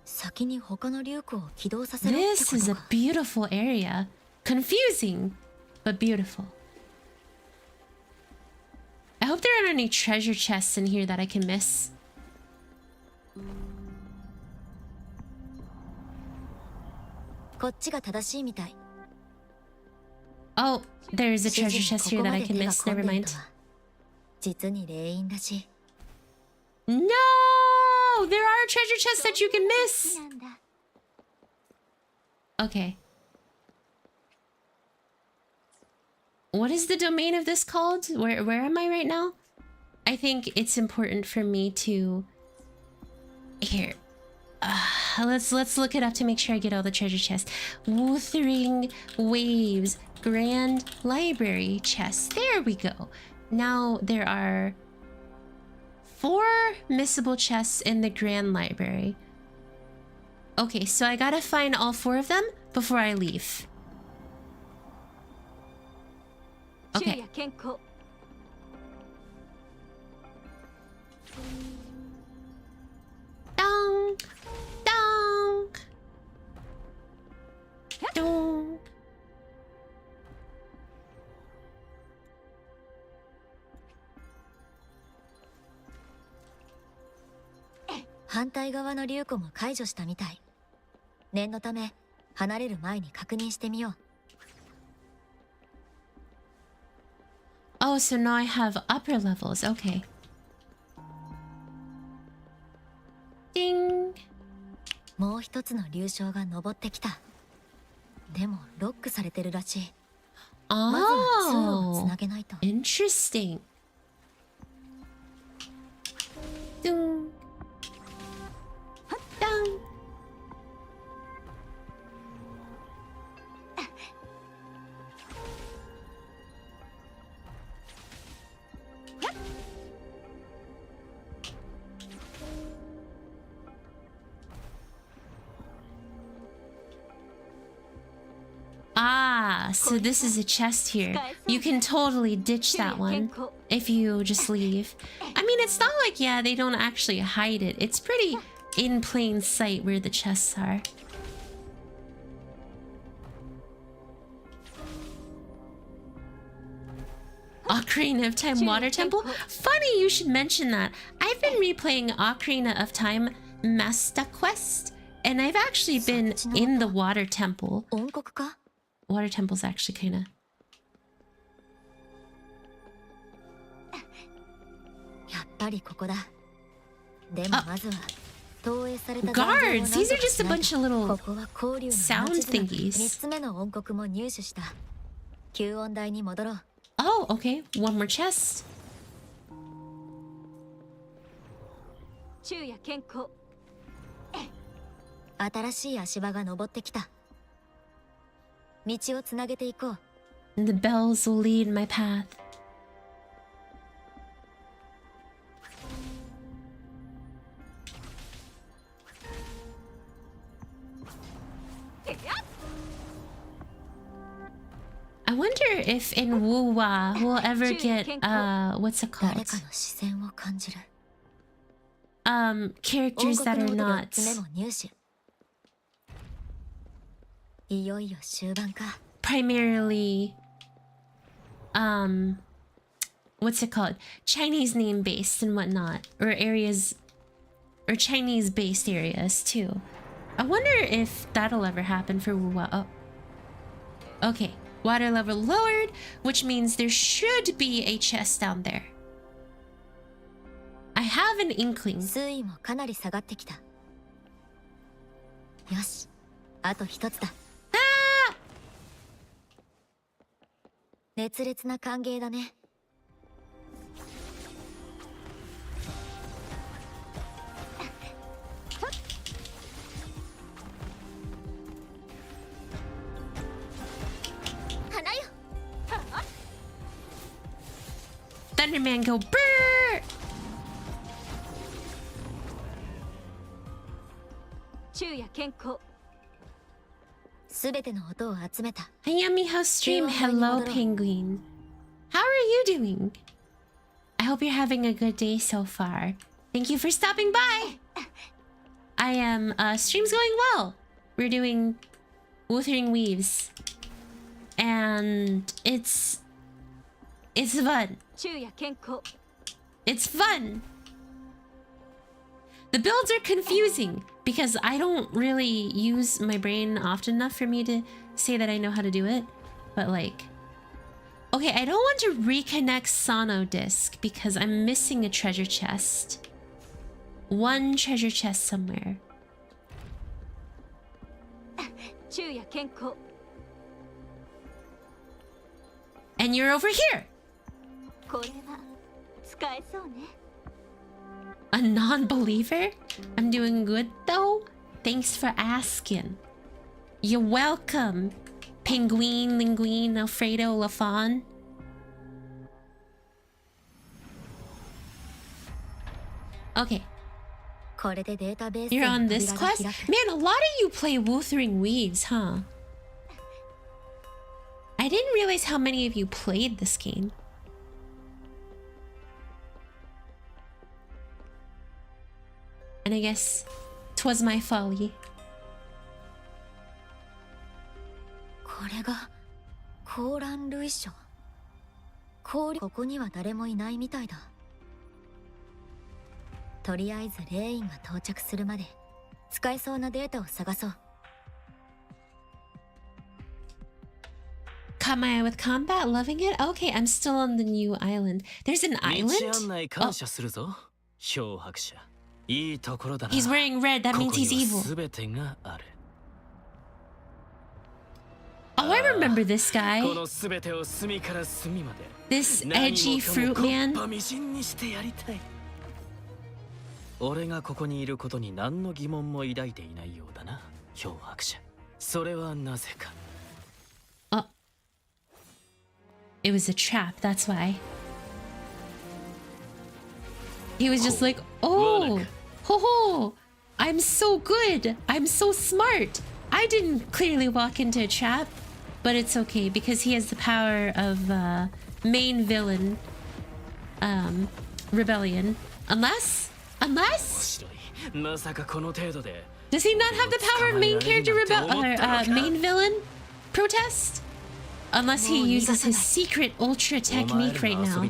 先に他の流子を起動させろって This こ is と a か。 beautiful area. Confusing, but beautiful. I hope there aren't any treasure chests in here that I can miss. Oh, there's a treasure chest here that I can miss. Never mind. 実に霊因らしい。 No! There are treasure chests that you can miss! Okay. What is the domain of this called? Where am I right now? I think it's important for me to... Here. Let's look it up to make sure I get all the treasure chests. Wuthering Waves Grand Library chest. There we go. Now there are 4 missable chests in the Grand Library. Okay, so I gotta find all 4 of them before I leave. Okay. Dong! Dong! Dong! 反対側の流子も解除したみたい。念のため離れる前に確認してみよう。Oh, so now I have upper levels. Okay. Ding! もう一つの流昇が登ってきた。でもロックされてるらしい。まずは通路をつなげないと。Interesting. Ding. Dong. Ah, so this is a chest here. You can totally ditch that one if you just leave. I mean, it's not like, yeah, they don't actually hide it. It's pretty in plain sight where the chests are. Ocarina of Time Water Temple? Funny you should mention that. I've been replaying Ocarina of Time Master Quest, and I've actually been in the Water Temple. 音国か？ Water Temple's actually kind of... ぱりここだ。でもまずは投影された Guards! These are just a bunch of little ここは交流の sound 町綱。 thingies. 3つ目の音刻も入手した。吸音台に戻ろう。 Oh, okay. One more chest. 昼夜健康。新しい足場が登ってきた。道をつなげていこう。 And the bells will lead my path. I wonder if in Wuwa we'll ever get what's it 誰 called? かの視線を感じる。 Characters that are 音 not 楽の音で4つ目も入手。いよいよ終盤か。 primarily what's it called? Chinese name based and whatnot. Or areas or Chinese based areas too. I wonder if that'll ever happen for Wuwa. Oh. Okay. Water level lowered, which means there should be a chest down there. I have an inkling. 水位もかなり下がってきた。よし、あと一つだ。熱烈な歓迎だね。花よ。 Thunderman go brrr! 昼夜健康。すべての音を集めた。 Hayami House Stream, hello penguin. How are you doing? I hope you're having a good day so far. Thank you for stopping by. I am stream's going well. We're doing Wuthering Waves. And it's fun. 昼夜健康。 It's fun. The builds are confusing because I don't really use my brain often enough for me to say that I know how to do it. But like, okay, I don't want to reconnect Sono Disc because I'm missing a treasure chest. One treasure chest somewhere. 昼夜健康。 And you're over here. これは使えそうね。 A non-believer? I'm doing good though. Thanks for asking. You're welcome, Penguin, Linguine, Alfredo, Lafon. Okay, これでデータベース you're へ on の this 扉が quest? 開く。 Man, a lot of you play Wuthering Waves, huh? I didn't realize how many of you played this game. And I guess 'twas my folly. これがコーラン類書。ここには誰もいないみたいだ。とりあえずレインが到着するまで使えそうなデータを探そう。 Caught my eye with combat, loving it? Okay, I'm still on the new island. There's an island? Oh, 漂白者。いいところだな。 he's wearing red, that means he's ここに evil. は全てがある。 Oh, I remember this guy. この全てを隅から隅まで。 This edgy fruit 何も man. かも木っ端みじんにしてやりたい。俺がここにいることに何の疑問も抱いていないようだな、漂白者。それはなぜか。 Oh. It was a trap, that's why. He was just like, oh, ho ho, I'm so good. I'm so smart. I didn't clearly walk into a trap, but it's okay because he has the power of main villain rebellion. Unless? 白い。まさかこの程度で。 Does he not have the power of main character rebel or main villain protest? Unless he uses his secret ultra technique right now.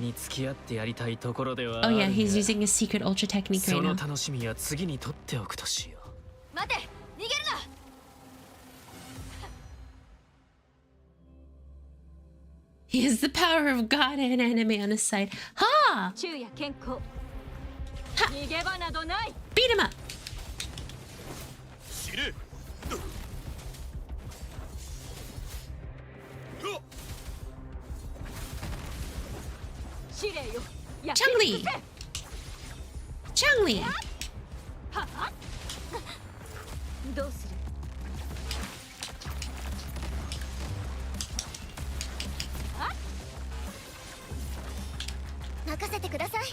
Oh yeah, he's using his secret ultra technique right now. その楽しみは次に取っておくとしよう。待て、逃げるな。 He has the power of God and anime on his side. Ha! 昼夜健康。Beat him up. 知れ Changli. Changli. どうする？任せてください。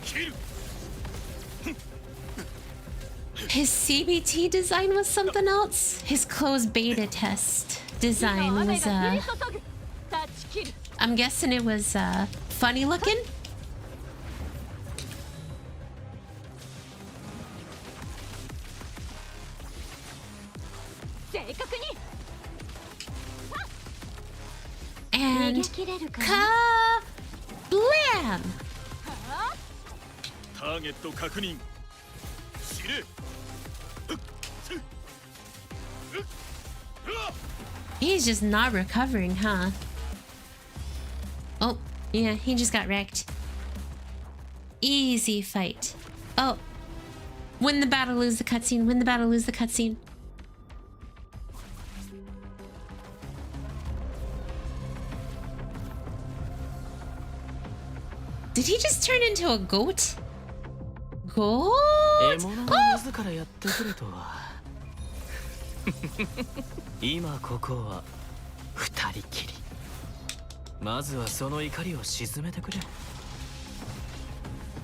切る His CBT design was something else. His closed beta test design was I'm guessing it was funny looking. And kablam! ターゲット確認知れ He's just not recovering, huh? Oh, yeah, he just got wrecked. Easy fight. Oh. Win the battle, lose the cutscene. Win the battle, lose the cutscene. Did he just turn into a goat? Goat? 獲物が自らやってくるとは今ここは二人きりまずはその怒りを鎮めてくれ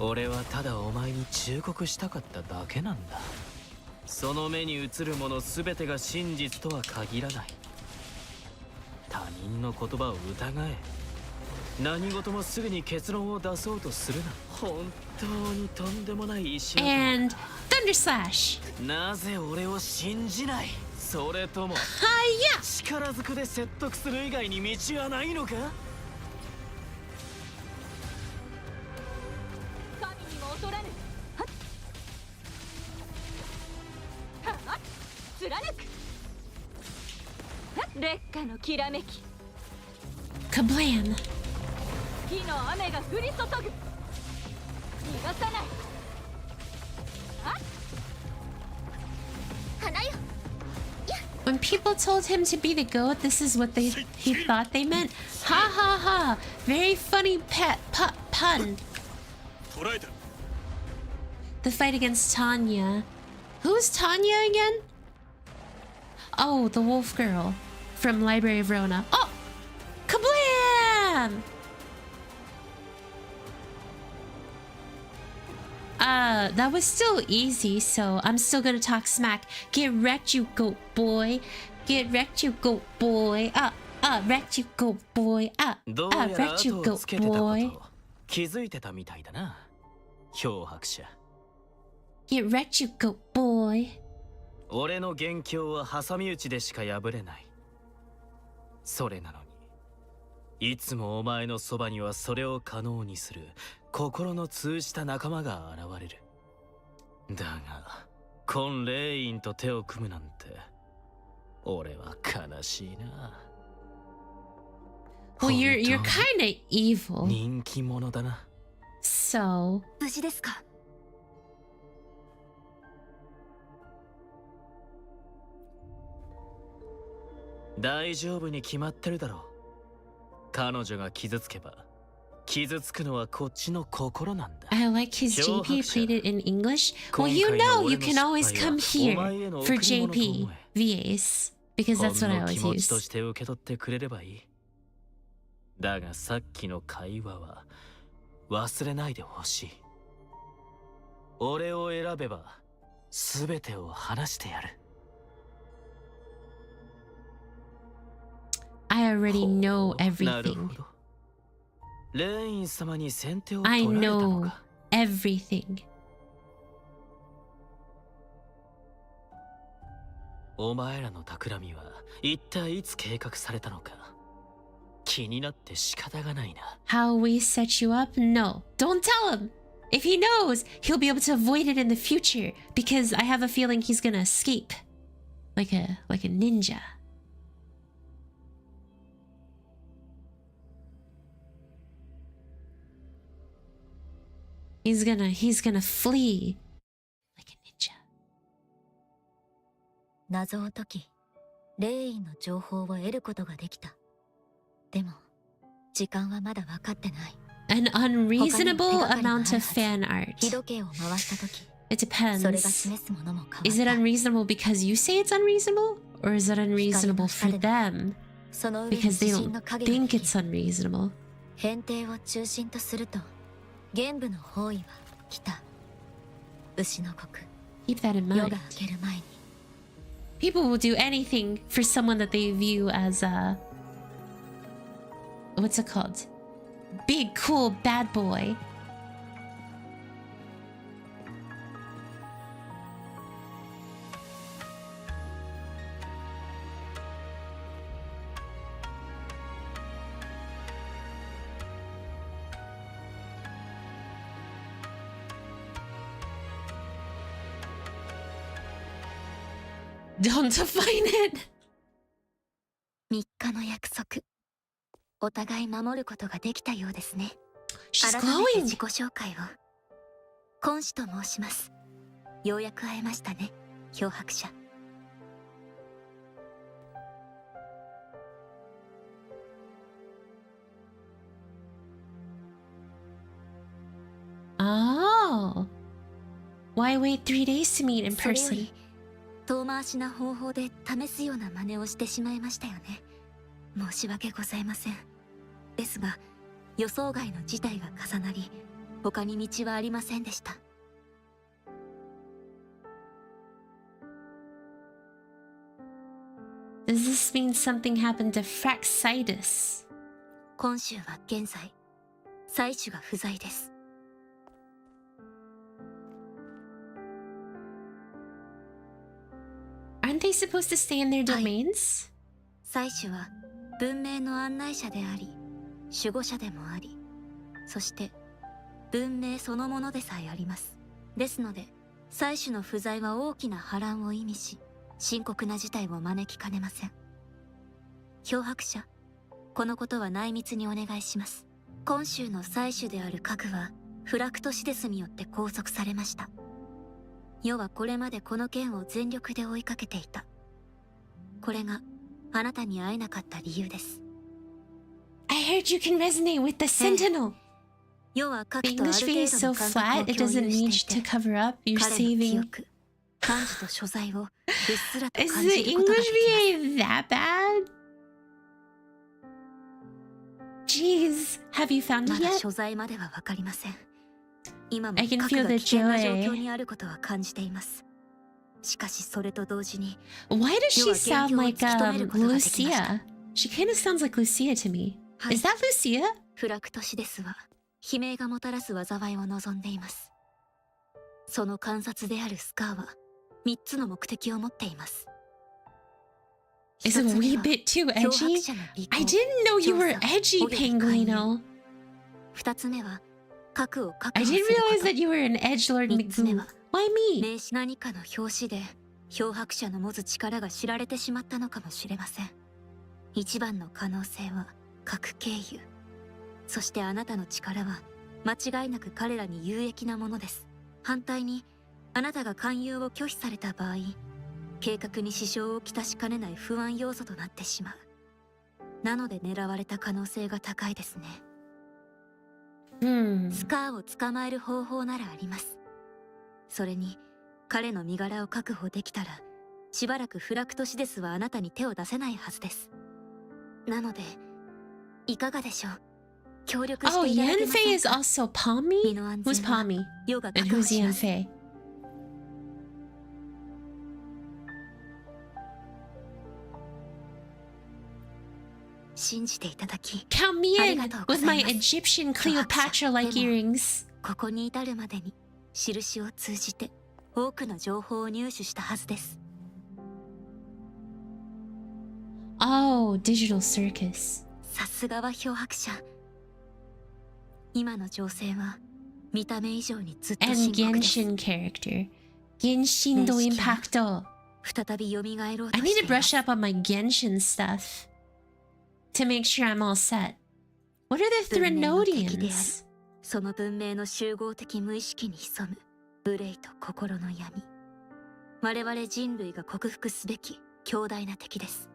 俺はただお前に忠告したかっただけなんだその目に映るもの全てが真実とは限らない他人の言葉を疑え何事もすぐに結論を出そうとするな本当にとんでもない石 And Thunder Slash. なぜ俺を信じないそれとも Hiya! 力ずくで説得する以外に道はないのか神にも劣らぬ。貫く。烈火のきらめき。 Kablam! 火の雨が降り注ぐ。逃がさない。花よ。 When people told him to be the goat, this is what he thought they meant. Ha ha ha! Very funny pun. 捉えた The fight against Tanya. Who's Tanya again? Oh, the wolf girl from Library of Rona. Oh! Kablam! That was still easy, so I'm still gonna talk smack. Get wrecked, you goat boy. Get wrecked, you goat boy. Wrecked, you goat boy. どうやら wrecked, you 後を goat つけてたこと boy. 気づいてたみたいだな漂白者 Get wrecked, you goat boy. 俺の元凶は挟み撃ちでしか破れないそれなのにいつもお前のそばにはそれを可能にする心の通じた仲間が現れるだがコン・レインと手を組むなんて俺は悲しいな Well, you're kind of evil. 人気者だな So, 無事ですか？大丈夫に決まってるだろう彼女が傷つけば傷つくのはこっちの心なんだ I like his JP played it in English. Well, you know you can always come here for JP VAs because that's what I ほんの気 always 持ちと use. して受け取ってくれればいいだがさっきの会話は忘れないでほしい俺を選べば全てを話してやる I already know なる everything. ほどレイン様に先手を I 取られたの know か everything. お前らの企みは一体いつ計画されたのか気になって仕方がないな How we set you up? No, don't tell him. If he knows, he'll be able to avoid it in the future because I have a feeling he's gonna escape like a ninja. He's gonna flee like a ninja. 謎を解き、霊院の情報を得ることができた。でも、時間はまだ分かってない。An unreasonable amount of fan art. 日時計を回したとき、 It それが depends. 示すものも変わった。 Is it unreasonable because you say it's unreasonable? Or is it unreasonable for them その上に because 自 they 信 don't の影が think でき it's unreasonable? 変程を中心とすると、玄武の方位は北、牛の国、 Keep that in 夜 mind. が明ける前に。 People will do anything for someone that they view as a... What's it called? Big, cool, bad boy. Don't define it. 3日の約束、お互い守ることができたようですね。 She's 改めて glowing. 自己紹介を。今子と申します。ようやく会えましたね、漂白者。 Oh. Why wait 3 days to meet in それよ person? り遠回しな方法で試すような真似をしてしまいましたよね。申し訳ございません。ですが、予想外の事態が重なり、他に道はありませんでした。 Does this mean something happened to Fraxitus? 今週は現在、妻子が不在です。 Aren't they supposed to stay in their domains? 妻子は文明の案内者であり、守護者でもあり、そして文明そのものでさえあります。ですので、妻子の不在は大きな波乱を意味し、深刻な事態を招きかねません。漂白者、このことは内密にお願いします。今週の妻子である核は、フラクトシデスによって拘束されました。世はこれまでこの件を全力で追いかけていた。これがあなたに会えなかった理由です。 I heard you can resonate with the Sentinel. 世は核 The とある English 程 V is 度 so の感覚 flat, を it 共 doesn't 有 need して to いて、 cover up. You're 彼の記 saving. 憶、感じと所在をうっすらと Is 感 the じることが English できます。 VA that bad? Jeez, have you found ま it だ yet? 所在まではわかりません。今も I can 核 feel が the 危険な状 joy. 況にあることは感じています。しかしそれと同時に、 Why does she You are sound getting like your stomach Lucia? She kind of sounds like Lucia to me. はい、 Is that Lucia? フラクトシデスは悲鳴がもたらす災いを望んでいます。その観察であるスカーは3つの目的を持っています。 Is it a wee bit too 漂 edgy? 白者の尾行、 I didn't know you were 調査、 edgy, 捕虜の勧誘。 Penguino. 2つ目は核を確 I 保す didn't るこ realize と。 that you were an edgelord 3つ目 McGoo. は Why me? 名詞何かの表紙で漂白者の持つ力が知られてしまったのかもしれません。一番の可能性は核経由。そしてあなたの力は間違いなく彼らに有益なものです。反対にあなたが勧誘を拒否された場合、計画に支障をきたしかねない不安要素となってしまう。なので狙われた可能性が高いですね。 スカーを捕まえる方法ならあります。それに彼の身柄を確保できたら、しばらくフラクトシデスはあなたに手を出せないはずです。なのでいかがでしょう。協力し Oh, ていただけませ Yanfei ん is か。 also Palmy? 身の安 Who's 全は Palmy? 世が And 確保 who's します。 Yanfei? 信じていただき、 Count me in ありがとうご with ざ my います。 Egyptian Cleopatra-like でも、 earrings. ここに至るまでに印を通じて多くの情報を入手したはずです。 Oh, digital circus. さすがは漂白者。今の情勢は見た目以上にずっと And 深刻です。 Genshin character. Genshin do impacto. 再び蘇ろう I と need して to います brush up on my Genshin stuff to make sure I'm all set. What are the 文明の敵であり、 Threnodians? その文明の集合的無意識に潜む憂いと心の闇。我々人類が克服すべき強大な敵です。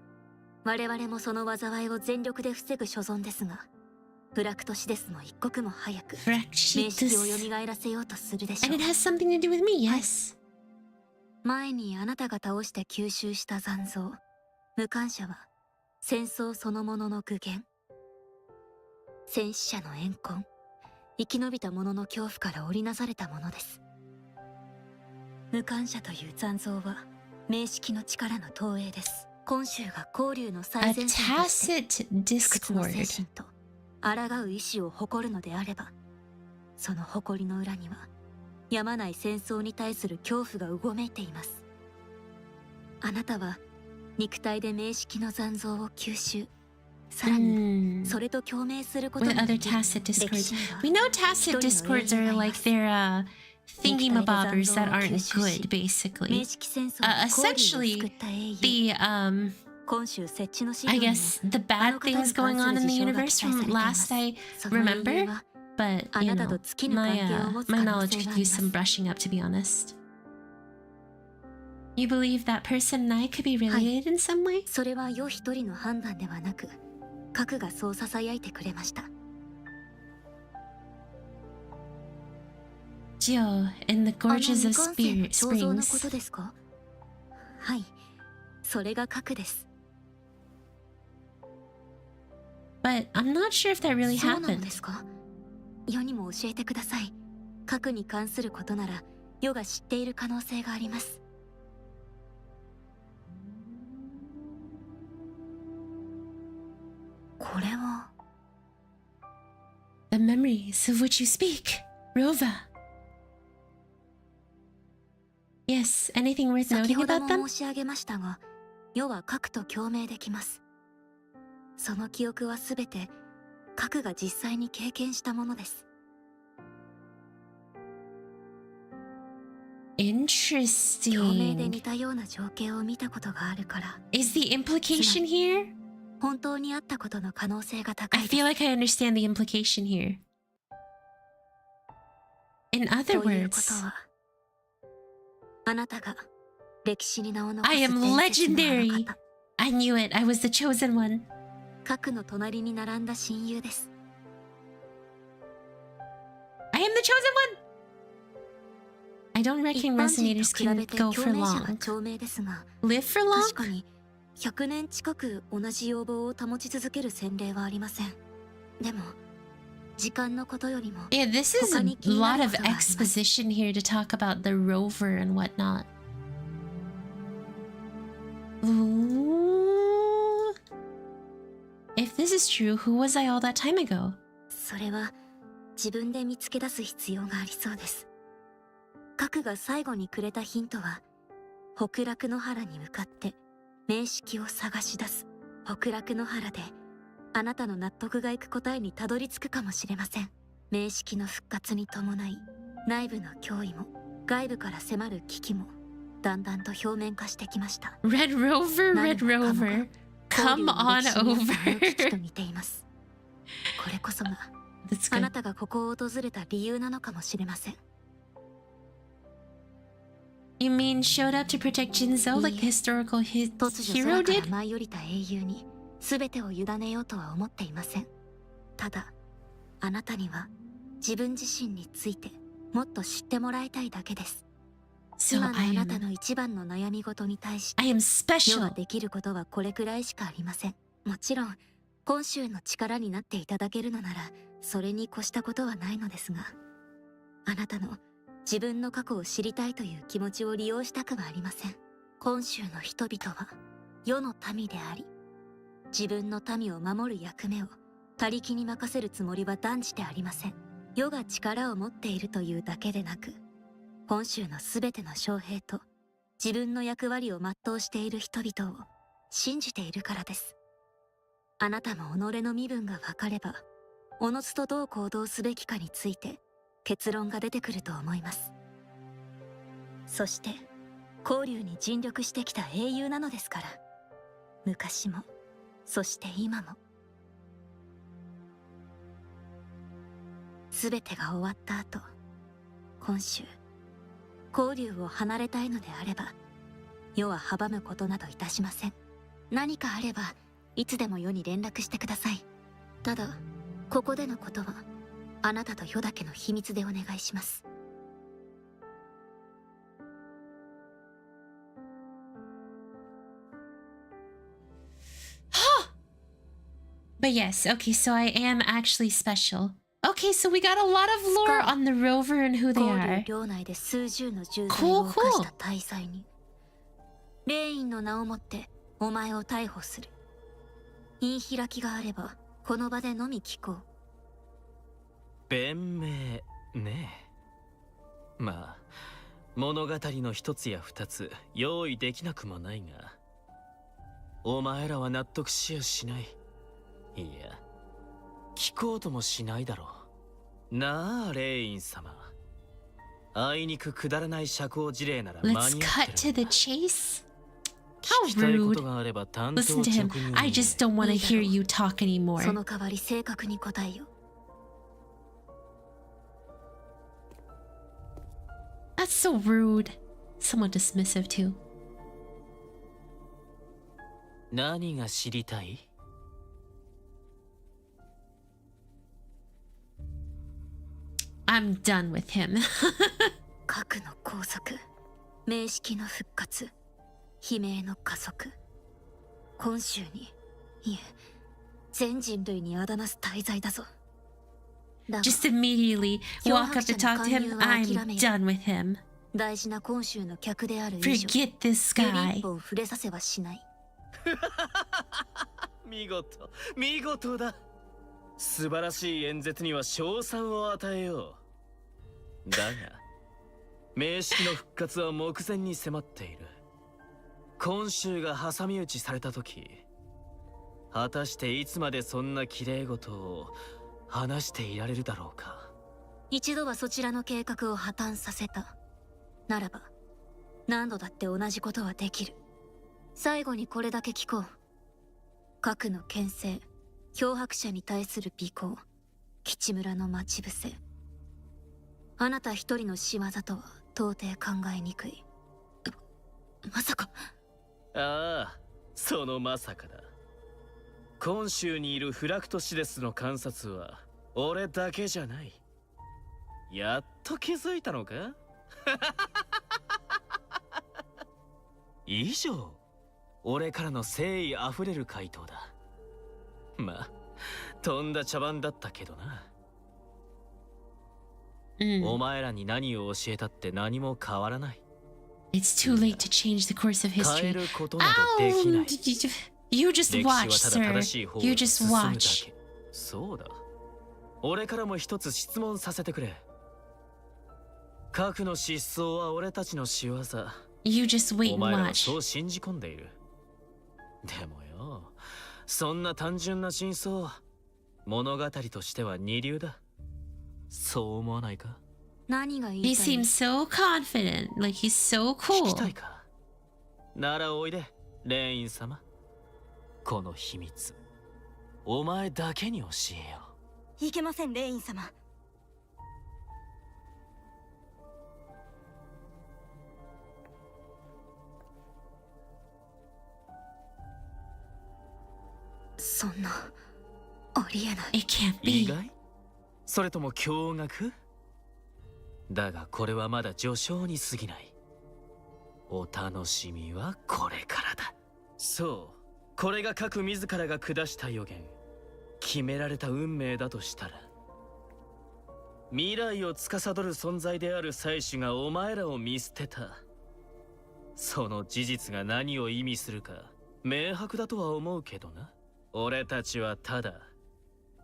我々もその災いを全力で防ぐ所存ですが、フラクトシデスも一刻も早く名式を蘇らせようとするでしょう。 And it has something to do with me, yes. 前にあなたが倒して吸収した残像、無感者は戦争そのものの具現。戦死者の怨恨、生き延びた者の恐怖から織りなされたものです。無感者という残像は名式の力の投影です。今週が交流の最 A 前線として tacit 不屈の精 discord. 神と抗う意志を誇るのであれば、その誇りの裏にはやまない戦争に対する恐怖がうごめいています。あなたは肉体で名式の残像を吸収、さらにそれと共鳴することに With よ other り tacit 歴 discords. 史には We know tacit discords are like they're thingy-mabobbers that aren't good, 名 basically. 式戦争の交流を救った英雄。 The, 今週設置の資 I 料には guess the bad things going on in the universe from last I その英雄 remember, は but, あ you なた know, と尽きぬ関係を持つ my 可能 knowledge 性 could があり use ま some す。 brushing up, to be honest. You believe that person and I could be related in some way? それは世一人の判断ではなく、核がそう囁いてくれました。 Gio, in the あの gorges 未 of 完成の彫像のこ springs. とですか？はい、それが核です。 But I'm not sure if that really そうなの happened. ですか？世にも教えてください。核に関することなら世が知っている可能性があります。 これは The memories of which you speak, Rova. Yes, anything worth 先 noting ほど about them? も申し上げましたが、世は核と共鳴できます。その記憶はすべて核が実際に経験したものです。 共鳴で Interesting. 似たような情景を見たことがあるから、 Is the implication here? 本当にあったことの可能性が高 I いです。 feel like I understand the implication here. In と other いうこと words, は、あなたが歴史に名を残す I 伝 am 説のあの legendary. 方、 I knew it. I was the chosen one. 核の隣に並んだ親友です。 I am the chosen one. I don't 一 reckon 般人 resonators と比 can べて go 共 for 鳴者が long. 長命ですが、 Live for 確か long? に100年近く同じ要望を保ち続ける先例はありません。でも時間のことよりも Yeah, this is a 他に気にな lot る of ことがあります。 exposition here to talk about the rover and whatnot. Ooh. If this is true, who was I all that time ago? それは自分で見つけ出す必要がありそうです。核が最後にくれたヒントは、北楽の原に向かって名式を探し出す。北楽の原であなたの納得がいく答えにたどり着くかもしれません。名式の復活に伴い、内部の脅威も外部から迫る危機もだんだんと表面化してきました。 Red Rover, 何 Red もかもが Rover. Come 交流の on 歴史にあった over. 危機と似ています。これこそが That's あ good. なたがここを訪れた理由なのかもしれません。 You mean showed up to protect Jinzo like the historical 突如 hero 空から did? 舞い降りた英雄に全てを委ねようとは思っていません。ただあなたには自分自身についてもっと知ってもらいたいだけです。 So 今のあ I なた am の一番の悩み事に対して I am 世が special. できることはこれくらいしかありません。もちろん今週の力になっていただけるのならそれに越したことはないのですが、あなたの自分の過去を知りたいという気持ちを利用したくはありません。今週の人々は世の民であり、自分の民を守る役目を他力に任せるつもりは断じてありません。世が力を持っているというだけでなく、今週の全ての将兵と自分の役割を全うしている人々を信じているからです。あなたも己の身分が分かれば、おのずとどう行動すべきかについて結論が出てくると思います。そして交流に尽力してきた英雄なのですから、昔もそして今も。全てが終わった後、今週交流を離れたいのであれば、世は阻むことなどいたしません。何かあればいつでも世に連絡してください。ただここでのことはあなたと世だけの秘密でお願いします。 But yes, okay, so I am actually special. Okay, so we got a lot of lore on the rover and who they 交 are. 流領内で数十の重罪を犯した大罪人、霊院の名をもってお前を逮捕する。言い開きがあればこの場でのみ聞こう。弁明ねえ。まあ物語の一つや二つ用意できなくもないが、お前らは納得しやしない。いや聞こうともしないだろうなあ、霊院様。あいにくくだらない社交辞令なら間に合 Let's ってる。 cut to the chase. 聞きたいことがあれば担当 Listen to him. 直入に I just don't want to hear you talk そ anymore. の代わり正確に答えよ。 That's so rude. Somewhat dismissive too. 何が知りたい？ I'm done with him. 核の拘束、名式の復活、悲鳴の加速、今週に、いえ、全人類にあだなす大罪だぞ。だが Just immediately walk up to talk to him. I'm done with him. 大事な今週の客である以上、 Forget this 指 guy. 一本触れさせはしない。見事見事だ。素晴らしい演説には賞賛を与えよう。だが名式の復活は目前に迫っている。今週が挟み撃ちされた時、果たしていつまでそんな綺麗事を話していられるだろうか。一度はそちらの計画を破綻させたならば、何度だって同じことはできる。最後にこれだけ聞こう。核の牽制、漂白者に対する尾行、吉村の待ち伏せ、あなた一人の仕業とは到底考えにくい。まさか。ああ、そのまさかだ。今週にいるフラクトシデスの観察は俺だけじゃない。やっと気づいたのか？以上、俺からの誠意あふれる回答だ。まあ、とんだ茶番だったけどな。お前らに何を教えたって何も変わらない。It's too late to change the course of 変え history. ることなどできない。 You just 歴史は watch, ただ sir. 正しい方を You 進 just むだ watch. け。そうだ。俺からも一つ質問させてくれ。核の失踪は俺たちの仕業。 You just wait お and 前らは watch. そう信じ込んでいる。でもよ、そんな単純な真相、物語としては二流だ。そう思わないか？何が言 He いたい？ seems so confident, like he's so 聞 cool. きたいか？ならおいで、レイン様。この秘密、お前だけに教えよう。いけません、レイン様。そんな、ありえない。 It can't 意 be. 外？それとも驚愕？だがこれはまだ序章に過ぎない。お楽しみはこれからだ。そう、これが各自らが下した予言、決められた運命だとしたら、未来を司る存在である祭司がお前らを見捨てた。その事実が何を意味するか明白だとは思うけどな。俺たちはただ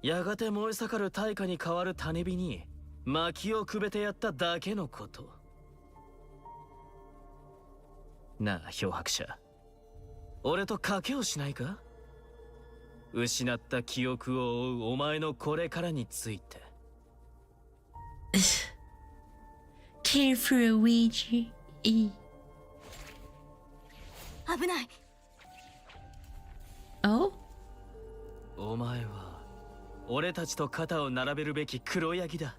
やがて燃え盛る大火に変わる種火に薪をくべてやっただけのこと。なあ漂白者、俺と賭けをしないか？失った記憶を追うお前のこれからについて。Care for a wager. 危ない。 Oh? お前は俺たちと肩を並べるべき黒ヤギだ。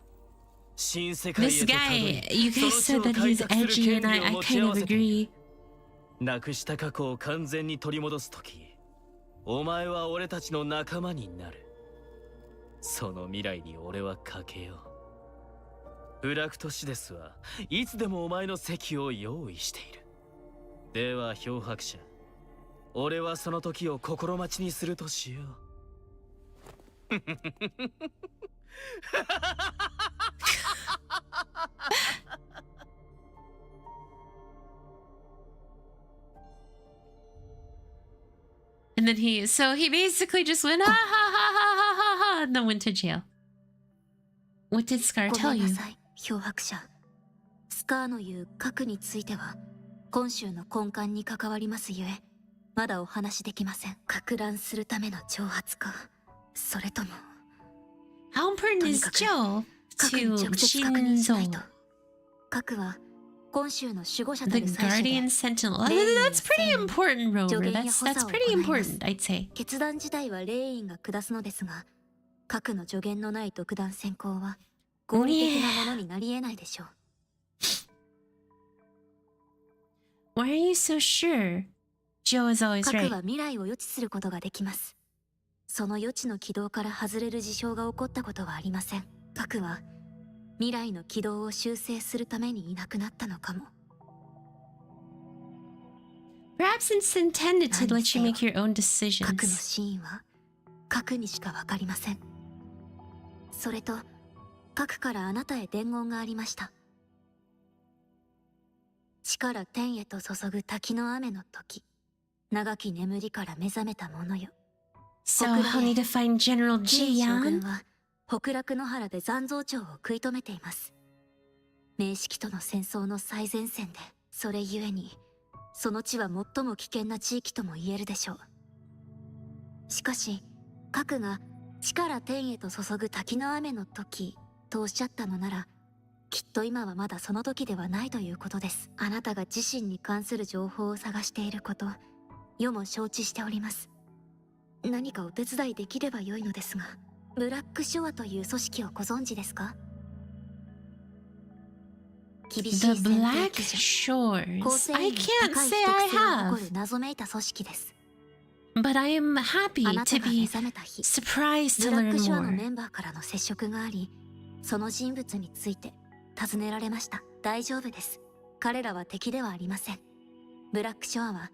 新世界へ This とたど guy, り you その guys 地 said を that 開 he's 拓する edgy, 権 and 利 I を持ち kind 合 of わせている agree. なくした過去を完全に取り戻すとき、お前は俺たちの仲間になる。その未来に俺はかけよう。ブラクトシデスはいつでもお前の席を用意している。では漂白者、俺はその時を心待ちにするとしよう。And then so he basically just went, ah, ha, ha, ha, ha, ha, ha, and then went to jail. What did Scar ご tell めんな you? さい、漂白者。スカーの言う核については、今週の根幹に関わりますゆえ、まだお話できません。撹乱するための挑発か、それとも How important is Joe 核に to 直接確認しないと。 Shinzo, 核は今週の守護者た the る祭司 Guardian で Sentinel? Lane That's pretty Lane. important, Rover. Jogen That's ya hosa pretty o important, I'd say. 決断自体はレインが下すのですが、核の助言のない独断専行は合理的なものになり得ないでしょう。Why are you so sure Joe is always 核 right? は未来を予知することができます。その予知の軌道から外れる事象が起こったことはありません。核は未来の軌道を修正するためにいなくなったのかも。Perhaps it's intended to let you make your own 核の decisions. 真意は核にしかわかりません。それと核からあなたへ伝言がありました。地から天へと注ぐ滝の雨の時、長き眠りから目覚めたものよ。 So I'll need to find General キリ将軍 Jian. は北楽の原で残像帳を食い止めています。名式との戦争の最前線で、それゆえにその地は最も危険な地域とも言えるでしょう。しかし核が地から天へと注ぐ滝の雨の時とおっしゃったのなら、きっと今はまだその時ではないということです。あなたが自身に関する情報を探していること、世も承知しております。何かお手伝いできればよいのですが、ブラックショアという組織をご存知ですか？厳しい The 選定 Black 基準、 Shores. 構成 I 員に can't 高い say 秘 I 匿性を誇 have, る謎めいた組織です。 but I am happy あなた to が目 be 覚めた日、 surprised ブ to ラック learn ショアの more. メンバーからの接触があり、その人物について尋ねられました。大丈夫です。彼らは敵ではありません。ブラックショアは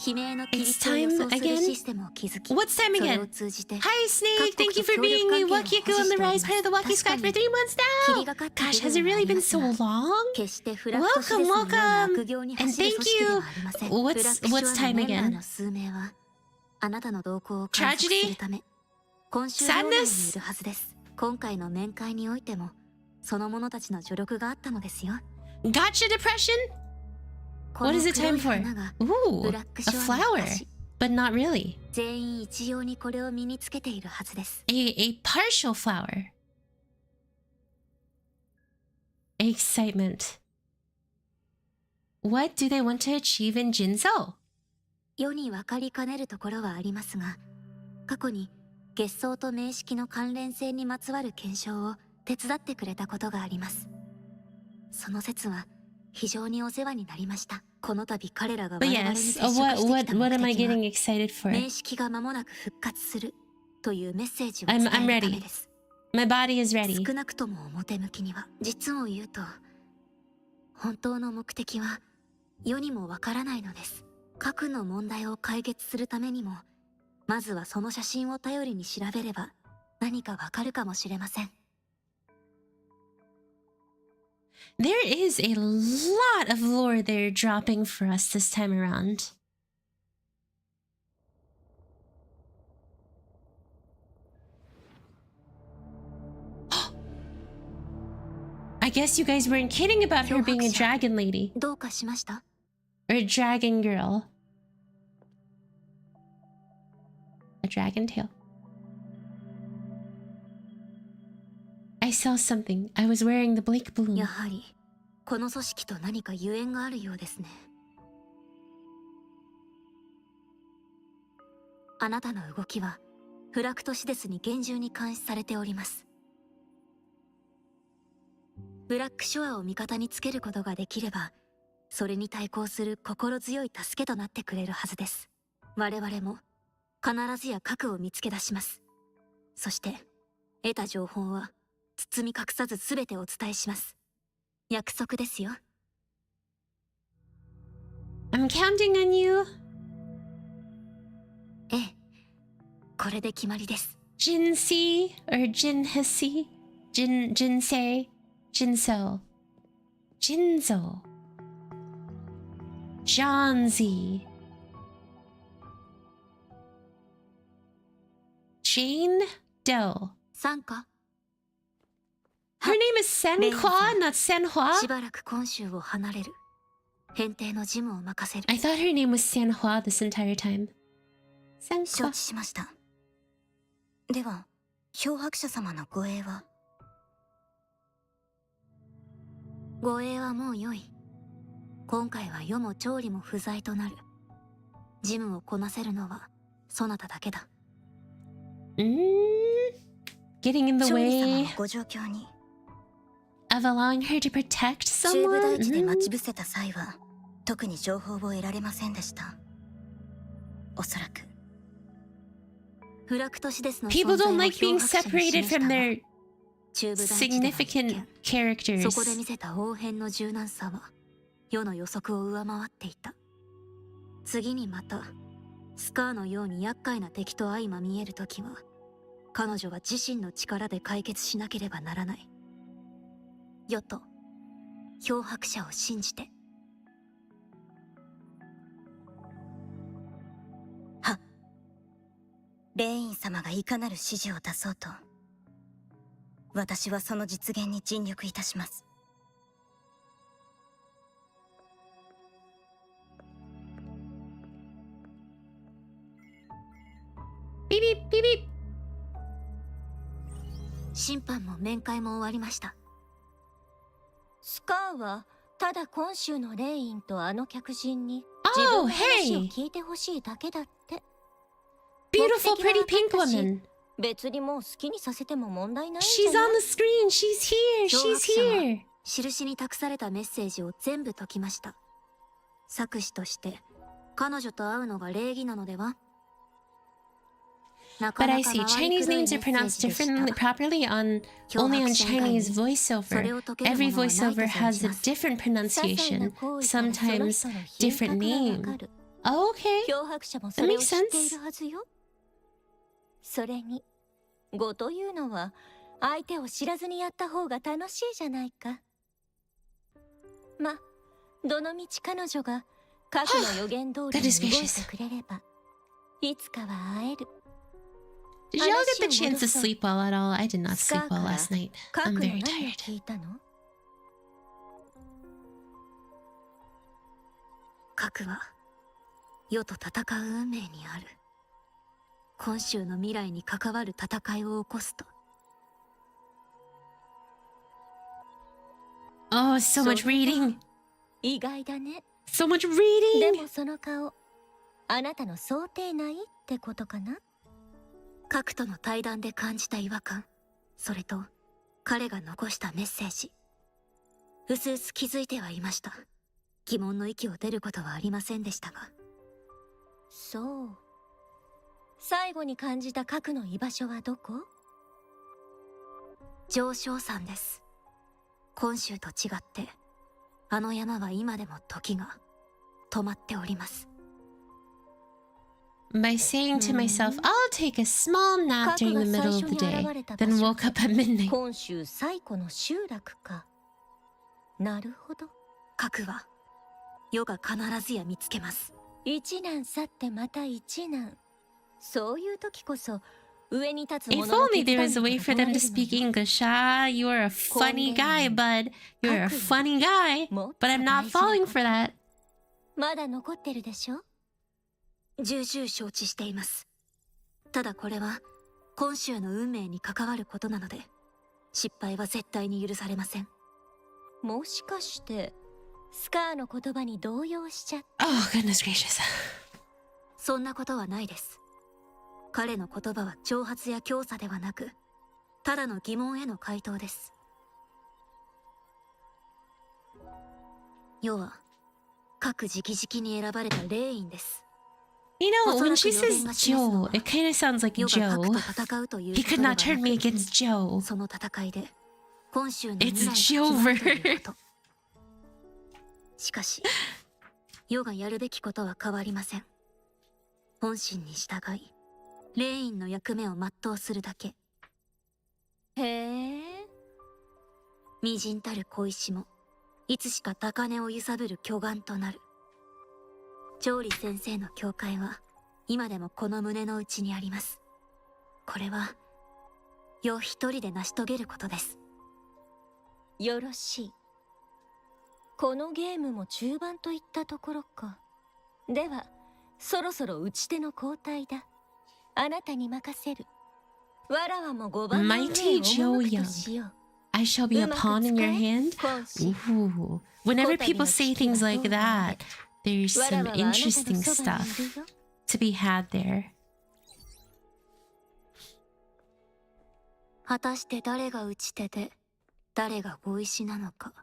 悲鳴の規律を予想するシステムを築き、 What's time それ again? を通じて Hi Snake, thank you for being a Wakiku on the Rise part of the Waki Squad for 3 months 霧 now. がかった Gosh, 部 has it 分はあ really りま been す so が、 long? 決してフラクトシデスのような悪行に走る組織ではありません。 And thank you. ブラック What's ショア time のメンバー again? の数名はあなたの動向を観測するため今週領内にいるはずです。今回の面会においてもその者たちの助力があったのですよ。 Gotcha depression? こ What の is it 黒 time い for? 花が Ooh, ブラック a ショアの flower, 証。 but not really. 全員一様にこれを身につけているはずです。 A partial flower. Excitement. What do they want to achieve in Jinzo? 世に分かりかねるところはありますが、過去に月相と名式の関連性にまつわる検証を手伝ってくれたことがあります。その説は非常にお世話になりました。この度彼らが But 我々に yes, 接触してきた目 what am I 的は getting excited for? 名式が間もなく復活するというメッセージを I'm 伝えるた ready. めです。 My body is ready. 少なくとも表向きには。実を言うと本当の目的は世にもわからないのです。核の問題を解決するためにもまずはその写真を頼りに調べれば何かわかるかもしれません。 There is a lot of lore they're dropping for us this time around. I guess you guys weren't kidding about her being a dragon lady どうかしました？ or a dragon girl. A dragon tail. I saw something. I was wearing the Blake や bloom. はりこの組織と何かゆえんがあるようですね。あなたの動きはフラクトシデスに厳重に監視されております。ブラックショアを味方につけることができれば、それに対抗する心強い助けとなってくれるはずです。我々も必ずや核を見つけ出します。そして得た情報は包み隠さず全てお伝えします。約束ですよ。I'm counting on you. ええ、これで決まりです。Jinsei or Jinhesi? Jinsei? Jinso? Jinzo? Johnzy? Jane Doe? 参加。 Her name is Senhua, not し Senhua? ばらく今週を離れる。返廷の事務を任せる。 I thought her name was Senhua this entire time. 承 Senhua. 知しました。では漂白者様の護衛は？護衛はもう良い。今回は世も調理も不在となる。事務をこなせるのはそなただけだ。Getting in the 調理様 way のご状況に of allowing her to protect 中部大 someone? 地で待ち伏せた際は特に情報を得られませんでした。おそらくフラクトシデスの People 存在 don't を like being 漂白者に separated 示した from が their 中部大地での一 significant 見 characters. そこで見せた応変の柔軟さは世の予測を上回っていた。次にまたスカーのように厄介な敵と相まみえるときは彼女は自身の力で解決しなければならない。世と漂白者を信じて。は、レイン様がいかなる指示を出そうと私はその実現に尽力いたします。Beep beep beep beep. 審判も面会も終わりました。スカーはただ今週のレインとあの客人に自分の話を聞いてほしいだけだって。 Beautiful 目的は pretty pink 分かったし woman. 別にもう好きにさせても問題ないんじ She's ゃない？ on the screen. She's here. 漂 She's 白者は here. 印に託されたメッセージを全部解きました。策士として彼女と会うのが礼儀なのでは？ But I see Chinese names are pronounced differently properly on only on Chinese voiceover. Every voiceover has a different pronunciation, sometimes different name. Oh, okay. 漂白者もそ That れを makes 知ってい sense. るはずよ。それに語というのは相手を知らずにやった方が楽しいじゃないか。ま、どのみち彼女が過去の予言通りに動いてくれればいつかは会える。 Did y'all get the chance to sleep well at all? I did not sleep well last night. 過 I'm 去の very 何を tired. 聞いたの？核は世と戦う運命にある。今週の未来に関わる戦いを起こすと。 Oh, so much reading. 意外だね。 So much で reading. もその顔、あなたの想定内ってことかな？核との対談で感じた違和感、それと彼が残したメッセージ。うすうす気づいてはいました。疑問の息を出ることはありませんでしたが。そう。最後に感じた核の居場所はどこ？上昇山です。今週と違って、あの山は今でも時が止まっております。 By saying to myself, I'll take a small nap during the middle of the day, then woke up at midnight. 今週最古の集落か。なるほど。核は世が必ずや見つけます。一難去ってまた一難。そういう時こそ上に立つ If only there was a way for them to speak English. Ah, you are a funny guy, bud. You're a funny guy, but I'm not falling for that. まだ残ってるでしょ？重々承知しています。ただこれは今週の運命に関わることなので失敗は絶対に許されません。もしかしてスカーの言葉に動揺しちゃった？ Oh, goodness gracious. そんなことはないです。彼の言葉は挑発や強さではなくただの疑問への回答です。要は各直々に選ばれた霊員です。 You know, when she says Joe, it kind of sounds like 世が核 Joe. と戦うという He こ could とでは not turn な me く、 against Joe. その戦いで本州の It's 未来が決まるという Jover. こと。しかし世がやるべきことは変わりません。本心に従い霊員の役目を全うするだけ。へえ。微塵たる小石もいつしか高根を揺さぶる巨岩となる。調理先生の教会は今でもこの胸の内にあります。これは世一人で成し遂げることです。よろしい。このゲームも中盤といったところか。ではそろそろ打ち手の交代だ。あなたに任せる。わらわも5番の上へ Mighty Joe 赴くと Young. しよう。 I shall be a pawn in your hand. 今週 Ooh. Whenever people say things like that, there's わら some わはあなたの interesting そばに stuff いるよ。 to be had there. 果たして誰が打ち手で誰が碁石なのか。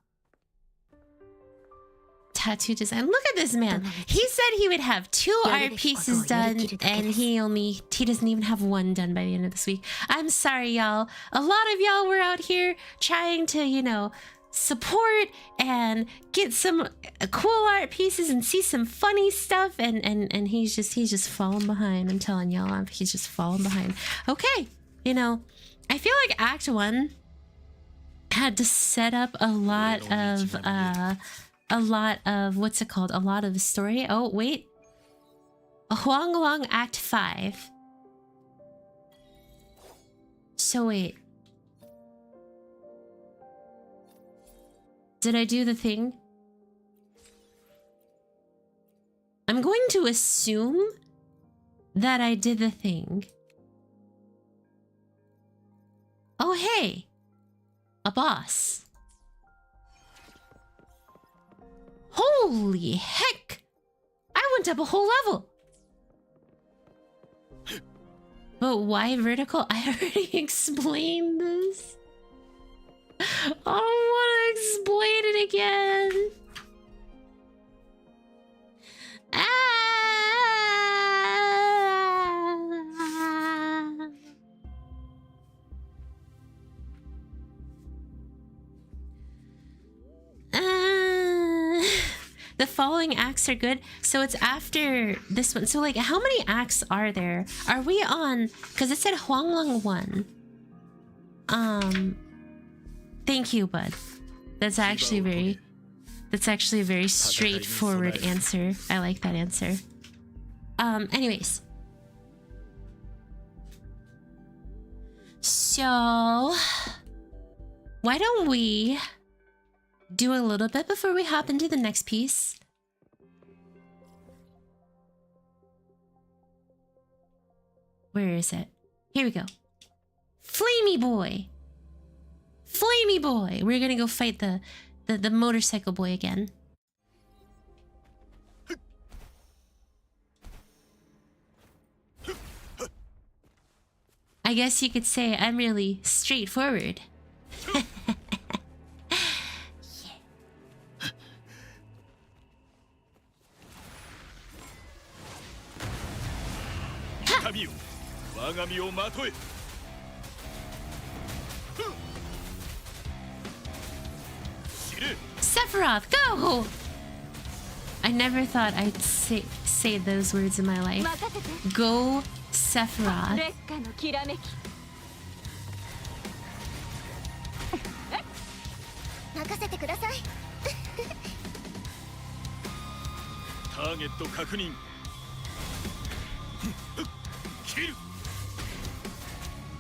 Tattoo design. Look at this man. He said he would have 2 art pieces done, and he doesn't even have 1 done by the end of this week. I'm sorry, y'all. A lot of y'all were out here trying to, you know, support and get some cool art pieces and see some funny stuff, and he's just falling behind. I'm telling y'all, he's just falling behind. Okay, you know, I feel like Act 1 had to set up a lot of what's it called? A lot of the story. Oh, wait. Huang Huang Act 5. So wait. Did I do the thing? I'm going to assume that I did the thing. Oh, hey. A boss. Holy heck! I went up a whole level! But why vertical? I already explained this. I don't want to explain it again. The following acts are good, so it's after this one. So like, how many acts are there? Are we on? Because it said Huanglong 1. Thank you, bud. That's actually a very straightforward answer. I like that answer. Anyways. So why don't we do a little bit before we hop into the next piece? Where is it? Here we go. Flamey boy. Flamey boy. We're gonna go fight the motorcycle boy again. I guess you could say I'm really straightforward. Sephiroth, go! I never thought I'd say those words in my life. Go, Sephiroth.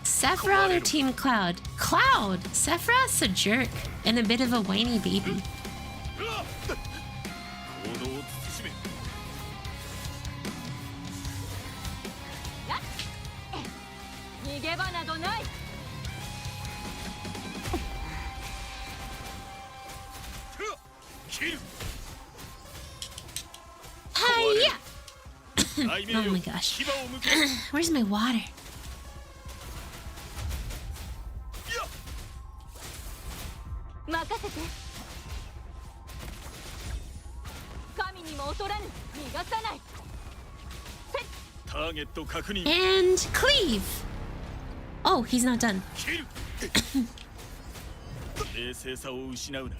Sephiroth or Team Cloud? Cloud! Sephiroth's a jerk and a bit of a whiny baby. Hiya! Oh my gosh. Where's my water? ターゲット確認 And cleave. Oh, he's not done. 切る冷静さを失うな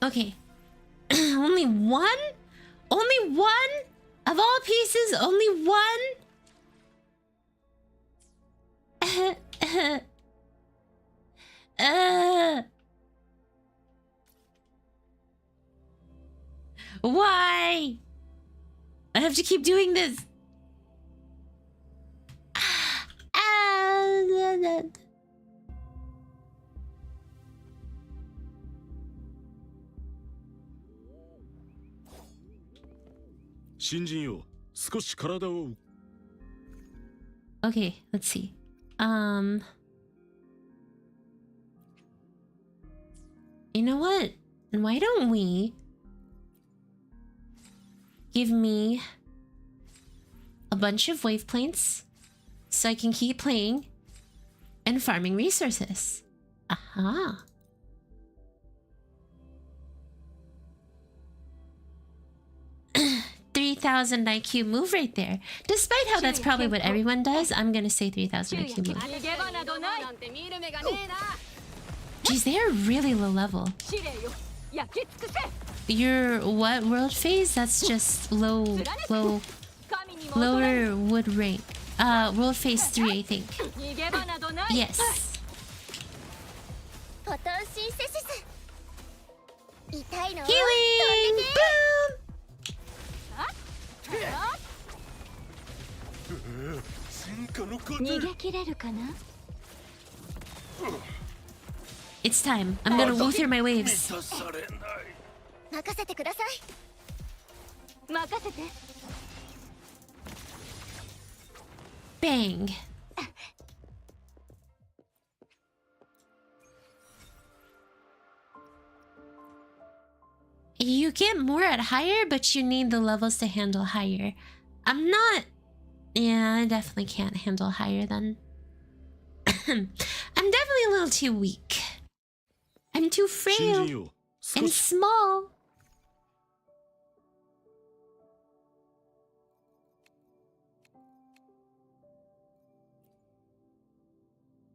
Okay. Only one? Only one? Of all pieces, only one? Why? I have to keep doing this. Ah. 新人よ少し体を Okay, let's see. You know what? Why don't we give me a bunch of wave planes so I can keep playing and farming resources? Aha. $3,000 IQ move right there. Despite how that's probably what everyone does, I'm gonna say 3,000 IQ move. Jeez, they are really low level. Your what world phase? That's just lower wood rank. World phase 3, I think. Yes. Healing! Boom! It's time. I'm gonna wuther my waves. Bang. You get more at higher, but you need the levels to handle higher. I'm not... Yeah, I definitely can't handle higher then. I'm definitely a little too weak. I'm too frail and small.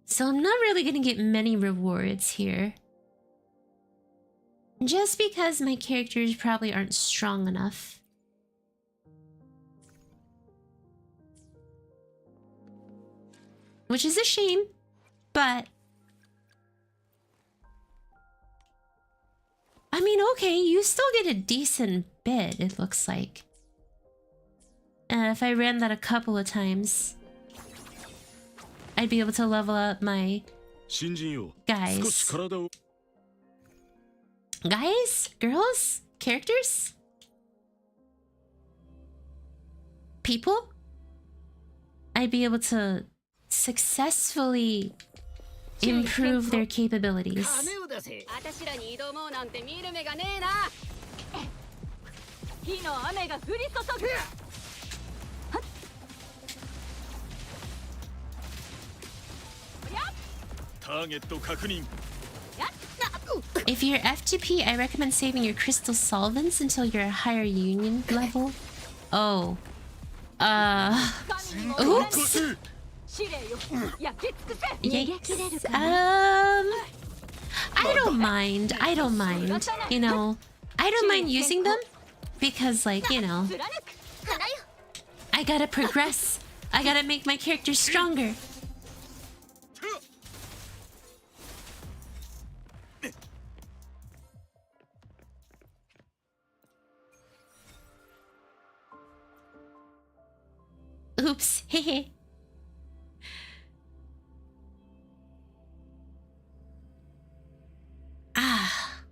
So I'm not really gonna get many rewards here. Just because my characters probably aren't strong enough. Which is a shame, but... I mean, okay, you still get a decent bit, it looks like. If I ran that a couple of times, I'd be able to level up my guys. Guys? Girls? Characters? People? I'd be able to successfully improve their capabilities. If you're F2P, I recommend saving your crystal solvents until you're a higher union level. Oh. Oops. Yikes. I don't mind. I don't mind. You know, I don't mind using them because, like, you know, I gotta progress. I gotta make my character stronger. Oops. Hehe. Ah.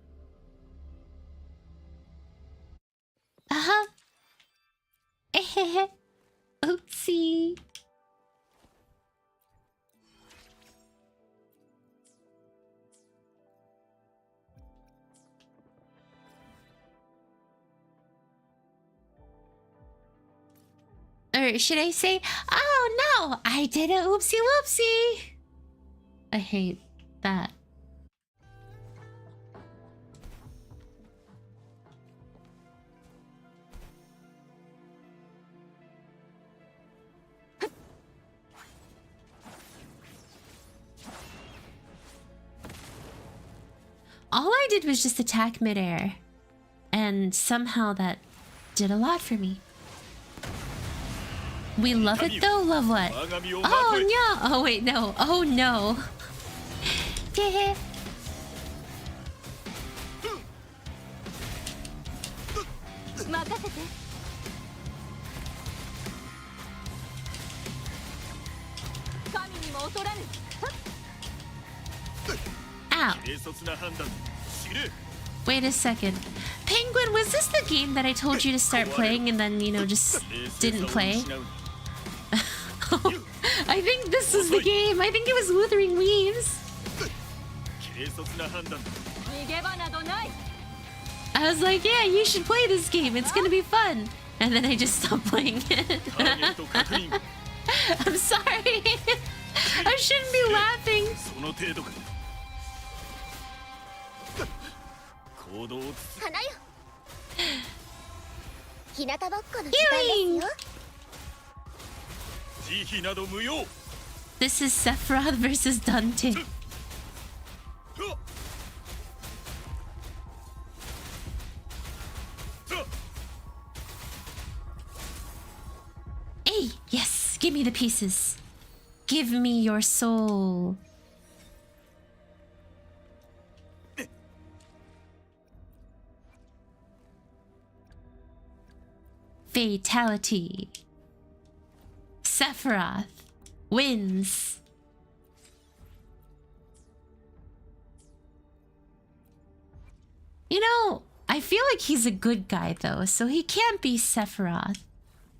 Uh-huh. Ehehe. Oopsie. Or should I say, oh no, I did a oopsie whoopsie. I hate that. All I did was just attack midair. And somehow that did a lot for me. We love it though? Love what? Oh no! Oh wait, no. Oh no. Yeah. 任せて。神にも劣らぬ。 Ow. 軽率な判断知れ Wait a second. Penguin, was this the game that I told you to start playing and then, you know, just didn't play? I think this was the game. I think it was Wuthering Waves. 軽率な判断 逃げ場などない。 I was like, yeah, you should play this game. It's gonna be fun. And then I just stopped playing it. ターゲット確認 I'm sorry. I shouldn't be laughing. その程度か行動を花よ日向ぼっこの時間ですよ 慈悲など無用 This is Sephiroth versus Dante. Hey, yes, give me the pieces. Give me your soul. Fatality. Sephiroth wins. You know, I feel like he's a good guy though, so he can't be Sephiroth.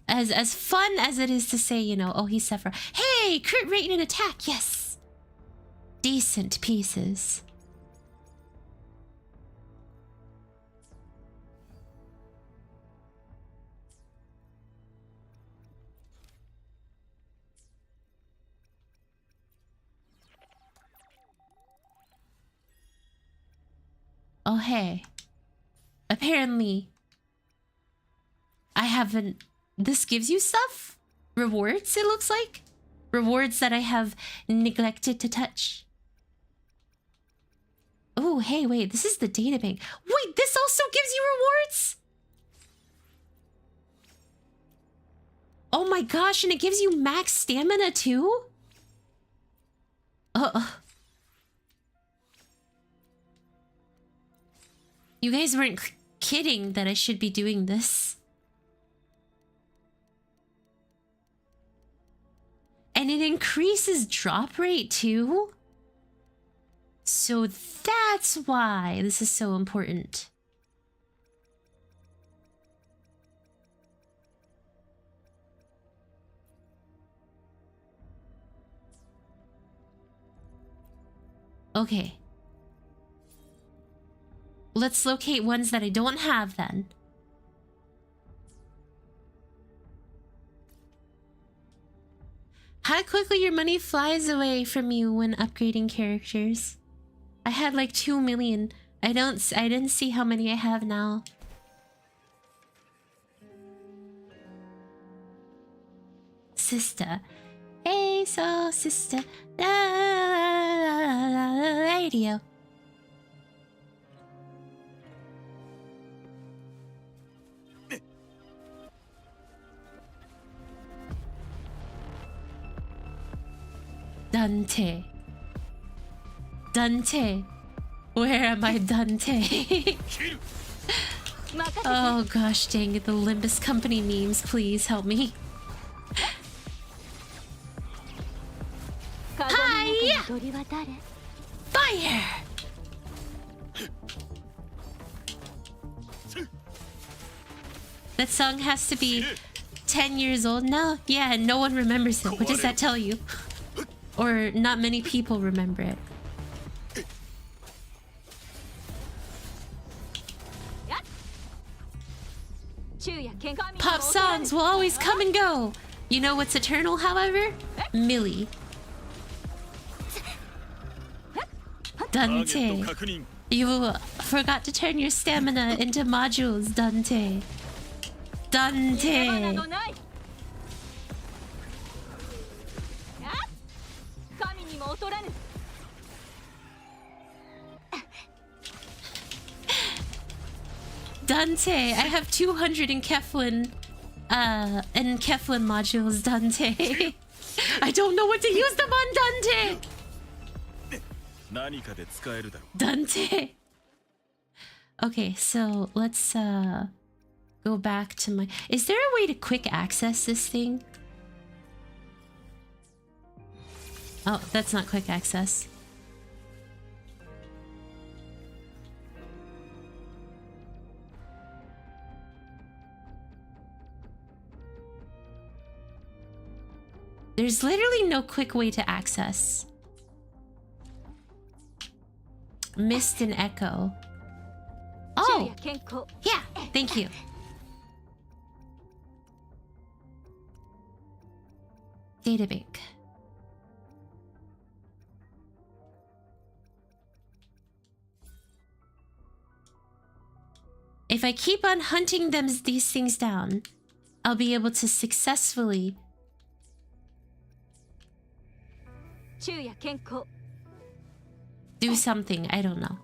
As fun as it is to say, you know, oh, he's Sephiroth. Hey, crit rate and attack, yes. Decent pieces. Oh, hey. Apparently, I haven't... This gives you stuff? Rewards, it looks like? Rewards that I have neglected to touch. Oh, hey, wait. This is the databank. Wait, this also gives you rewards? Oh my gosh, and it gives you max stamina too? You guys weren't kidding that I should be doing this. And it increases drop rate too? So that's why this is so important. Okay. Let's locate ones that I don't have then. How quickly your money flies away from you when upgrading characters. I had like 2 million. I didn't see how many I have now. Sister. Hey, so sister. La, la, la, la, radio. Dante. Dante. Where am I, Dante? Oh gosh dang it, the Limbus Company memes, please help me. Hi! Fire! That song has to be 10 years old now? Yeah, and no one remembers it. What does that tell you? Or not many people remember it. Pop songs will always come and go. You know what's eternal, however? Millie. Dante. You forgot to turn your stamina into modules, Dante. Dante. Dante. I have 200 in Keflin. And Keflin modules, Dante. I don't know what to use them on, Dante. 何かで使えるだろう。 Dante. Okay, so let's go back to my... Is there a way to quick access this thing? Oh, that's not quick access. There's literally no quick way to access. Mist and Echo. Oh! Yeah, thank you. Databank. If I keep on hunting these things down, I'll be able to successfully do something. I don't know.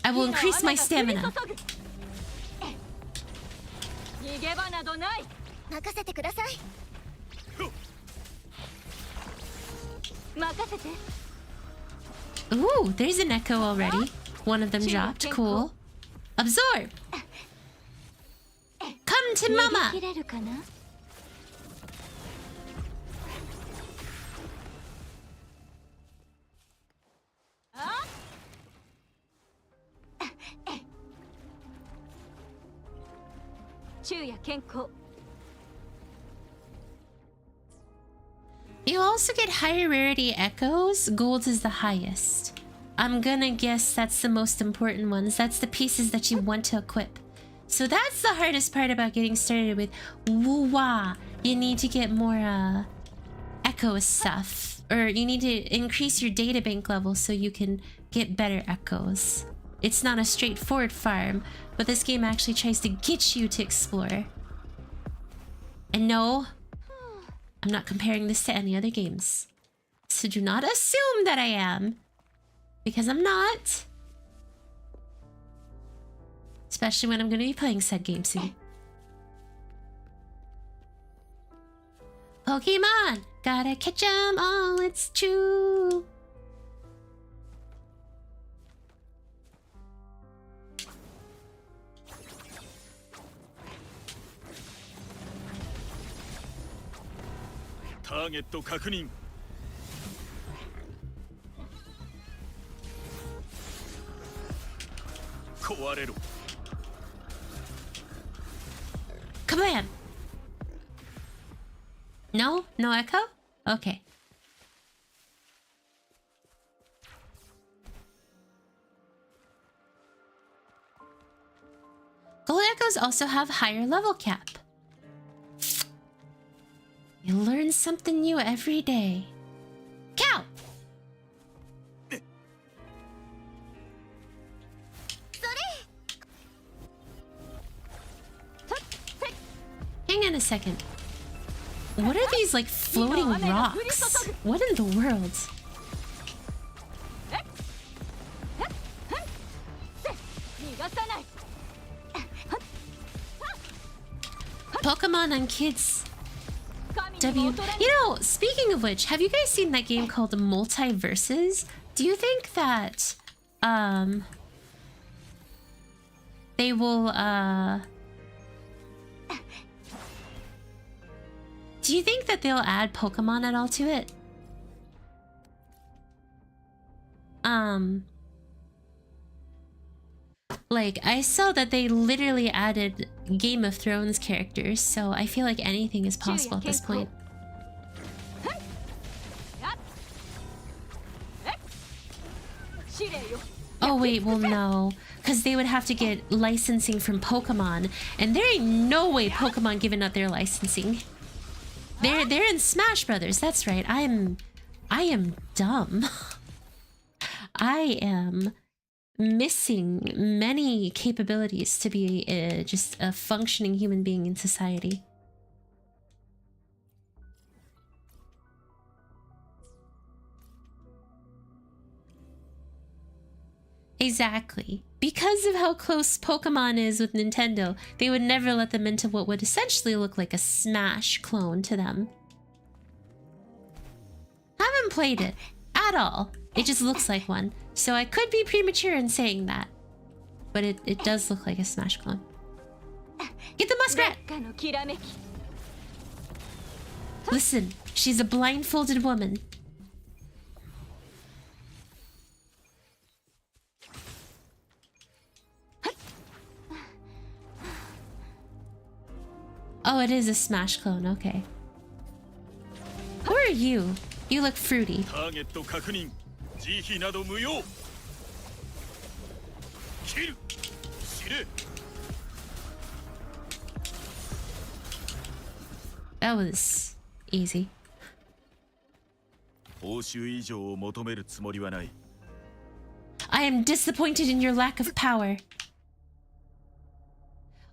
I will increase my stamina. 任せてください。任せて。 Ooh, there's an echo already. One of them dropped. Cool. Absorb. Come to mama. 切れるかな。昼夜健康。 You also get higher rarity echoes. Gold is the highest. I'm gonna guess that's the most important ones. That's the pieces that you want to equip. So that's the hardest part about getting started with Woo-Wah. You need to get more echo stuff. Or you need to increase your databank level so you can get better echoes. It's not a straightforward farm, but this game actually tries to get you to explore. And no, I'm not comparing this to any other games. So do not assume that I am. Because I'm not. Especially when I'm going to be playing said game soon. Pokemon! Gotta catch 'em all, it's true. Target 確認。壊れろ。 Kablam! No? No echo? Okay. Gold echoes also have higher level cap. You learn something new every day. Cow! Hang on a second. What are these, like, floating rocks? What in the world? Pokemon on Kids W. You know, speaking of which, have you guys seen that game called Multiverses? Do you think that they will do you think that they'll add Pokemon at all to it? Like, I saw that they literally added Game of Thrones characters, so I feel like anything is possible at this point. Oh wait, well no, because they would have to get licensing from Pokemon, and there ain't no way Pokemon giving up their licensing. They're in Smash Brothers. That's right. I am dumb. I am missing many capabilities to be just a functioning human being in society. Exactly. Because of how close Pokemon is with Nintendo, they would never let them into what would essentially look like a Smash clone to them. Haven't played it at all. It just looks like one. So I could be premature in saying that. But it does look like a Smash clone. Get the muskrat! Listen, she's a blindfolded woman. Oh, it is a Smash clone, okay. Who are you? You look fruity. ターゲット確認慈悲など無用切る知れ That was easy. 報酬以上を求めるつもりはない I am disappointed in your lack of power.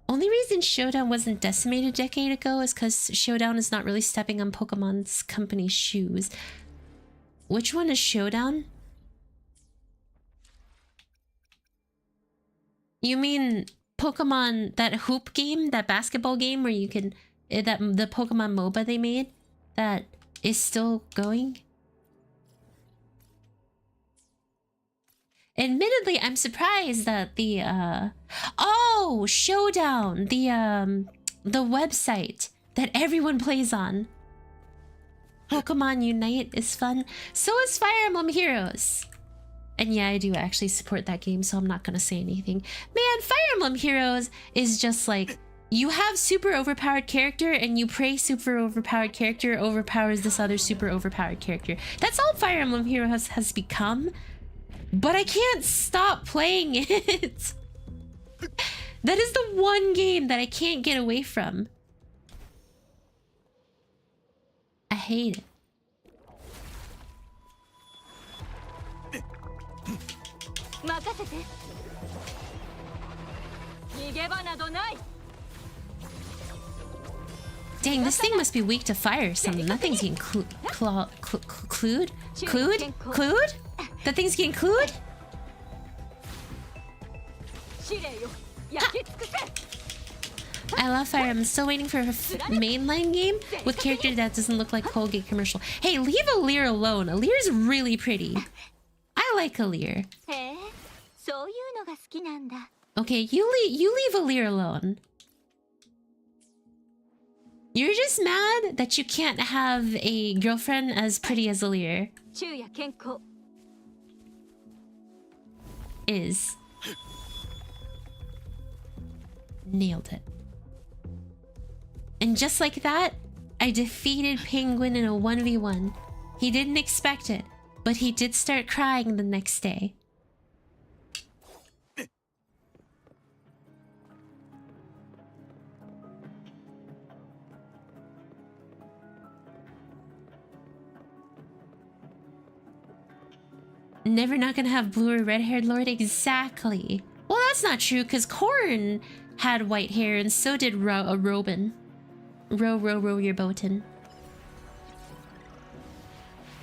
Only reason Showdown wasn't decimated a decade ago is because Showdown is not really stepping on Pokemon's company's shoes. Which one is Showdown? You mean Pokemon, that hoop game, that basketball game where you can, that the Pokemon MOBA they made that is still going? Admittedly, I'm surprised that the oh, Showdown, the website that everyone plays on. Pokemon Unite is fun. So is Fire Emblem Heroes. And yeah, I do actually support that game, so I'm not gonna say anything. Man, Fire Emblem Heroes is just like, you have super overpowered character and you pray super overpowered character overpowers this other super overpowered character. That's all Fire Emblem Heroes has become. But I can't stop playing it. That is the one game that I can't get away from. I hate it. Dang, this thing must be weak to fire or something. That thing's getting clued? That thing's getting clued? I love Fire. I'm still waiting for a mainline game with character that doesn't look like Colgate commercial. Hey, leave Alear alone. Alear's really pretty. I like Alear. Okay, you leave Alear alone. You're just mad that you can't have a girlfriend as pretty as Alear. Is. Nailed it. And just like that, I defeated Penguin in a 1v1. He didn't expect it, but he did start crying the next day. Never not gonna have blue or red-haired lord? Exactly. Well, that's not true, because Corrin had white hair, and so did Robin. Row your boatin'.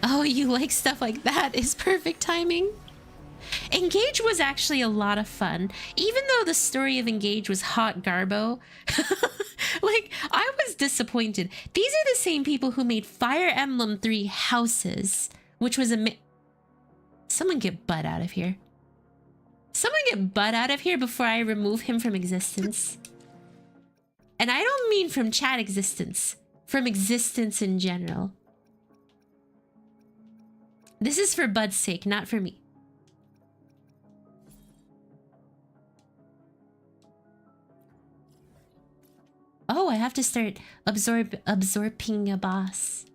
Oh, you like stuff like that? Is perfect timing. Engage was actually a lot of fun. Even though the story of Engage was hot garbo. Like, I was disappointed. These are the same people who made Fire Emblem 3 Houses, which was Someone get Bud out of here. Someone get Bud out of here before I remove him from existence. And I don't mean from chat existence, from existence in general. This is for Bud's sake, not for me. Oh, I have to start absorbing a boss.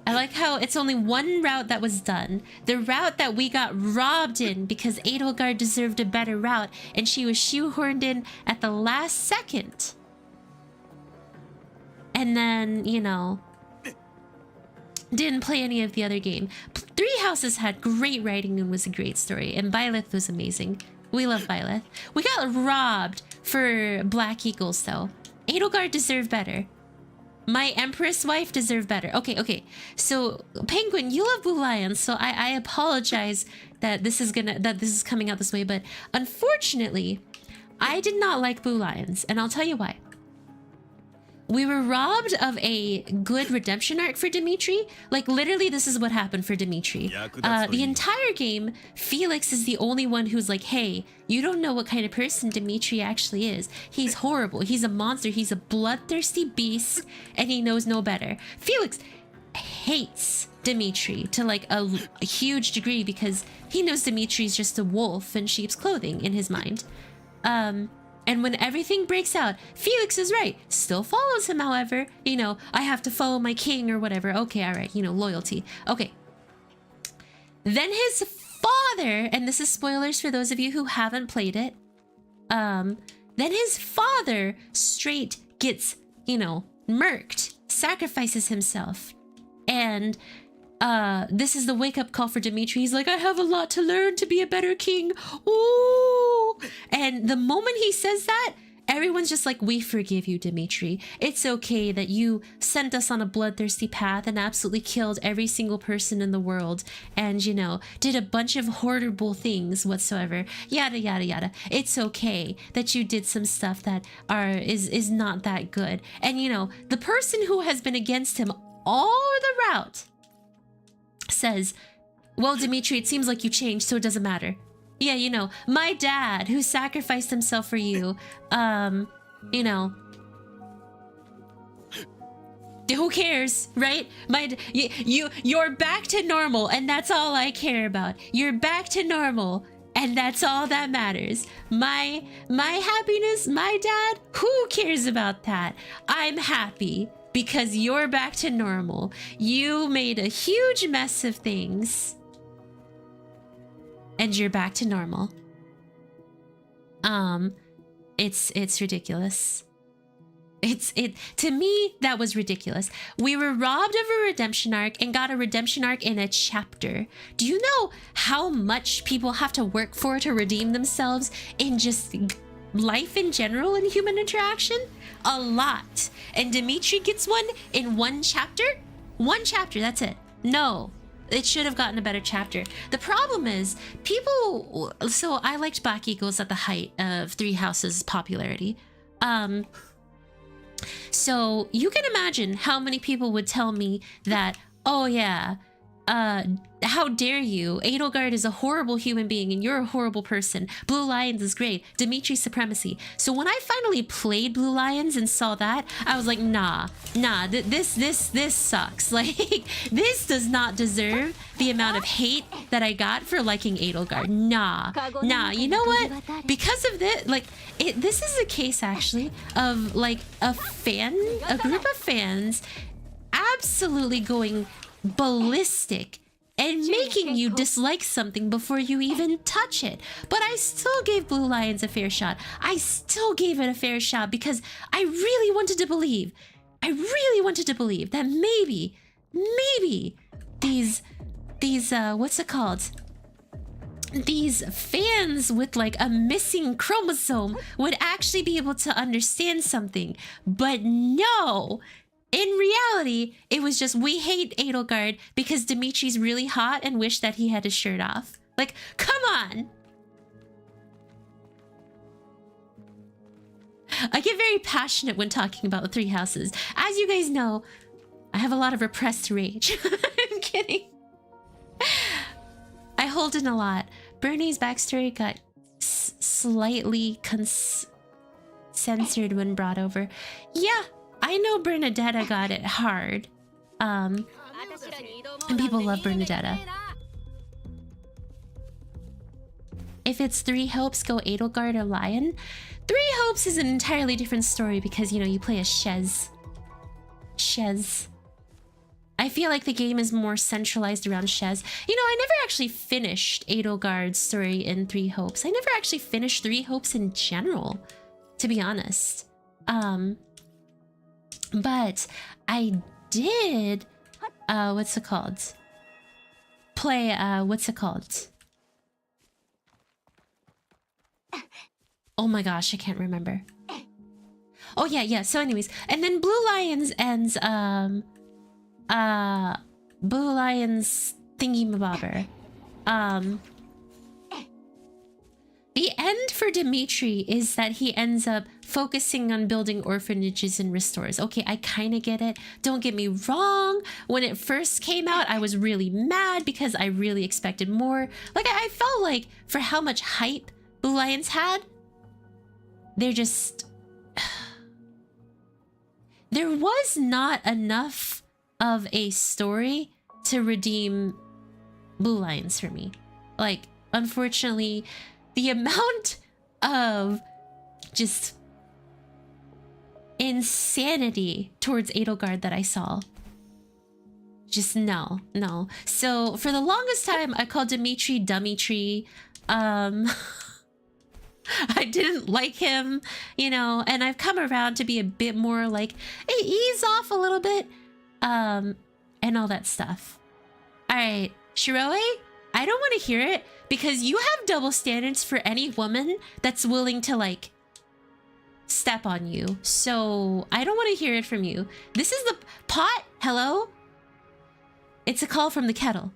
I like how it's only one route that was done. The route that we got robbed in because Edelgard deserved a better route and she was shoehorned in at the last second. And then, you know, didn't play any of the other game. Three Houses had great writing and was a great story. And Byleth was amazing. We love Byleth. We got robbed for Black Eagles though. Edelgard deserved better. My Empress wife deserved better. Okay. So Penguin, you love Blue Lions, so I apologize that this is coming out this way, but unfortunately, I did not like Blue Lions, and I'll tell you why. We were robbed of a good redemption arc for Dimitri. Like, literally, this is what happened for Dimitri. The entire game, Felix is the only one who's like, hey, you don't know what kind of person Dimitri actually is. He's horrible. He's a monster. He's a bloodthirsty beast, and he knows no better. Felix hates Dimitri to like a huge degree because he knows Dimitri's just a wolf in sheep's clothing in his mind. And when everything breaks out, Felix is right. Still follows him, however. You know, I have to follow my king or whatever. Okay, all right. You know, loyalty. Okay. Then his father, and this is spoilers for those of you who haven't played it. Then his father straight gets, you know, murked, sacrifices himself. And this is the wake-up call for Dimitri. He's like, I have a lot to learn to be a better king. Ooh. And the moment he says that, everyone's just like, we forgive you, Dimitri. It's okay that you sent us on a bloodthirsty path and absolutely killed every single person in the world and, you know, did a bunch of horrible things whatsoever. Yada, yada, yada. It's okay that you did some stuff that is not that good. And, you know, the person who has been against him all the route says, well, Dimitri, it seems like you changed, so it doesn't matter. Yeah, you know, my dad who sacrificed himself for you, you know, who cares, right? You're back to normal, and that's all I care about. You're back to normal, and that's all that matters. My happiness, my dad, who cares about that? I'm happy because you're back to normal. You made a huge mess of things, and you're back to normal. It's ridiculous. To me, that was ridiculous. We were robbed of a redemption arc and got a redemption arc in a chapter. Do you know how much people have to work for to redeem themselves in just life in general and human interaction? A lot. And Dimitri gets one in one chapter? One chapter, that's it. No. It should have gotten a better chapter. The problem is, people... So I liked Black Eagles at the height of Three Houses' popularity. So you can imagine how many people would tell me that, oh yeah, how dare you? Edelgard is a horrible human being and you're a horrible person. Blue Lions is great. Dimitri's supremacy. So when I finally played Blue Lions and saw that, I was like, nah, this sucks. Like, this does not deserve the amount of hate that I got for liking Edelgard. Nah, you know what? Because of this, like, this is a case actually of like a group of fans absolutely going ballistic and making you dislike something before you even touch it. But I still gave Blue Lions a fair shot. I still gave it a fair shot because I really wanted to believe. That maybe these what's it called? These fans with like a missing chromosome would actually be able to understand something. But no. In reality, it was just, we hate Edelgard because Dimitri's really hot and wish that he had his shirt off. Like, come on! I get very passionate when talking about the Three Houses. As you guys know, I have a lot of repressed rage. I'm kidding. I hold in a lot. Bernie's backstory got slightly censored when brought over. Yeah. I know Bernadetta got it hard. And people love Bernadetta. If it's Three Hopes, go Edelgard or Lion. Three Hopes is an entirely different story because, you know, you play as Shez. I feel like the game is more centralized around Shez. You know, I never actually finished Edelgard's story in Three Hopes. I never actually finished Three Hopes in general, to be honest. But I did, what's it called? Play, what's it called? Oh my gosh, I can't remember. Oh yeah, yeah. So anyways, and then Blue Lions ends Blue Lions thingy-mabobber. The end for Dimitri is that he ends up focusing on building orphanages and restores. Okay, I kind of get it. Don't get me wrong. When it first came out, I was really mad because I really expected more. Like, I felt like for how much hype Blue Lions had, they're just... There was not enough of a story to redeem Blue Lions for me. Like, unfortunately, the amount of just insanity towards Edelgard that I saw, just no. So for the longest time, I called Dimitri Dummitry. I didn't like him, you know, and I've come around to be a bit more like, hey, ease off a little bit, and all that stuff. All right, Shiroe, I don't want to hear it because you have double standards for any woman that's willing to, like, step on you. So I don't want to hear it from you. This is the pot. Hello? It's a call from the kettle.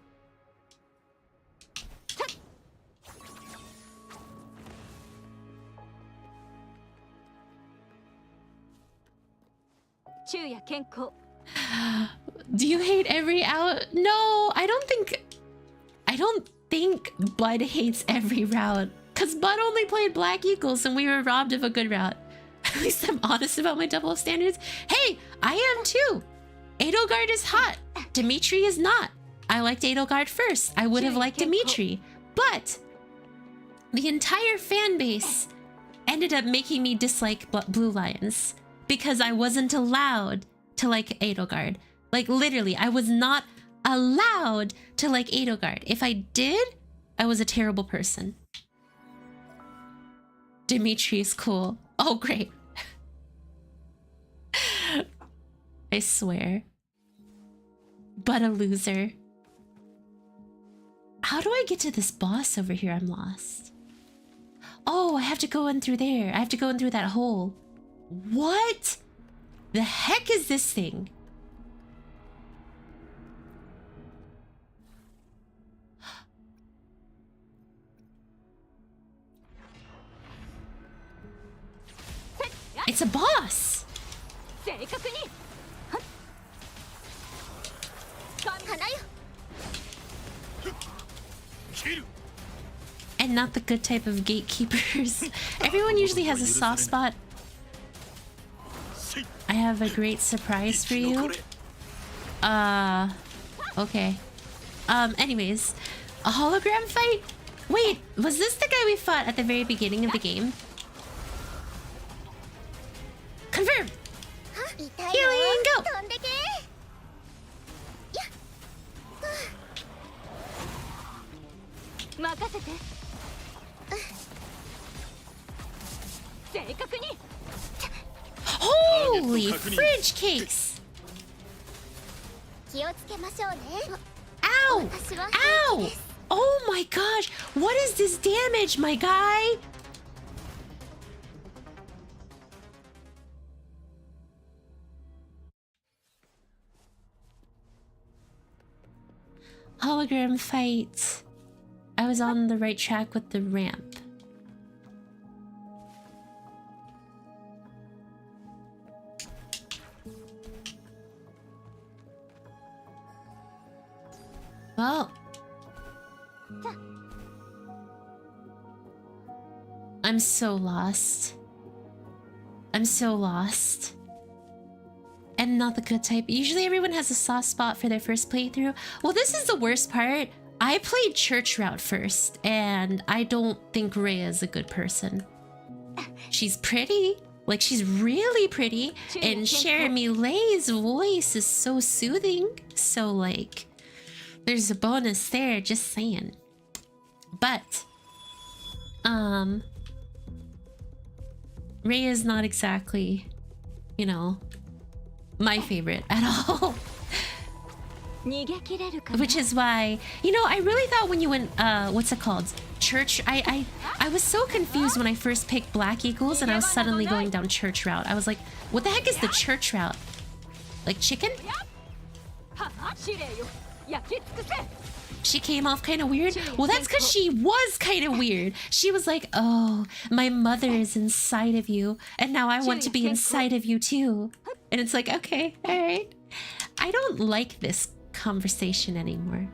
Do you hate every out? No, I don't think Bud hates every route. Cause Bud only played Black Eagles and we were robbed of a good route. At least I'm honest about my double standards. Hey, I am too. Edelgard is hot. Dimitri is not. I liked Edelgard first. I would have liked Dimitri. But the entire fan base ended up making me dislike Blue Lions because I wasn't allowed to like Edelgard. Like, literally, I was not allowed to like Edelgard. If I did, I was a terrible person. Dimitri is cool. Oh, great. I swear. But a loser. How do I get to this boss over here? I'm lost. Oh, I have to go in through there. I have to go in through that hole. What the heck is this thing? It's a boss. And not the good type of gatekeepers. Everyone usually has a soft spot. I have a great surprise for you. Okay. Anyways, a hologram fight? Wait, was this the guy we fought at the very beginning of the game? Confirmed! Healing, go! Holy fridge cakes! Ow! Ow! Oh my gosh! What is this damage, my guy? Hologram fight. I was on the right track with the ramp. Well, I'm so lost. I'm so lost. And not the good type. Usually everyone has a soft spot for their first playthrough. Well, this is the worst part. I played church route first, and I don't think Rhea is a good person. She's pretty. Like, she's really pretty. And Jeremy Lay's voice is so soothing. So, like, there's a bonus there, just saying. But, Rhea's not exactly, you know, my favorite at all. Which is why, you know, I really thought when you went, what's it called? Church. I was so confused when I first picked Black Eagles and I was suddenly going down church route. I was like, what the heck is the church route? Like chicken? She came off kind of weird. Well, that's because she was kind of weird. She was like, oh, my mother is inside of you, and now I want to be inside of you too. And it's like, okay, all right. I don't like this conversation anymore.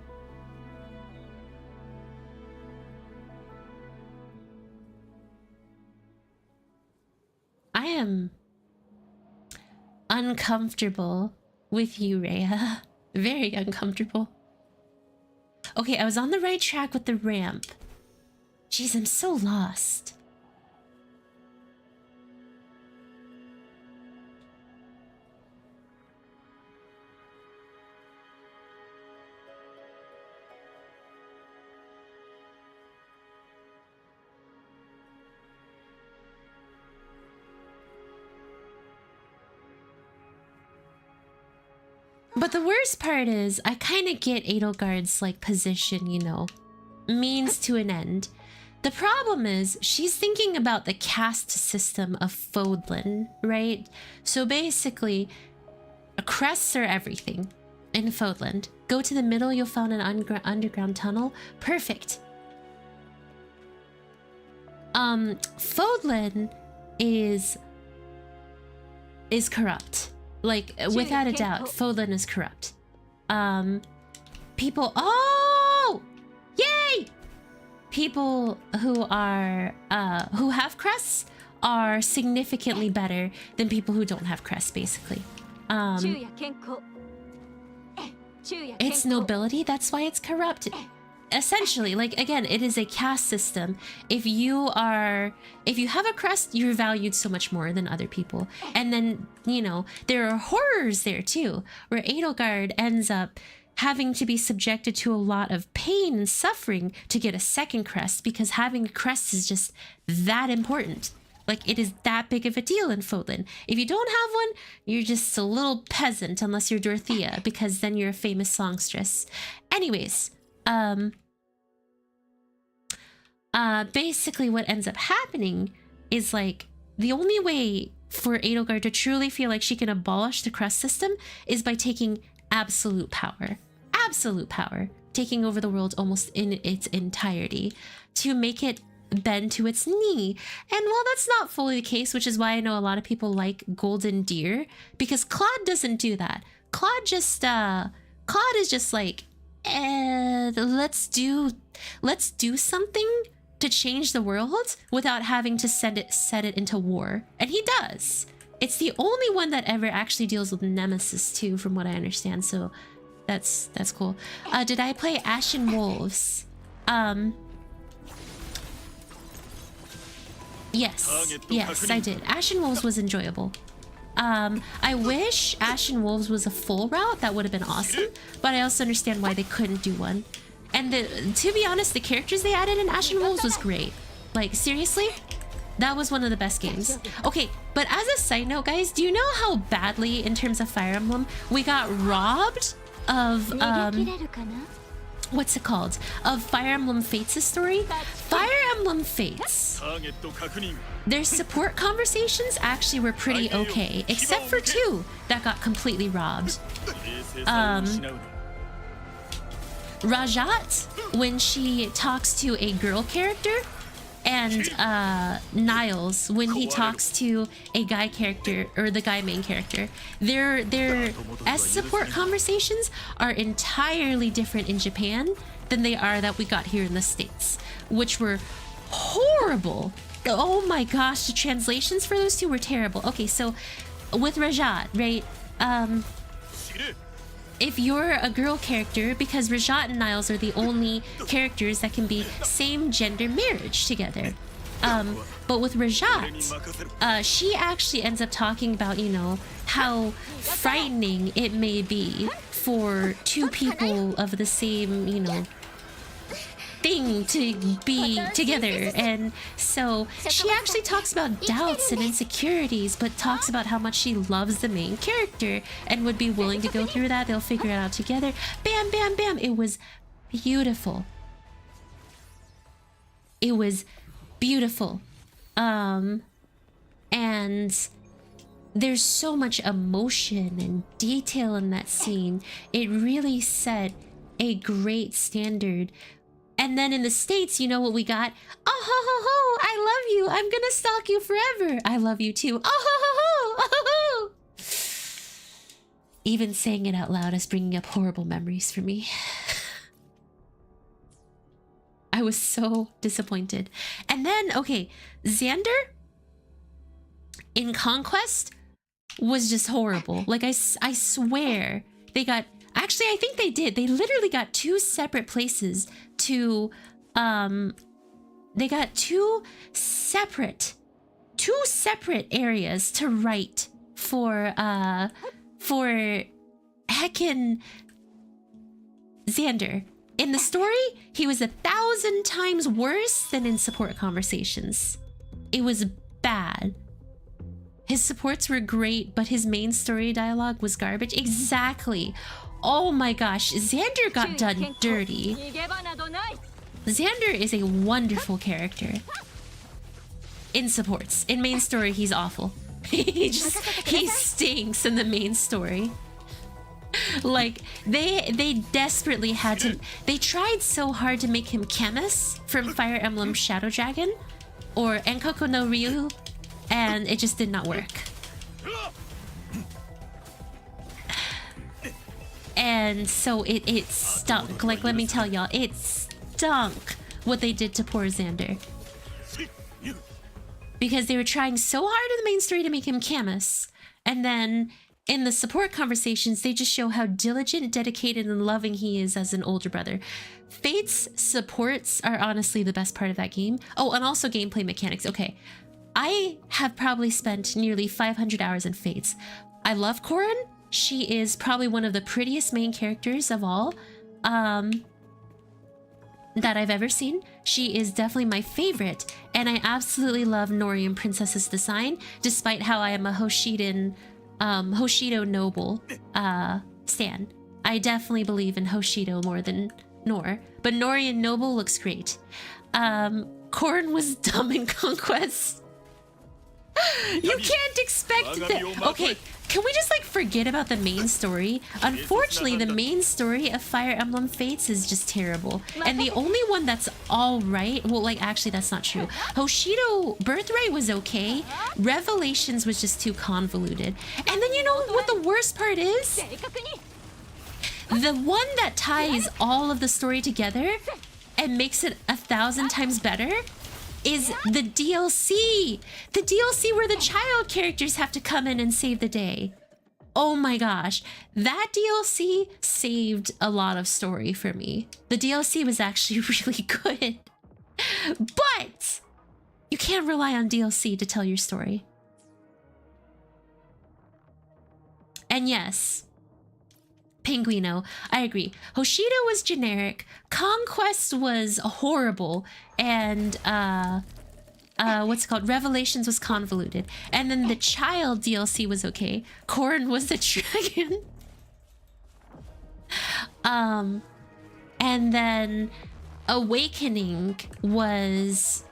I am uncomfortable with you, Rhea. Very uncomfortable. Okay, I was on the right track with the ramp. Jeez, I'm so lost. But the worst part is, I kind of get Edelgard's like position, you know, means to an end. The problem is, she's thinking about the caste system of Fodlan, right? So basically, crests are everything in Fodland. Go to the middle, you'll find an underground tunnel. Perfect. Fodlan is corrupt. Like, without a doubt, Fodlan is corrupt. People... Oh! Yay! People who are... who have crests are significantly better than people who don't have crests, basically. It's nobility, that's why it's corrupt. Essentially, like, again, it is a caste system. If you have a crest, you're valued so much more than other people. And then, you know, there are horrors there too, where Edelgard ends up having to be subjected to a lot of pain and suffering to get a second crest, because having a crest is just that important. Like, it is that big of a deal in Fodlan. If you don't have one, you're just a little peasant, unless you're Dorothea, because then you're a famous songstress. Anyways, basically what ends up happening is, like, the only way for Edelgard to truly feel like she can abolish the crest system is by taking absolute power. Absolute power. Taking over the world almost in its entirety to make it bend to its knee. And while that's not fully the case, which is why I know a lot of people like Golden Deer, because Claude doesn't do that. Claude is just like, let's do something to change the world without having to set it into war. And he does. It's the only one that ever actually deals with Nemesis too, from what I understand. So that's cool. Did I play Ashen Wolves? Yes, I did. Ashen Wolves was enjoyable. I wish Ashen Wolves was a full route. That would have been awesome. But I also understand why they couldn't do one. And to be honest, the characters they added in Ashen Wolves was great. Like, seriously? That was one of the best games. Okay, but as a side note, guys, do you know how badly, in terms of Fire Emblem, we got robbed of, what's it called? Of Fire Emblem Fates' story? Fire Emblem Fates, their support conversations actually were pretty okay, except for 2 that got completely robbed. Rajat, when she talks to a girl character, and Niles, when he talks to a guy character, or the guy main character, their S support conversations are entirely different in Japan than they are that we got here in the States, which were horrible. Oh my gosh, the translations for those 2 were terrible. Okay, so with Rajat, right? If you're a girl character, because Rajat and Niles are the only characters that can be same gender marriage together. But with Rajat, she actually ends up talking about, you know, how frightening it may be for 2 people of the same, you know, thing to be together. And so she actually talks about doubts and insecurities, but talks about how much she loves the main character and would be willing to go through that. They'll figure it out together. Bam, bam, bam. It was beautiful. It was beautiful. And there's so much emotion and detail in that scene. It really set a great standard. And then in the States, you know what we got? Oh ho ho ho, I love you. I'm gonna stalk you forever. I love you too. Oh ho ho ho, oh ho ho. Even saying it out loud is bringing up horrible memories for me. I was so disappointed. And then, okay, Xander in Conquest was just horrible. Like, I swear they got... Actually, I think they did. They literally got two separate places to... They got two separate areas to write for heckin' Xander. In the story, he was 1,000 times worse than in support conversations. It was bad. His supports were great, but his main story dialogue was garbage. Exactly. Oh my gosh, Xander got done dirty. Xander is a wonderful character. In supports. In main story, he's awful. He stinks in the main story. Like, they desperately had to... They tried so hard to make him Chemist from Fire Emblem Shadow Dragon or Enkoku no Ryu, and it just did not work. And so it stunk. Like, let me tell y'all, it stunk what they did to poor Xander. Because they were trying so hard in the main story to make him Camus, and then in the support conversations, they just show how diligent, dedicated, and loving he is as an older brother. Fate's supports are honestly the best part of that game. Oh, and also gameplay mechanics. Okay, I have probably spent nearly 500 hours in Fates. I love Corrin. She is probably one of the prettiest main characters of all that I've ever seen. She is definitely my favorite, and I absolutely love Nori and Princess's design, despite how I am a Hoshido noble stan. I definitely believe in Hoshido more than Nor, but Nori and Noble looks great. Corrin was dumb in Conquest. You can't expect that. Okay, can we just like forget about the main story? Unfortunately, the main story of Fire Emblem Fates is just terrible. And the only one that's all right, well, like actually that's not true. Hoshido Birthright was okay. Revelations was just too convoluted. And then you know what the worst part is? The one that ties all of the story together and makes it 1,000 times better is the DLC. The DLC where the child characters have to come in and save the day. Oh my gosh. That DLC saved a lot of story for me. The DLC was actually really good. But you can't rely on DLC to tell your story. And yes, Pinguino, I agree. Hoshido was generic. Conquest was horrible. And what's it called? Revelations was convoluted. And then the child DLC was okay. Corrin was the dragon. And then Awakening was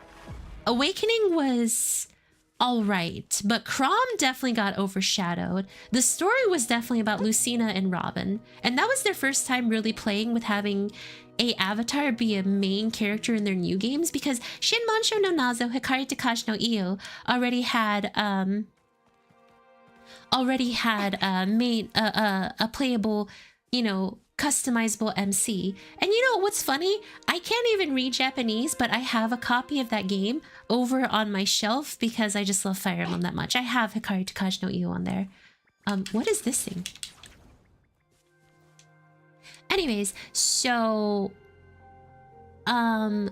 all right, but Chrom definitely got overshadowed. The story was definitely about Lucina and Robin, and that was their first time really playing with having a avatar be a main character in their new games, because Shin Mansho no Nazo Hikari Takashi no Iyo already had a playable, you know, customizable MC. And you know what's funny? I can't even read Japanese, but I have a copy of that game over on my shelf because I just love Fire Emblem that much. I have Hikari Takashi no Iyo on there. What is this thing? Anyways, so that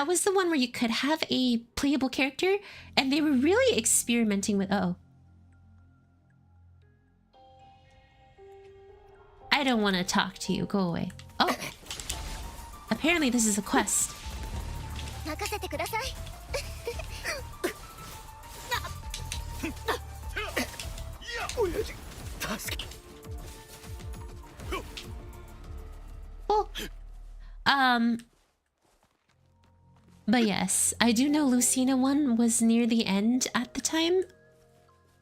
was the one where you could have a playable character, and they were really experimenting with I don't want to talk to you. Go away. Oh. apparently this is a quest. 任せてください。 Oh. But yes, I do know Lucina 1 was near the end at the time.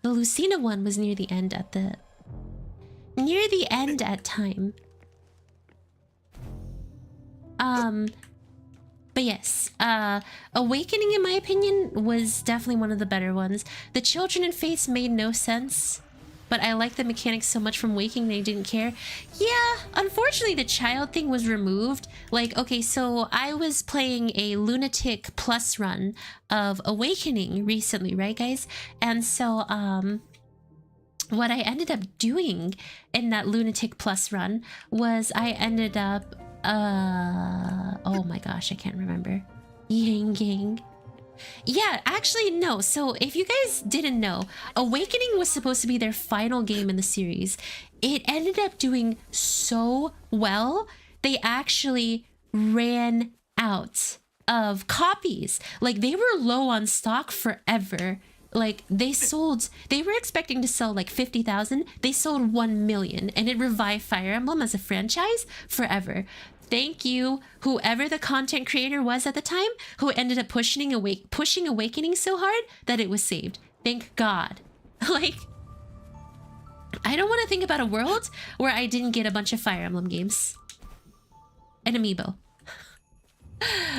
The Lucina 1 was near the end at the... Near the end at time. But yes, Awakening, in my opinion, was definitely one of the better ones. The Children and Fates made no sense, but I like the mechanics so much from Awakening they didn't care. Yeah, unfortunately the child thing was removed. Like, okay, so I was playing a Lunatic Plus run of Awakening recently, right guys? And so, what I ended up doing in that Lunatic Plus run was I ended up oh my gosh, I can't remember. Yang. Yeah, actually no. So if you guys didn't know, Awakening was supposed to be their final game in the series. It ended up doing so well, they actually ran out of copies. Like, they were low on stock forever. Like, they were expecting to sell like 50,000. They sold 1 million, and it revived Fire Emblem as a franchise forever. Thank you, whoever the content creator was at the time, who ended up pushing Awakening so hard that it was saved. Thank God. Like, I don't want to think about a world where I didn't get a bunch of Fire Emblem games. An amiibo.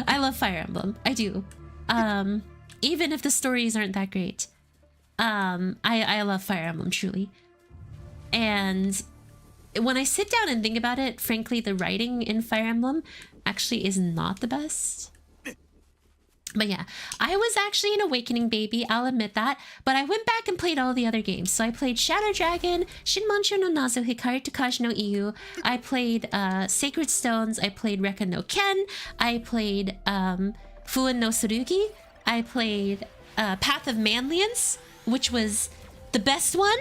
I love Fire Emblem. I do. Even if the stories aren't that great. I love Fire Emblem, truly. And when I sit down and think about it, frankly, the writing in Fire Emblem actually is not the best. But yeah, I was actually an Awakening baby, I'll admit that. But I went back and played all the other games. So I played Shadow Dragon, Shinmancho no Nazo Hikari Takashi no Iyu. I played Sacred Stones. I played Rekka no Ken. I played Fuin no Tsurugi. I played Path of Manliance, which was the best one.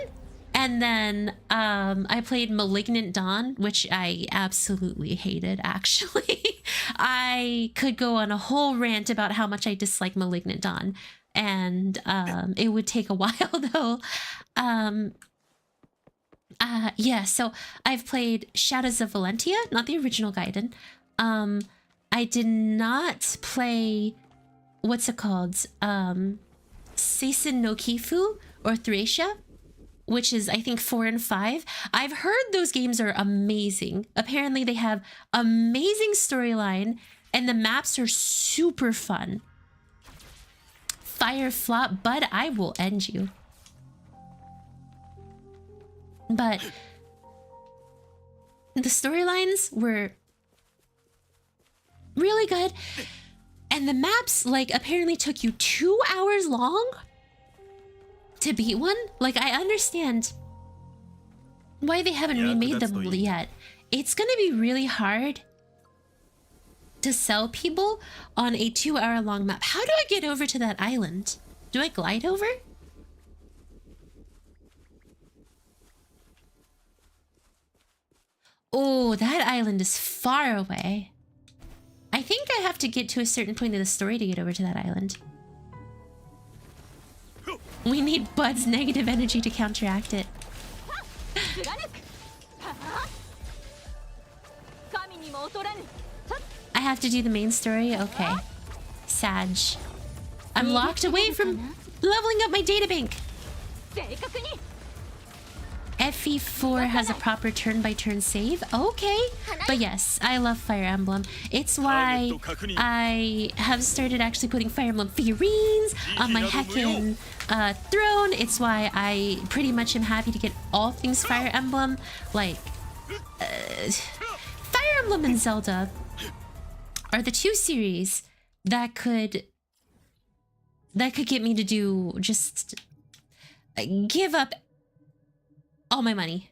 And then I played Malignant Dawn, which I absolutely hated, actually. I could go on a whole rant about how much I dislike Malignant Dawn. And it would take a while, though. Yeah, so I've played Shadows of Valentia, not the original Gaiden. I did not play... What's it called? Seisen no Kifu, or Thracia, which is, I think, 4 and 5. I've heard those games are amazing. Apparently, they have amazing storyline, and the maps are super fun. Fire flop, bud, I will end you. But the storylines were really good. And the maps, like, apparently took you 2 hours long to beat one. Like, I understand why they haven't remade them yet. It's gonna be really hard to sell people on a 2-hour-long map. How do I get over to that island? Do I glide over? Oh, that island is far away. I think I have to get to a certain point of the story to get over to that island. We need Bud's negative energy to counteract it. I have to do the main story? Okay. Sag. I'm locked away from leveling up my databank. FE4 has a proper turn-by-turn save. Okay. But yes, I love Fire Emblem. It's why I have started actually putting Fire Emblem figurines on my heckin' throne. It's why I pretty much am happy to get all things Fire Emblem. Like, Fire Emblem and Zelda are the two series that could get me to do just give up all my money.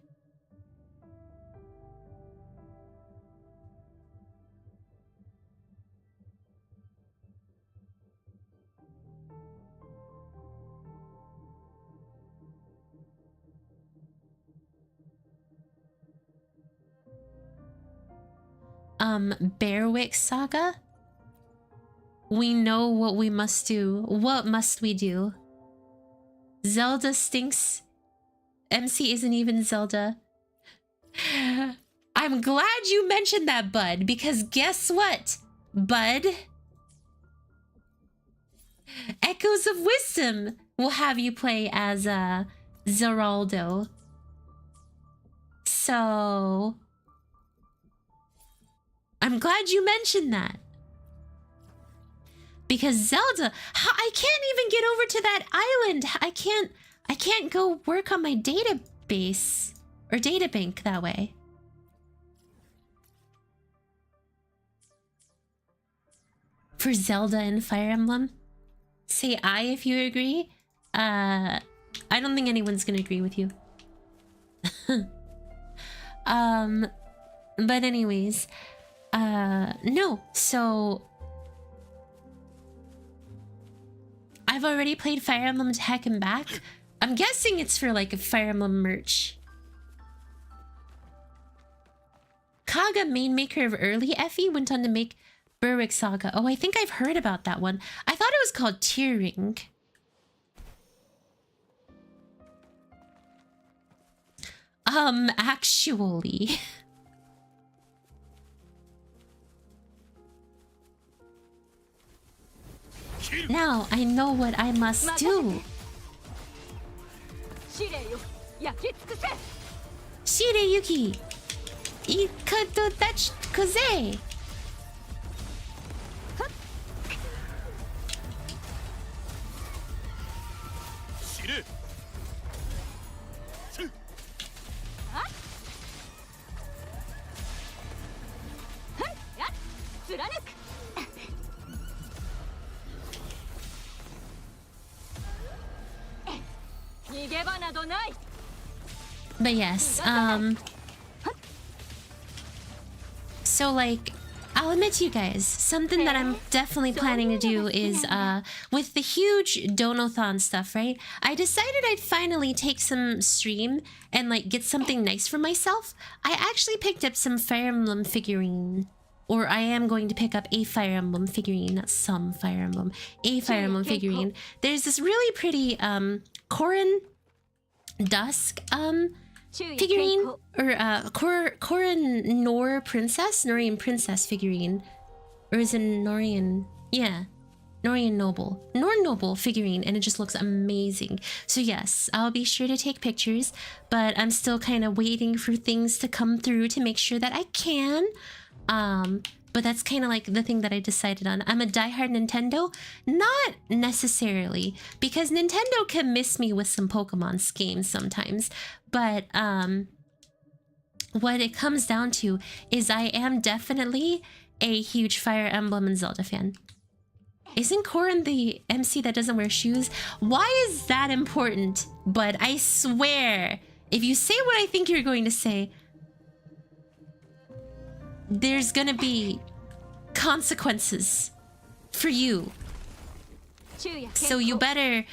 Bearwick Saga. We know what we must do. What must we do? Zelda stinks. MC isn't even Zelda. I'm glad you mentioned that, Bud, because guess what, Bud? Echoes of Wisdom will have you play as Zeraldo. So I'm glad you mentioned that. Because Zelda, I can't even get over to that island. I can't go work on my database or databank that way. For Zelda and Fire Emblem, say I if you agree. I don't think anyone's gonna agree with you. But anyways, no, so I've already played Fire Emblem Heck and Back. I'm guessing it's for like a Fire Emblem merch. Kaga, main maker of early Effie, went on to make Berwick Saga. Oh, I think I've heard about that one. I thought it was called Tearing. Actually. Now I know what I must do. Shireyuki, ikado dachi kuze. But yes, so like, I'll admit to you guys, something that I'm definitely planning to do is, with the huge Donathon stuff, right? I decided I'd finally take some stream and like get something nice for myself. I actually picked up some Fire Emblem figurine. Or I am going to pick up a Fire Emblem figurine, not some Fire Emblem, a Fire Emblem figurine. There's this really pretty, Corrin Dusk, figurine, or Corrin Norian Princess figurine, or is it Norian? Yeah, Norian Noble figurine, and it just looks amazing. So yes, I'll be sure to take pictures, but I'm still kind of waiting for things to come through to make sure that I can. But that's kind of like the thing that I decided on. I'm a diehard Nintendo? Not necessarily, because Nintendo can miss me with some Pokemon games sometimes. But what it comes down to is I am definitely a huge Fire Emblem and Zelda fan. Isn't Corrin the MC that doesn't wear shoes? Why is that important? But I swear, if you say what I think you're going to say, there's gonna be consequences for you. So you better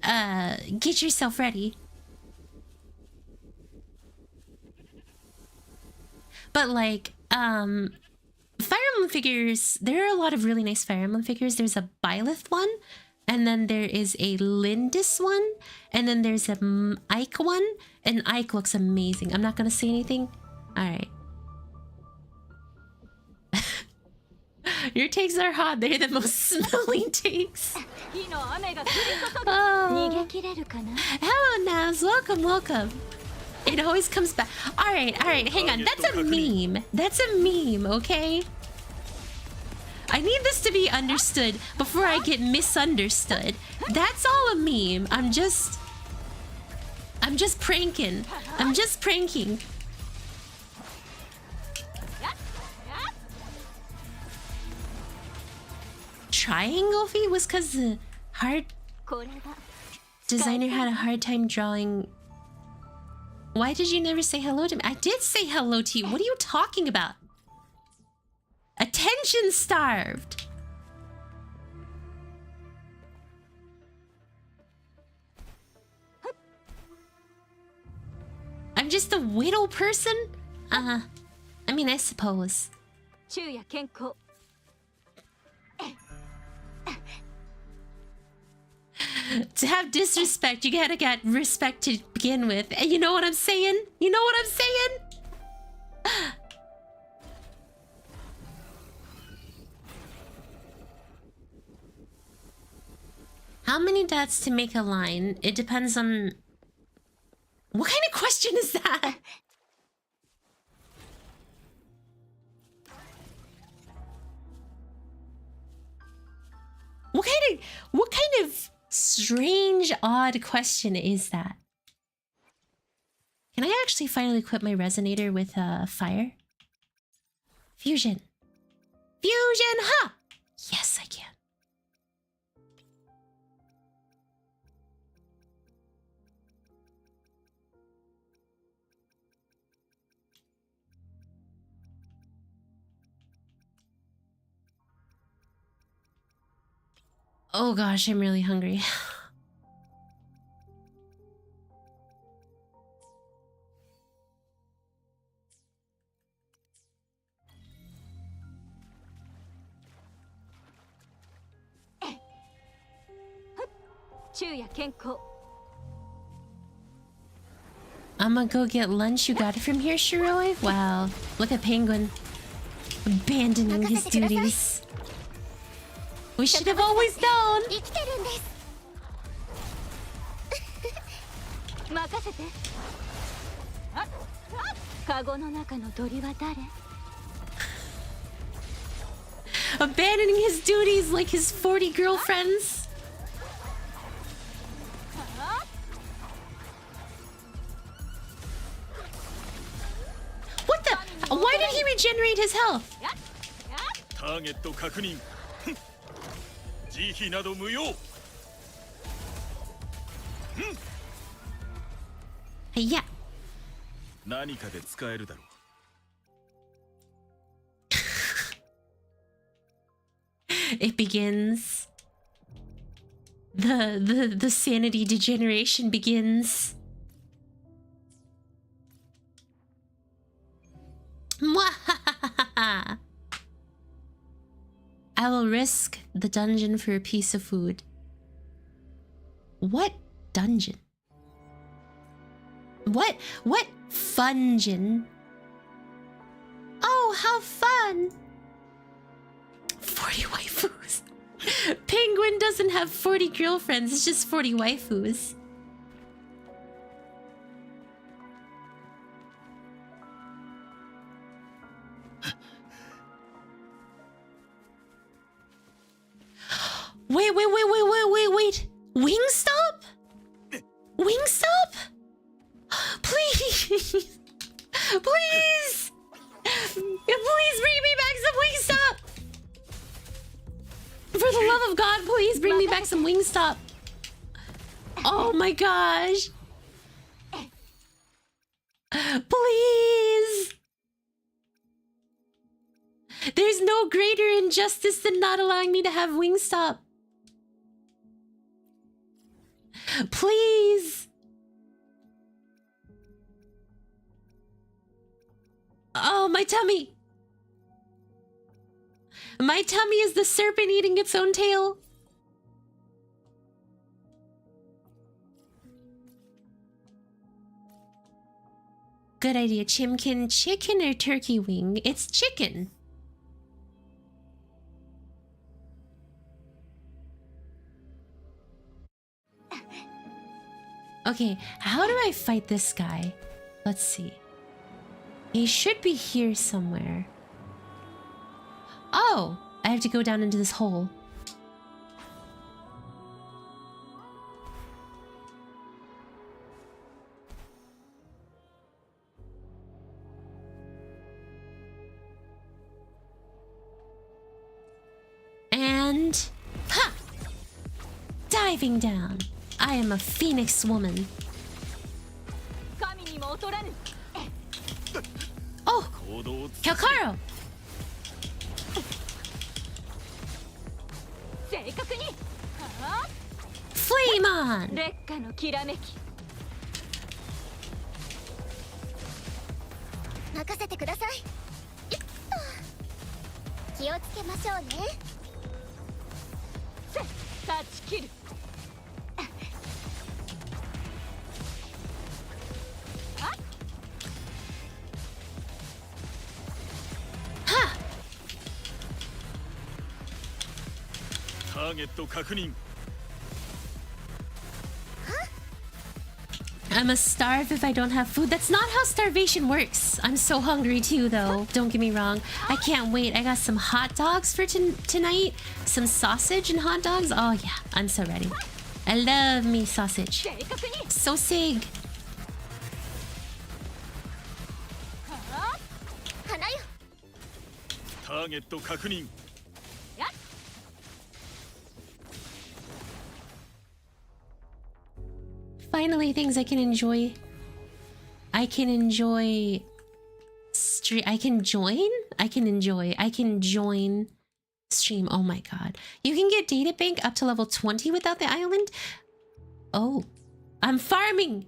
get yourself ready. But like, Fire Emblem figures, there are a lot of really nice Fire Emblem figures. There's a Byleth one, and then there is a Lindis one, and then there's a Ike one, and Ike looks amazing. I'm not gonna say anything. Alright. Your takes are hot. They're the most smelly takes. Oh. Hello, Naz. Welcome. It always comes back. Alright, hang on. That's a meme. That's a meme, okay? I need this to be understood before I get misunderstood. That's all a meme. I'm just pranking. Triangle fee was because the hard designer had a hard time drawing. Why did you never say hello to me? I did say hello to you. What are you talking about? Attention starved. I'm just a whittle person? I mean, I suppose. 昼夜健康 To have disrespect, you gotta get respect to begin with. And you know what I'm saying? You know what I'm saying? How many dots to make a line? It depends on... What kind of question is that? What kind of strange, odd question is that? Can I actually finally equip my resonator with fire? Fusion. Fusion, ha! Yes, I can. Oh gosh, I'm really hungry. I'm gonna go get lunch. You got it from here, Shiroi? Wow. Look at Penguin. Abandoning his duties. We should have always known! 任せてカゴの中の鳥は誰 Abandoning his duties like his 40 girlfriends. What the? Why did he regenerate his health? ターゲット確認慈悲など無用 Yeah. 何かで使えるだろう It begins. The sanity degeneration begins. Mwahahaha. I will risk the dungeon for a piece of food. What dungeon? What fungeon? Oh, how fun! 40 waifus. Penguin doesn't have 40 girlfriends, it's just 40 waifus. Wait. Wingstop? Wingstop? Please! Please! Please bring me back some Wingstop! For the love of God, please bring me back some Wingstop. Oh my gosh. Please. There's no greater injustice than not allowing me to have Wingstop. Please. Oh, my tummy. My tummy is the serpent eating its own tail. Good idea, Chimkin. Chicken or turkey wing? It's chicken. Okay, how do I fight this guy? Let's see. He should be here somewhere. Oh, I have to go down into this hole. And... ha! Diving down. I am a phoenix woman. Oh! Hyokaro! Flame on! 劣化のきらめき任せてください。気をつけましょうね。断ち切る。ターゲット確認。 I'm a starve if I don't have food. That's not how starvation works. I'm so hungry too, though. Don't get me wrong. I can't wait. I got some hot dogs for tonight. Some sausage and hot dogs. Oh yeah, I'm so ready. I love me sausage. So sig. 花よ。ターゲット確認。 Finally, things I can enjoy. I can enjoy. I can join. I can enjoy. I can join stream. Oh my god. You can get data bank up to level 20 without the island. Oh, I'm farming.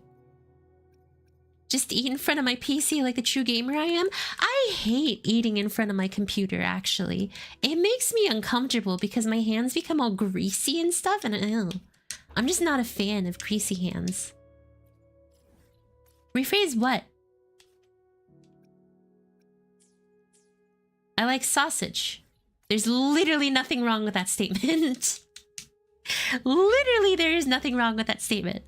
Just eat in front of my PC like the true gamer I am. I hate eating in front of my computer, actually. It makes me uncomfortable because my hands become all greasy and stuff, and ew. I'm just not a fan of greasy hands. Rephrase what? I like sausage. There's literally nothing wrong with that statement. Literally, there is nothing wrong with that statement.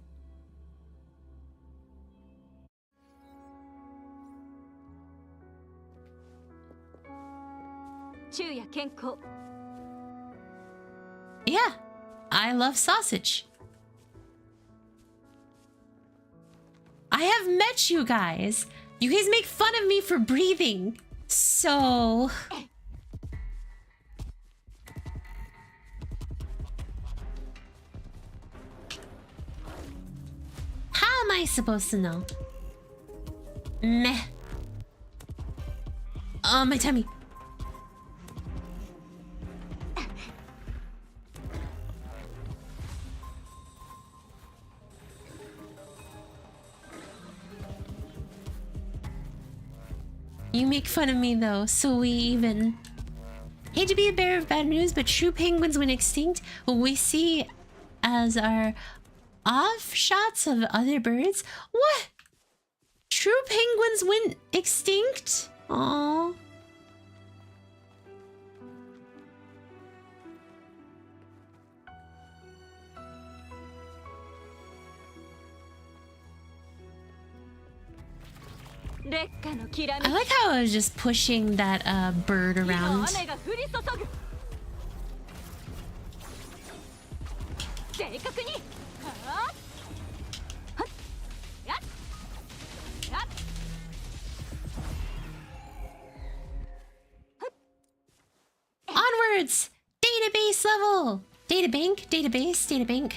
Yeah, I love sausage. I have met you guys. You guys make fun of me for breathing. So... how am I supposed to know? Meh. Oh, my tummy. You make fun of me though, so we even. Hate to be a bearer of bad news, but true penguins went extinct. What we see as our off shots of other birds. What? True penguins went extinct? Aww. I like how I was just pushing that bird around. Onwards! Database level! Databank, database, databank.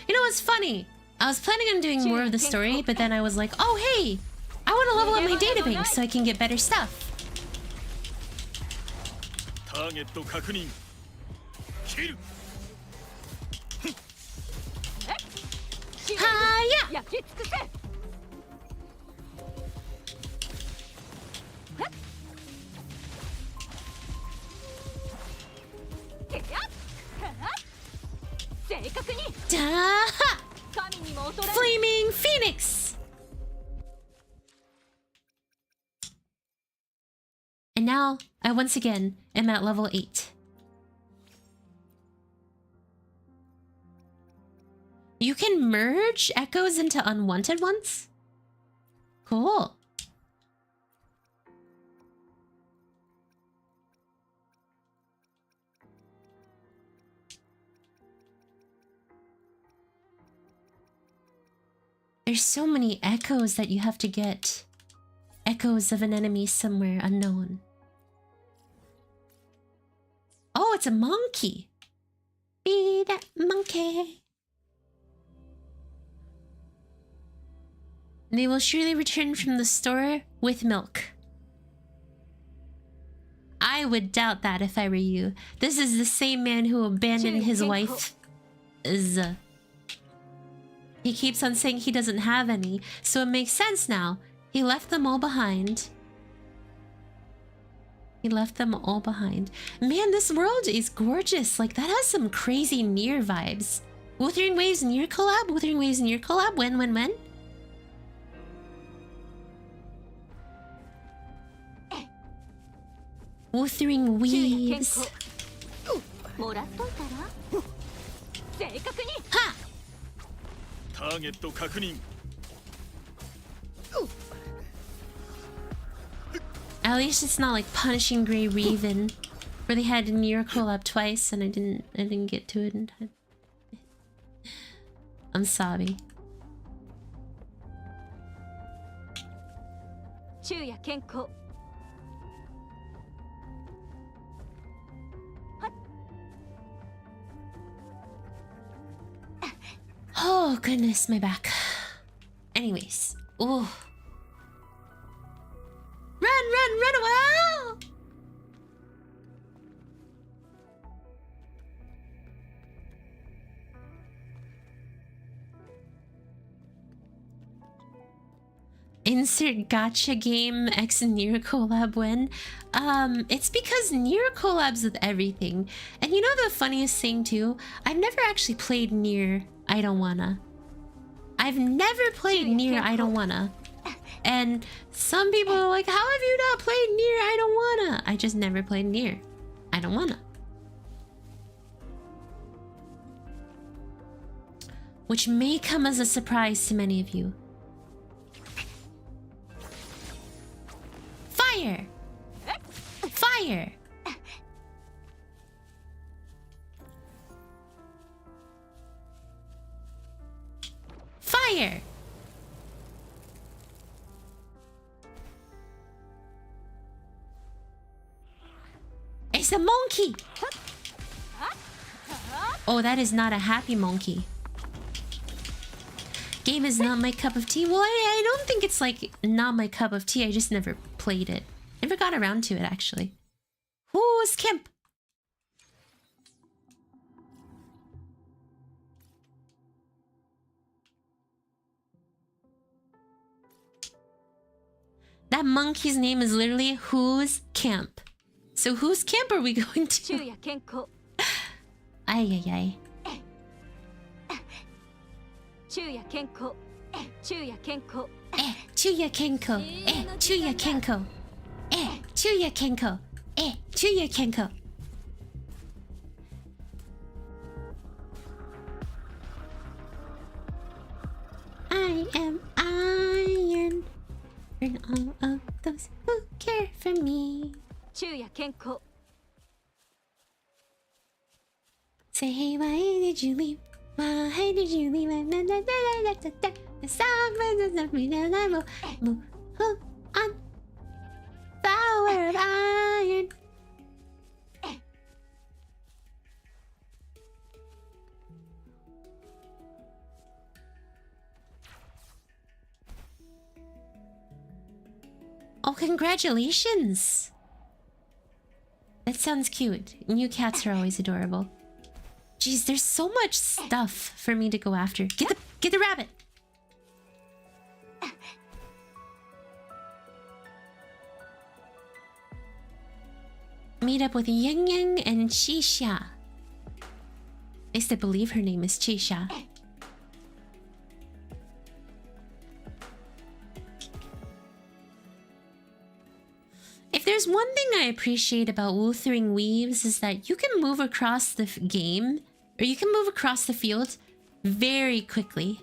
You know what's funny? I was planning on doing more of the story, but then I was like, oh hey! I want to level up my databank so I can get better stuff. Target 確認。キル。Hiya! Da-ha! Flaming Phoenix! And now, I once again am at level 8. You can merge echoes into unwanted ones? Cool. There's so many echoes that you have to get. Echoes of an enemy somewhere unknown. Oh, it's a monkey. Be that monkey. They will surely return from the store with milk. I would doubt that if I were you. This is the same man who abandoned his wife. He keeps on saying he doesn't have any, so it makes sense now. He left them all behind. He left them all behind. Man, this world is gorgeous. Like, that has some crazy Nier vibes. Wuthering Waves Nier collab? Wuthering Waves Nier collab? When? Wuthering Waves. もらっといたら正確に Ha! ターゲット確認 At least it's not like Punishing Grey Raven, where they had Nier collab twice and I didn't get to it in time. I'm sorry. 昼夜健康 Oh goodness, my back. Anyways, oh. Run away! Insert gacha game X Nier collab when? It's because Nier collabs with everything. And you know the funniest thing too? I've never actually played Nier I Don't Wanna. I've never played Nier I Don't Wanna. And some people are like, how have you not played Nier I Don't Wanna? I just never played Nier I Don't Wanna. Which may come as a surprise to many of you. Fire! Fire! Fire! It's a monkey! Oh, that is not a happy monkey. Game is not my cup of tea. Well, I don't think it's like not my cup of tea. I just never played it. Never got around to it, actually. Who's Kemp? That monkey's name is literally Who's Camp. So whose camp are we going to? 昼夜健康 Ay, ay, ay. 昼夜健康昼夜健康 Chuya Kenko. Chuya Kenko. Chuya Kenko. Chuya Kenko. I am iron. Burn all of those who care for me. 昼夜健康 Say, hey, why did you leave? Why did you leave? The song was me that I will move on. Power of iron. Oh, congratulations! That sounds cute. New cats are always adorable. Jeez, there's so much stuff for me to go after. Get the rabbit! Meet up with Yang Yang and Chisha. At least I believe her name is Chisha. If there's one thing I appreciate about Wuthering Waves is that you can move across the game, or you can move across the field very quickly.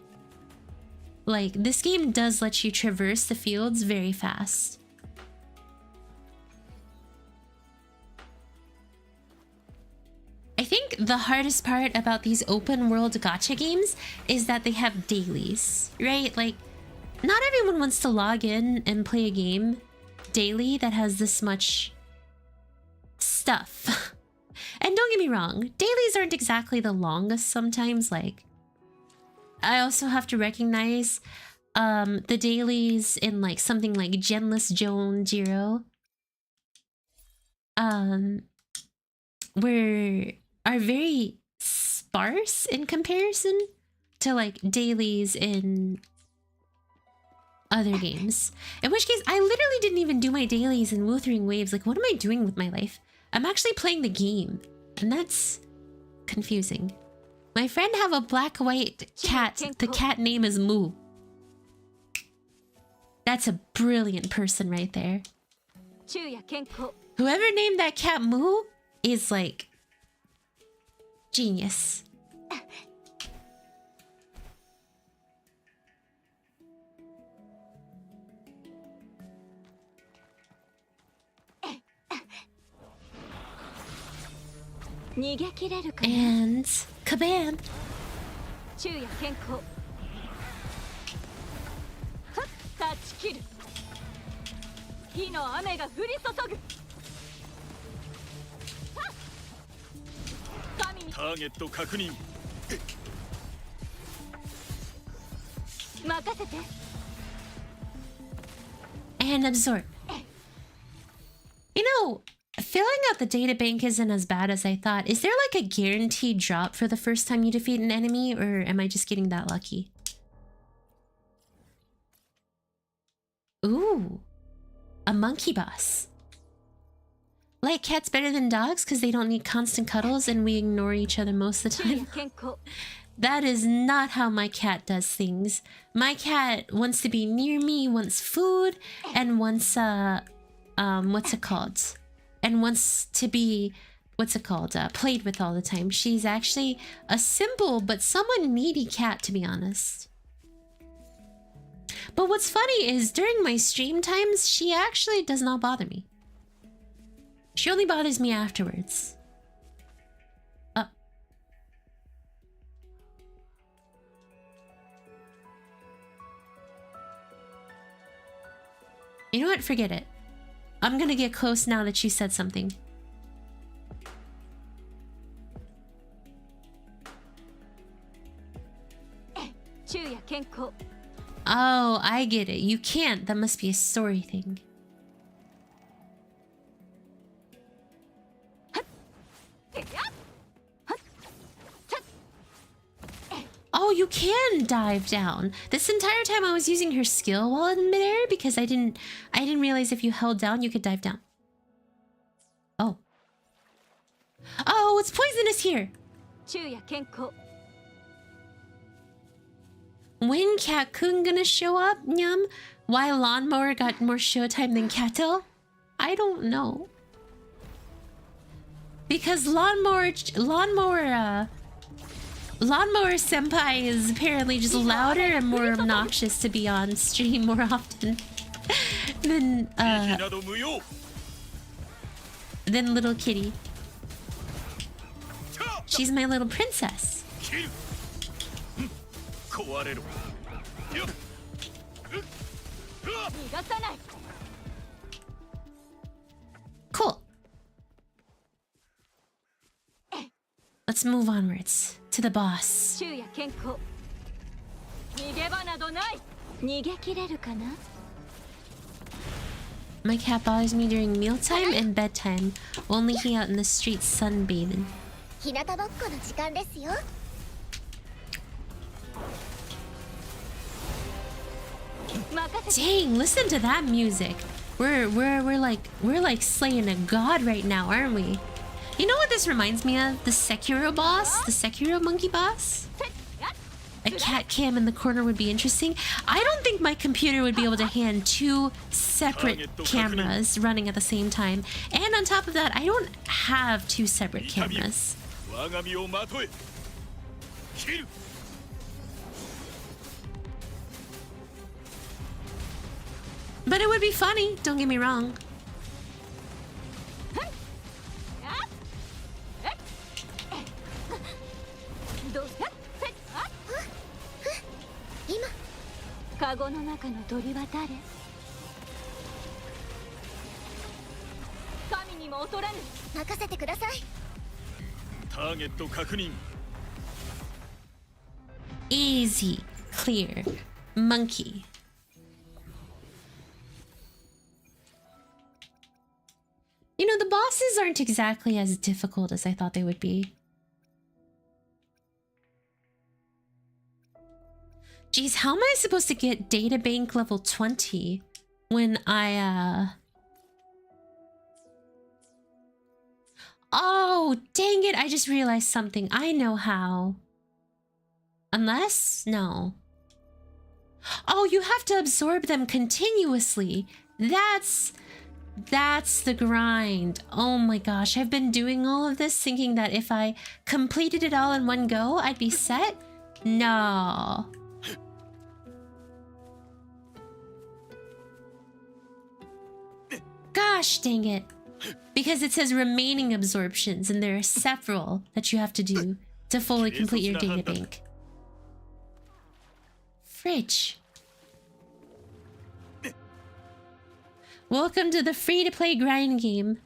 Like, this game does let you traverse the fields very fast. I think the hardest part about these open world gacha games is that they have dailies, right? Like, not everyone wants to log in and play a game daily that has this much stuff. And don't get me wrong, dailies aren't exactly the longest sometimes. Like, I also have to recognize the dailies in like something like Genless Joan Zero are very sparse in comparison to like dailies in other games. In which case, I literally didn't even do my dailies in Wuthering Waves. Like, what am I doing with my life? I'm actually playing the game. And that's confusing. My friend have a black-white cat. The cat name is Moo. That's a brilliant person right there. Whoever named that cat Moo is like genius. And kabam! Target 確認 And absorb. You know, filling out the data bank isn't as bad as I thought. Is there like a guaranteed drop for the first time you defeat an enemy, or am I just getting that lucky? Ooh, a monkey boss. Like cats better than dogs because they don't need constant cuddles and we ignore each other most of the time. That is not how my cat does things. My cat wants to be near me, wants food, and wants what's it called? And wants to be, what's it called? Played with all the time. She's actually a simple but somewhat needy cat, to be honest. But what's funny is during my stream times, she actually does not bother me. She only bothers me afterwards. You know what? Forget it. I'm gonna get close now that you said something. Oh, I get it. You can't. That must be a story thing. Oh, you can dive down. This entire time I was using her skill while in midair because I didn't realize if you held down you could dive down. Oh. Oh, it's poisonous here. When Cat-kun gonna show up, Nyum? Why Lawnmower got more showtime than Kato? I don't know. Because Lawnmower Senpai is apparently just louder and more obnoxious to be on stream more often than little kitty. She's my little princess. Cool. Let's move onwards to the boss. My cat bothers me during mealtime and bedtime. Only he out in the streets sunbathing. Dang, listen to that music. We're like slaying a god right now, aren't we? You know what this reminds me of? The Sekiro boss? The Sekiro monkey boss? A cat cam in the corner would be interesting. I don't think my computer would be able to handle two separate cameras running at the same time. And on top of that, I don't have two separate cameras. But it would be funny, don't get me wrong. Easy, clear, monkey. You know, the bosses aren't exactly as difficult as I thought they would be. Geez, how am I supposed to get databank level 20 when Oh, dang it, I just realized something. I know how. Unless? No. Oh, you have to absorb them continuously. That's the grind. Oh my gosh, I've been doing all of this thinking that if I completed it all in one go, I'd be set. No. Gosh dang it. Because it says remaining absorptions, and there are several that you have to do to fully complete your databank. Fridge. Welcome to the free-to-play grind game.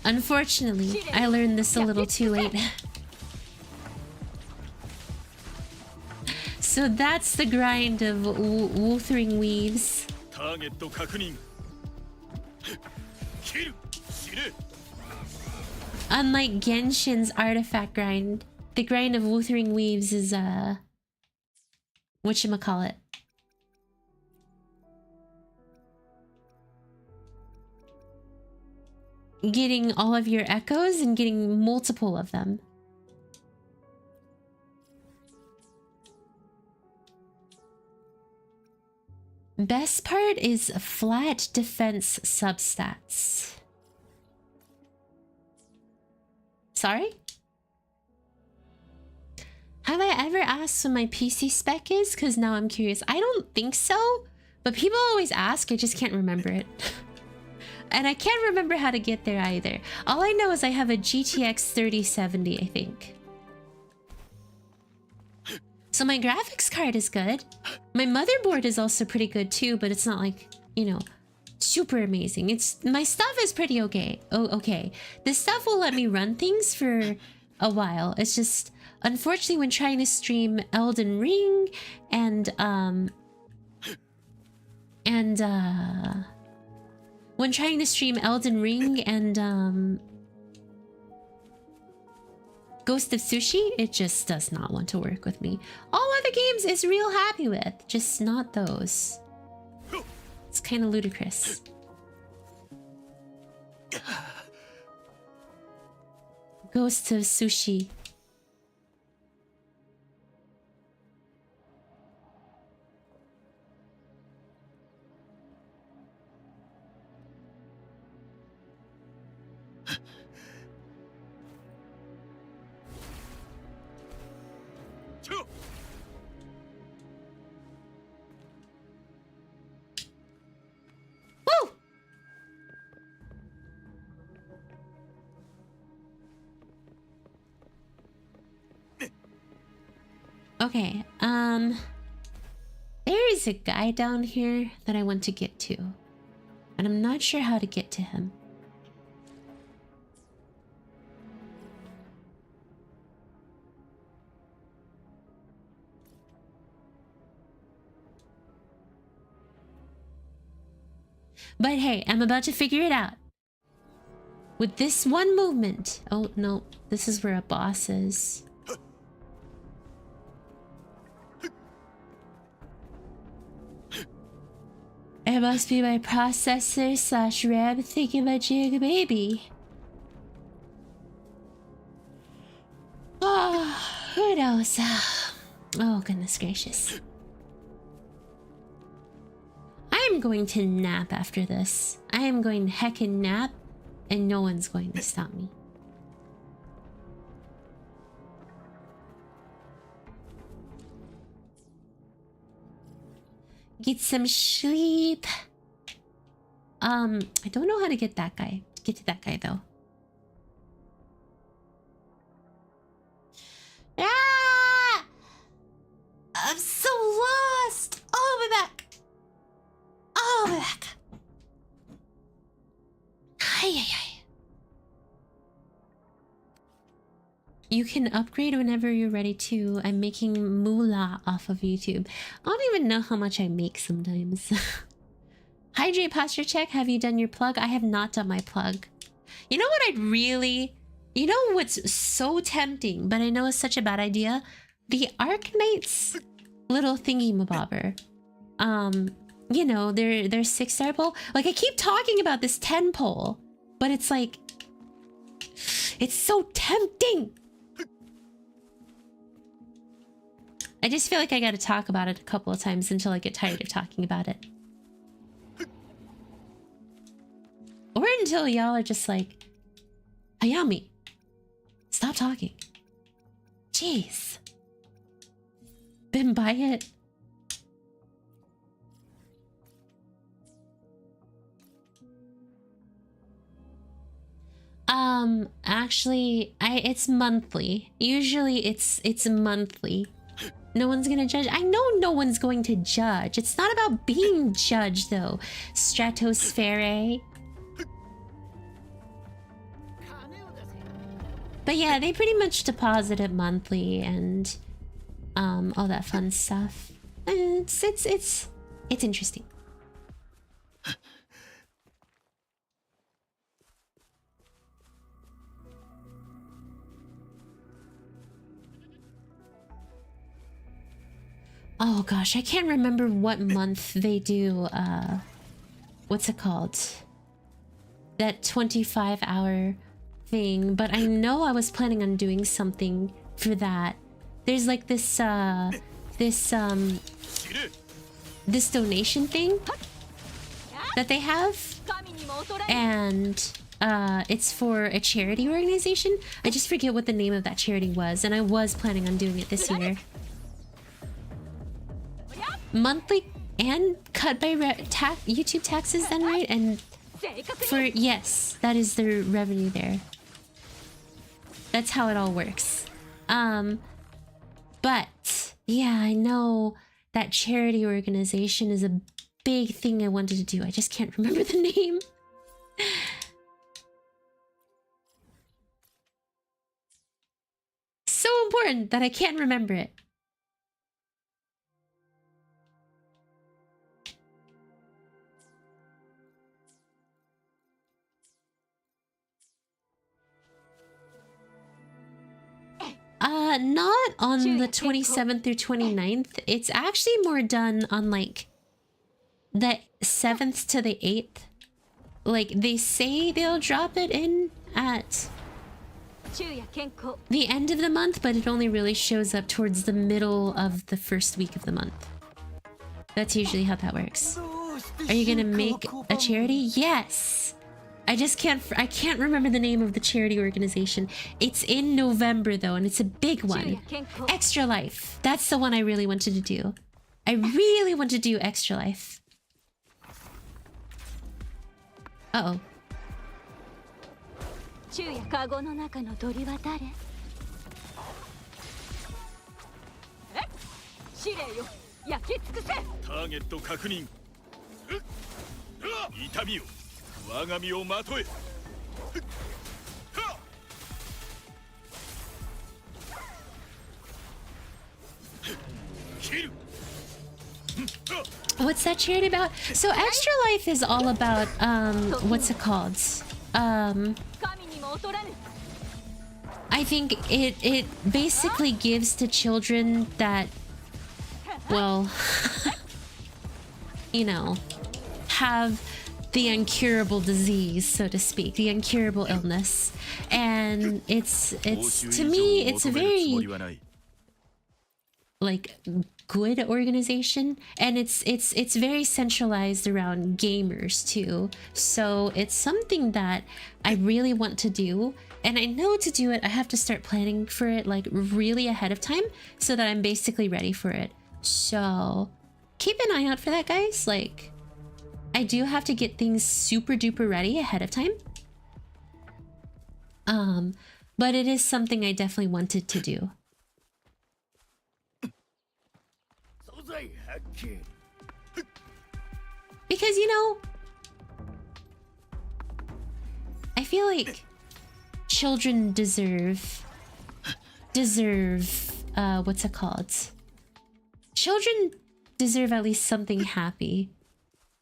Unfortunately, I learned this a little too late. So that's the grind of Wuthering Waves. Unlike Genshin's artifact grind, the grind of Wuthering Waves is whatchamacallit. Getting all of your echoes and getting multiple of them. Best part is flat defense substats. Sorry? Have I ever asked what my PC spec is? Because now I'm curious. I don't think so, but people always ask. I just can't remember it. And I can't remember how to get there either. All I know is I have a GTX 3070, I think. So my graphics card is good. My motherboard is also pretty good too, but it's not like, you know, super amazing. My stuff is pretty okay. Oh, okay. This stuff will let me run things for a while. It's just, unfortunately, when trying to stream Elden Ring and when trying to stream Elden Ring and Ghost of Sushi, it just does not want to work with me. All other games it's real happy with, just not those. It's kind of ludicrous. Ghost of Sushi. Okay, there is a guy down here that I want to get to, and I'm not sure how to get to him. But hey, I'm about to figure it out. With this one movement. Oh, no, this is where a boss is. It must be my processor / RAM thinking my jig baby. Oh, who knows? Oh, goodness gracious. I am going to nap after this. I am going to heckin' nap, and no one's going to stop me. Get some sleep. I don't know how to get that guy. Get to that guy though. Ah! I'm so lost. Oh, my back. Oh, my back. Ay, ay, ay. You can upgrade whenever you're ready to. I'm making moolah off of YouTube. I don't even know how much I make sometimes. Hydrate posture check. Have you done your plug? I have not done my plug. You know what I'd really... You know what's so tempting, but I know it's such a bad idea? The Arknight's little thingy-mabobber. You know, their 6-star pole. Like, I keep talking about this 10 pole, but it's like... It's so tempting! I just feel like I gotta talk about it a couple of times until I get tired of talking about it. Or until y'all are just like, Hayami, stop talking. Jeez. Then buy it. Actually, it's monthly. Usually it's monthly. No one's gonna judge. I know no one's going to judge. It's not about being judged though. Stratospheric. But yeah, they pretty much deposit it monthly and all that fun stuff. And it's interesting. Oh gosh, I can't remember what month they do what's it called? That 25-hour thing, but I know I was planning on doing something for that. There's like this this donation thing that they have, and it's for a charity organization. I just forget what the name of that charity was, and I was planning on doing it this year. Monthly and cut by YouTube taxes then, right? And for, yes, that is the revenue there. That's how it all works. But yeah, I know that charity organization is a big thing I wanted to do. I just can't remember the name. So important that I can't remember it. Not on the 27th through 29th. It's actually more done on like the 7th to the 8th. Like they say they'll drop it in at the end of the month, but it only really shows up towards the middle of the first week of the month. That's usually how that works. Are you gonna make a charity? Yes! I can't remember the name of the charity organization. It's in November though, and it's a big one. Extra Life. That's the one I really wanted to do. I really want to do Extra Life. Uh-oh. What's that charity about? So Extra Life is all about what's it called? I think it basically gives to children that, well, you know, have the incurable disease, so to speak, the incurable illness. And it's to me, it's a very like good organization, and it's very centralized around gamers too. So it's something that I really want to do, and I know to do it I have to start planning for it like really ahead of time so that I'm basically ready for it. So keep an eye out for that, guys. Like, I do have to get things super duper ready ahead of time. But it is something I definitely wanted to do. Because, you know, I feel like children deserve deserve what's it called? Children deserve at least something happy.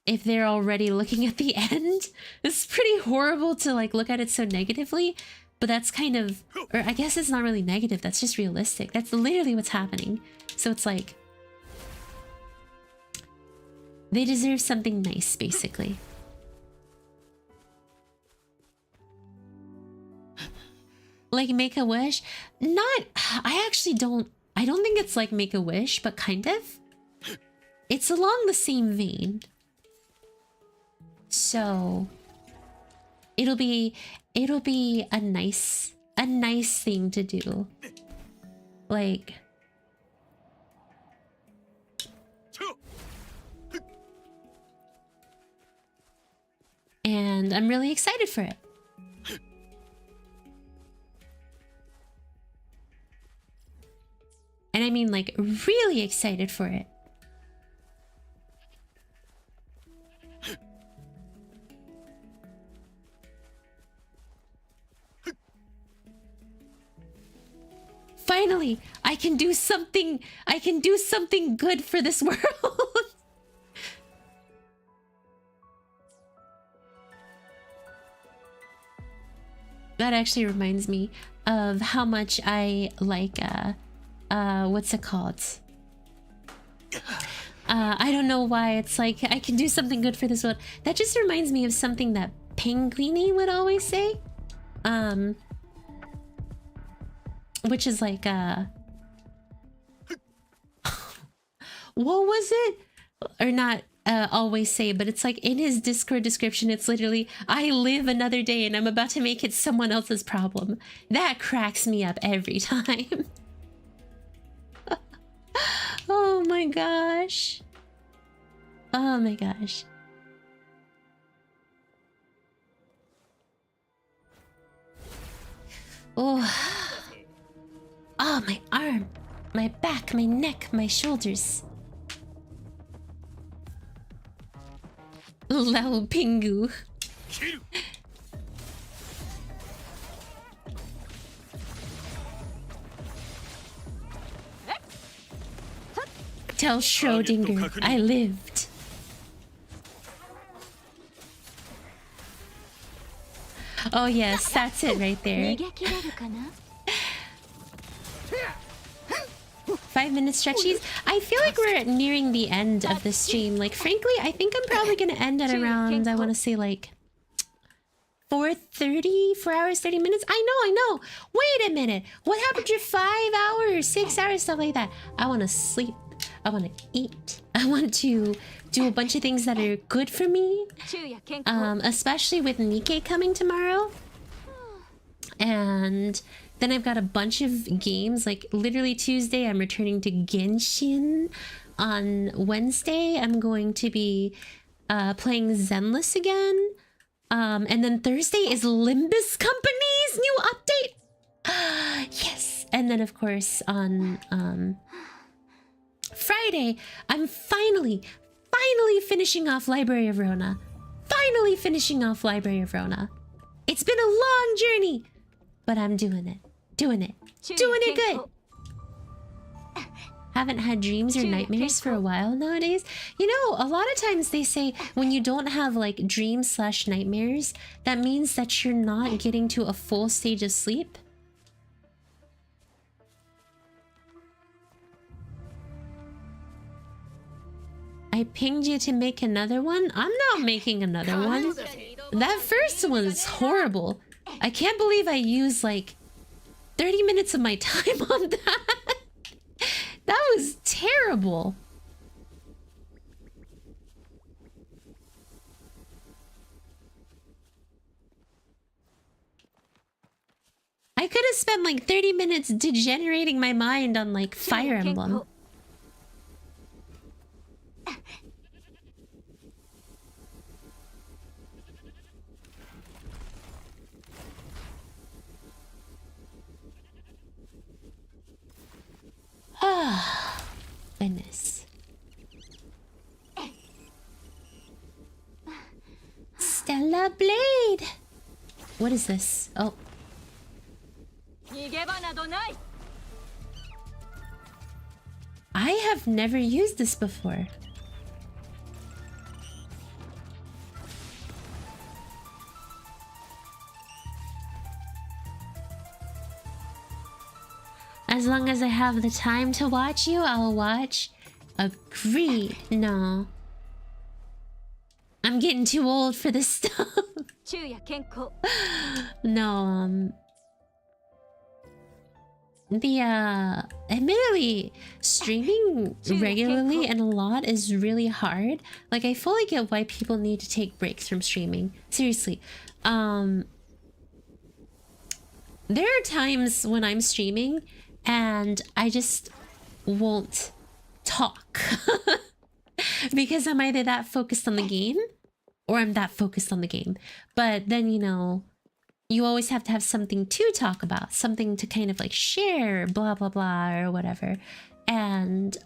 If they're already looking at the end, it's pretty horrible to like look at it so negatively, but that's kind of, or I guess it's not really negative, that's just realistic. That's literally what's happening. So it's like they deserve something nice, basically. Like make a wish? Not, I don't think it's like make a wish, but kind of. It's along the same vein. So it'll be a nice thing to do. Like and I'm really excited for it. And I mean like really excited for it. Finally, I can do something good for this world. That actually reminds me of how much I like what's it called? I don't know why it's like I can do something good for this world. That just reminds me of something that Penguini would always say. Which is like what was it? Or not always say, but it's like in his Discord description, it's literally, I live another day and I'm about to make it someone else's problem. That cracks me up every time. Oh my gosh. Oh my gosh. Oh. Oh, my arm, my back, my neck, my shoulders. Lao Pingu. Tell Schrodinger I lived. Oh yes, that's it right there. 5-minute stretchies. I feel like we're nearing the end of the stream. Like, frankly, I think I'm probably gonna end at around, I want to say like 4:30, 4 hours, 30 minutes. I know. Wait a minute. What happened to your 5 hours, 6 hours, stuff like that? I want to sleep. I want to eat. I want to do a bunch of things that are good for me. Especially with Nikkei coming tomorrow. And then I've got a bunch of games, like literally Tuesday I'm returning to Genshin. On Wednesday I'm going to be playing Zenless again. And then Thursday is Limbus Company's new update. Yes. And then of course on Friday I'm finally finishing off Library of Rona. Finally finishing off Library of Rona. It's been a long journey, but I'm doing it. Doing it good. Haven't had dreams or nightmares for a while nowadays. You know, a lot of times they say when you don't have like dreams/nightmares, that means that you're not getting to a full stage of sleep. I pinged you to make another one. I'm not making another one. That first one is horrible. I can't believe I used like 30 minutes of my time on that. That was terrible. I could have spent like 30 minutes degenerating my mind on like Fire Emblem. Ah, goodness. Stella Blade. What is this? Oh. I have never used this before. As long as I have the time to watch you, I'll watch. Agree. No. I'm getting too old for this stuff. 昼夜健康 No, admittedly, streaming regularly and a lot is really hard. Like, I fully get why people need to take breaks from streaming. Seriously. There are times when I'm streaming and I just won't talk. Because I'm either that focused on the game or I'm that focused on the game. But then, you know, you always have to have something to talk about, something to kind of like share, blah, blah, blah, or whatever. And,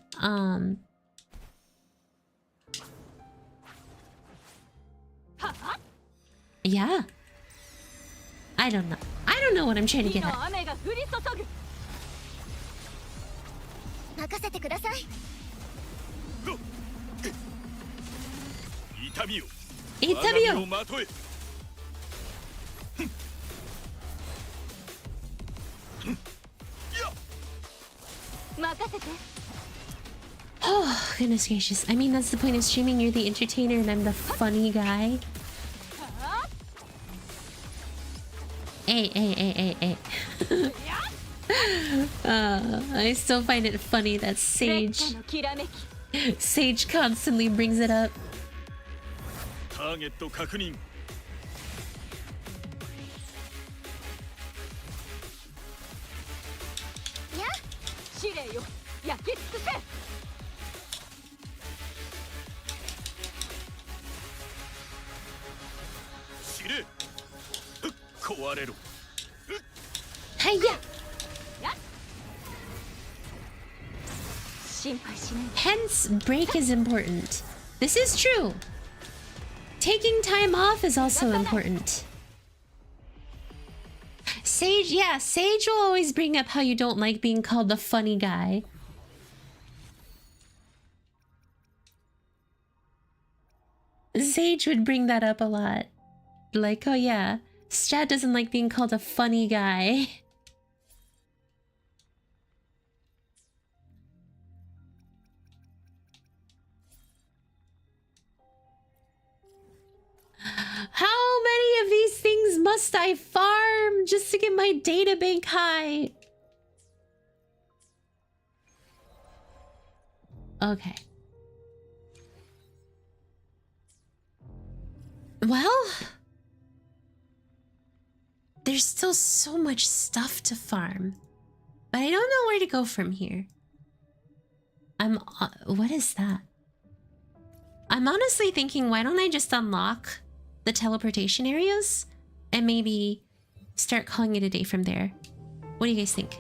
yeah. I don't know. I don't know what I'm trying to get at. 雨が降り注ぐ任せてください。痛みを Eat 我が身を tabio! まとえ 任せて Oh, goodness gracious. I mean, that's the point of streaming. You're the entertainer and I'm the funny guy. Hey, hey, hey, hey, hey. I still find it funny that 烈 Sage 火のきらめき Sage constantly brings it up. ターゲット確認 試練よ焼き尽くせ 知れ壊れろ Hiya! 心配しない Hence, break is important. This is true. Taking time off is also important. Sage, yeah, Sage will always bring up how you don't like being called the funny guy. Sage would bring that up a lot. Like, oh yeah, Strat doesn't like being called a funny guy. How many of these things must I farm just to get my data bank high? Okay. Well, there's still so much stuff to farm, but I don't know where to go from here. What is that? I'm honestly thinking, why don't I just unlock the teleportation areas and maybe start calling it a day from there? What do you guys think?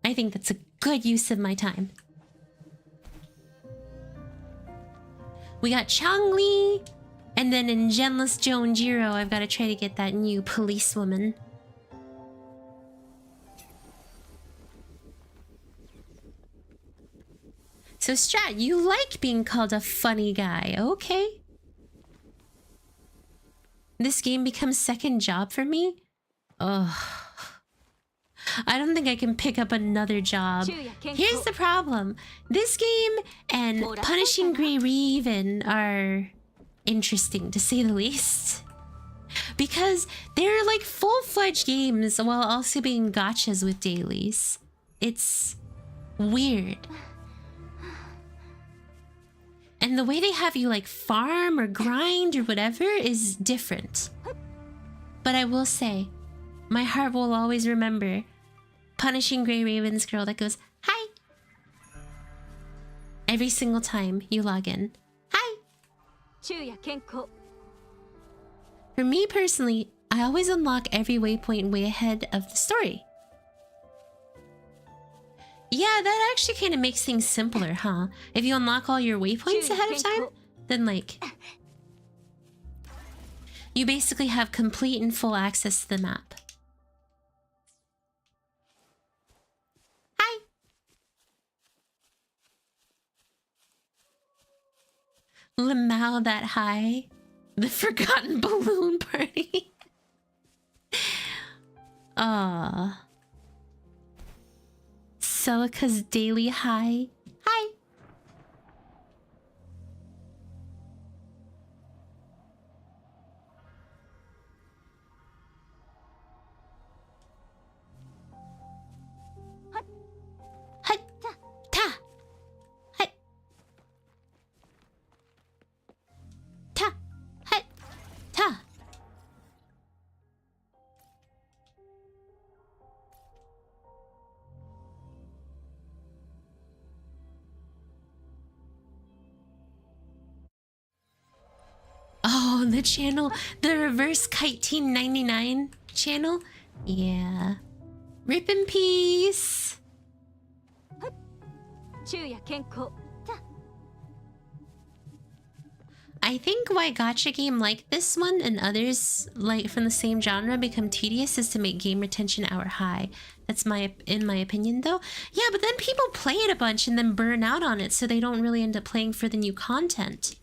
I think that's a good use of my time. We got Changli, and then in Genless Joan Jiro, I've got to try to get that new policewoman. So Strat, you like being called a funny guy, okay? This game becomes second job for me? Ugh. I don't think I can pick up another job. Here's the problem. This game and Punishing Grey Raven are interesting, to say the least. Because they're like full-fledged games while also being gachas with dailies. It's weird. And the way they have you like farm or grind or whatever is different. But I will say, my heart will always remember Punishing Grey Raven's girl that goes, "Hi!" every single time you log in. Hi! 昼夜健康 For me personally, I always unlock every waypoint way ahead of the story. Yeah, that actually kind of makes things simpler, huh? If you unlock all your waypoints ahead of time, then like... you basically have complete and full access to the map. Lamau that high. The forgotten balloon party. Ah. Celica's daily high. Hi. Hut. Ta. Hut. Ta. Hut. Ta. Oh, the channel, the reverse kite team 99 channel. Yeah. Rip in peace. 昼夜健康。 I think why gacha game like this one and others like from the same genre become tedious is to make game retention hour high. That's in my opinion though. Yeah, but then people play it a bunch and then burn out on it, so they don't really end up playing for the new content.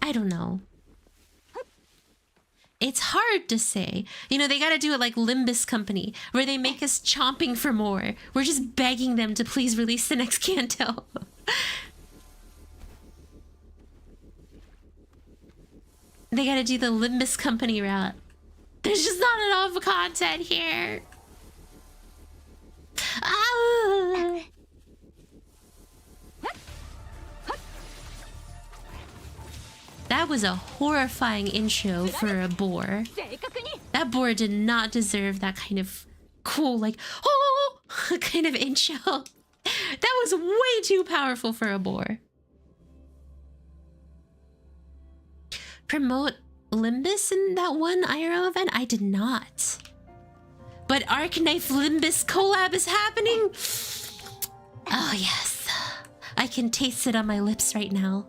I don't know. It's hard to say. You know, they gotta do it like Limbus Company, where they make us chomping for more. We're just begging them to please release the next Kanto. They gotta do the Limbus Company route. There's just not enough content here. Ah. That was a horrifying intro for a boar. That boar did not deserve that kind of cool, like, oh, kind of intro. That was way too powerful for a boar. Promote Limbus in that one IRL event? I did not. But Arc-Knife Limbus collab is happening. Oh yes. I can taste it on my lips right now.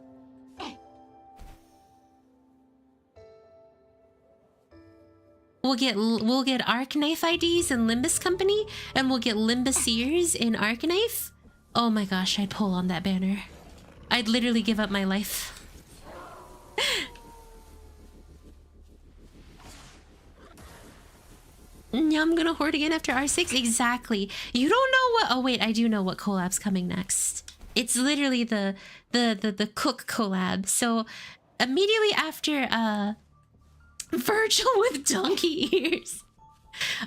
We'll get Arc-Knife IDs in Limbus Company, and we'll get Limbus ears in Arc-Knife. Oh my gosh, I'd pull on that banner. I'd literally give up my life. Yeah, I'm gonna hoard again after R6. Exactly. You don't know what. Oh wait, I do know what collab's coming next. It's literally the cook collab. So immediately after Virgil with donkey ears.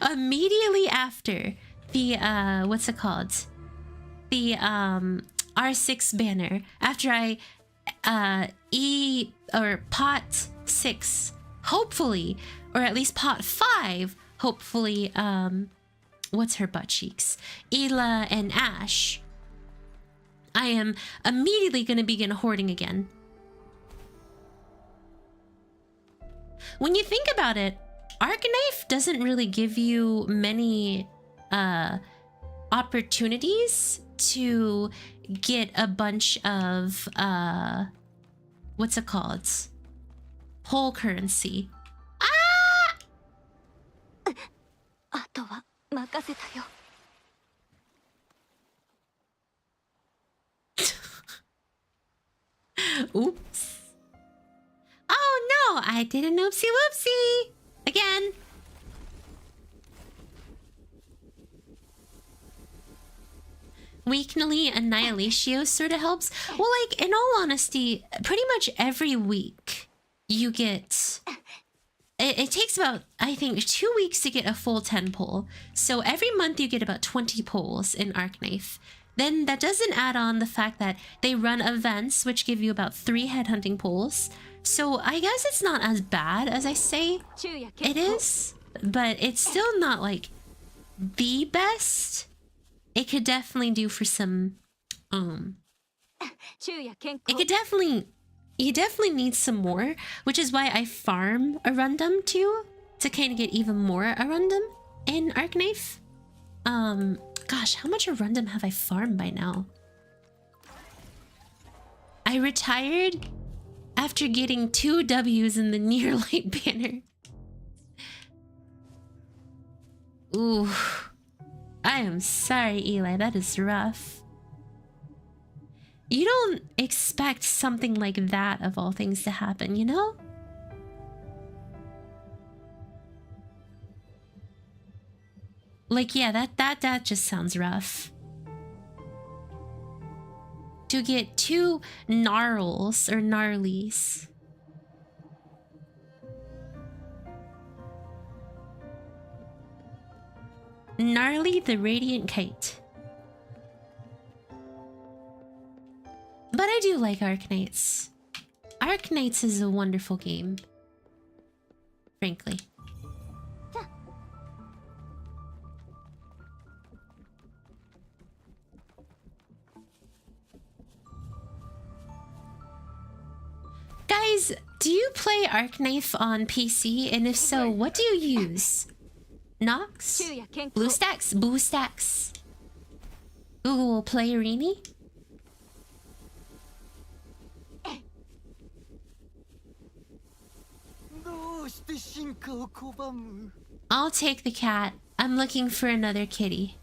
Immediately after the what's it called? The R6 banner. After I pot 6, hopefully, or at least pot 5, hopefully, what's her butt cheeks? Ela and Ash. I am immediately gonna begin hoarding again. When you think about it, Arc-Knife doesn't really give you many opportunities to get a bunch of what's it called? Whole currency. Ah! あとは任せたよ。 Oops. Oh no, I did an oopsie whoopsie. Again. Weekly Annihilatio sort of helps. Well, like, in all honesty, pretty much every week you get... It takes about, I think, 2 weeks to get a full 10 pull. So every month you get about 20 pulls in Arc-Knife. Then that doesn't add on the fact that they run events, which give you about 3 headhunting pulls. So I guess it's not as bad as I say it is, but it's still not like the best. It could definitely do for some, it could definitely, you definitely need some more, which is why I farm Arundum too, to kind of get even more Arundum in Arc-Knife. Gosh, how much Arundum have I farmed by now? I retired after getting 2 W's in the Near Light banner. Ooh. I am sorry, Eli. That is rough. You don't expect something like that of all things to happen, you know? Like, yeah, that just sounds rough. To get two gnarls or gnarlies. Gnarly the Radiant Kite. But I do like Arknights. Arknights is a wonderful game. Frankly. Guys, do you play Arknife on PC? And if so, what do you use? Nox? BlueStacks? BlueStacks. Google Play Arena? I'll take the cat. I'm looking for another kitty.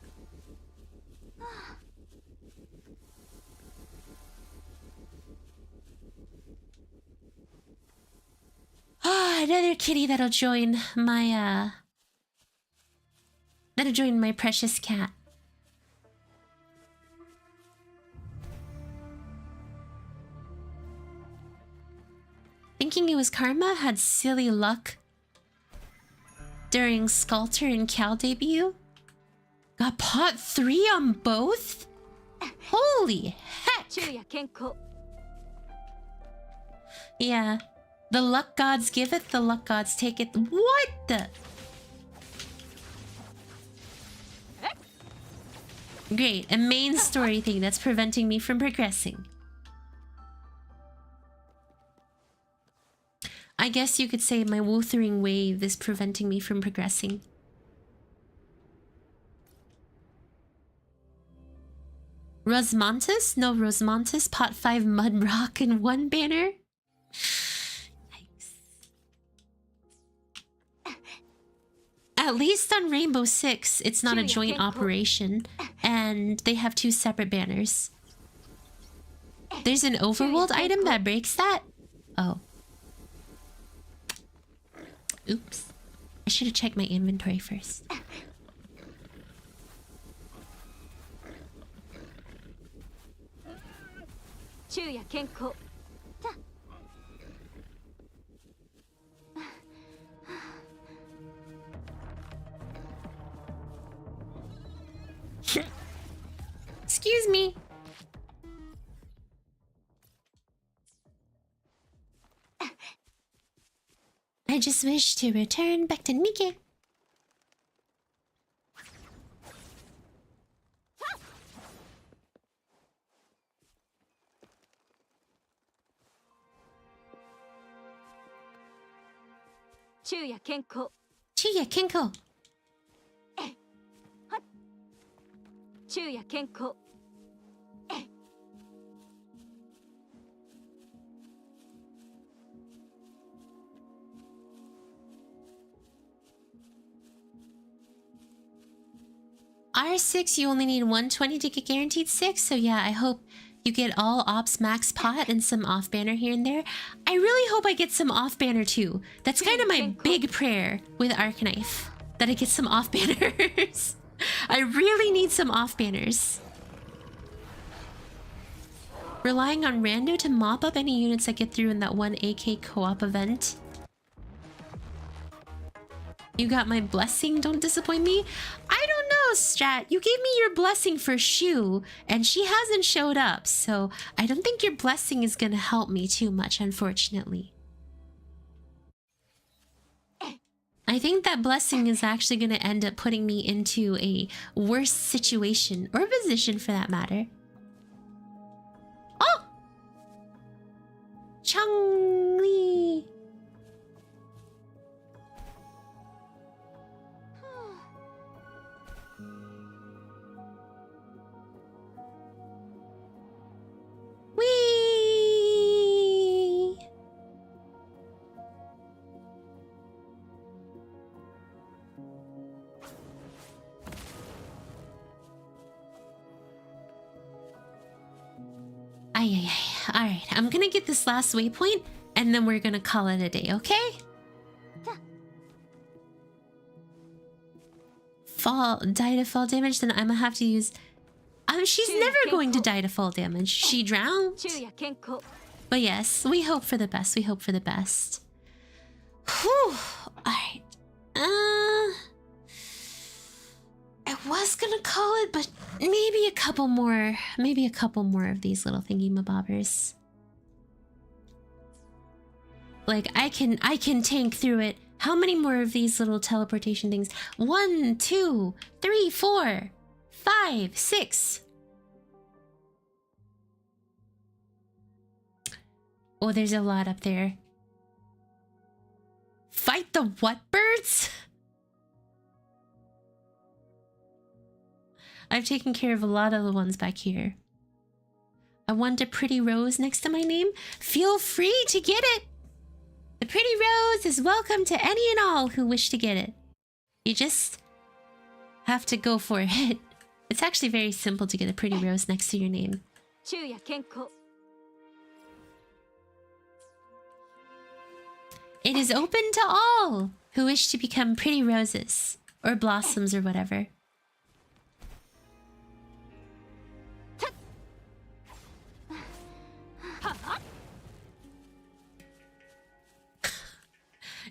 Ah, another kitty that'll join my precious cat. Thinking it was Karma had silly luck during Sculptor and Cal debut. Got pot 3 on both? Holy heck! Yeah. The luck gods give it, the luck gods take it. What the? Great, a main story thing that's preventing me from progressing. I guess you could say my Wuthering Wave is preventing me from progressing. Rosmontis? No Rosmontis. Pot 5 Mud Rock and 1 banner? Yikes. At least on Rainbow Six, it's not a joint operation. And they have 2 separate banners. There's an overworld item that breaks that? Oh. Oops. I should have checked my inventory first. Excuse me. I just wish to return back to Nike. Chuya Kenko. Chuya Kenko. Chuya Kenko. R6, you only need 120 to get guaranteed 6, so yeah, I hope you get all Ops Max Pot and some off-banner here and there. I really hope I get some off-banner too. That's kind of my big prayer with Arknife, that I get some off-banners. I really need some off-banners. Relying on Rando to mop up any units I get through in that one AK co-op event. You got my blessing, don't disappoint me. I don't know, Strat. You gave me your blessing for Shu, and she hasn't showed up, so I don't think your blessing is gonna help me too much, unfortunately. I think that blessing is actually gonna end up putting me into a worse situation, or position for that matter. Oh! Changli! Whee! Ay, ay, ay. Alright, I'm gonna get this last waypoint, and then we're gonna call it a day, okay? Die to fall damage, then I'm gonna have to use... she's never going to die to fall damage. She drowned. But yes, we hope for the best. We hope for the best. Whew. Alright. I was gonna call it, but maybe a couple more. Maybe a couple more of these little thingy-mabobbers. Like, I can tank through it. How many more of these little teleportation things? 1, 2, 3, 4, 5, 6. Oh, there's a lot up there. Fight the what birds? I've taken care of a lot of the ones back here. I want a pretty rose next to my name. Feel free to get it. The pretty rose is welcome to any and all who wish to get it. You just have to go for it. It's actually very simple to get a pretty rose next to your name. It is open to all who wish to become pretty roses or blossoms or whatever.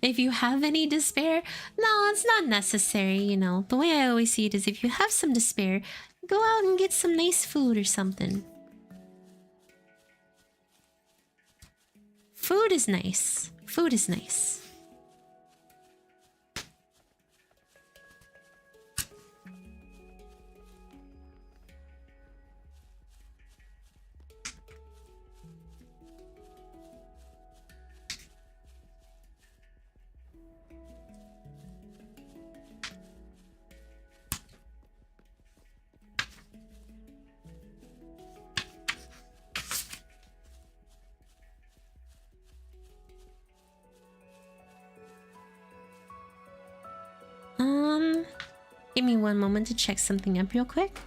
If you have any despair, no, it's not necessary, you know. The way I always see it is if you have some despair, go out and get some nice food or something. Food is nice. Food is nice. Give me one moment to check something up real quick.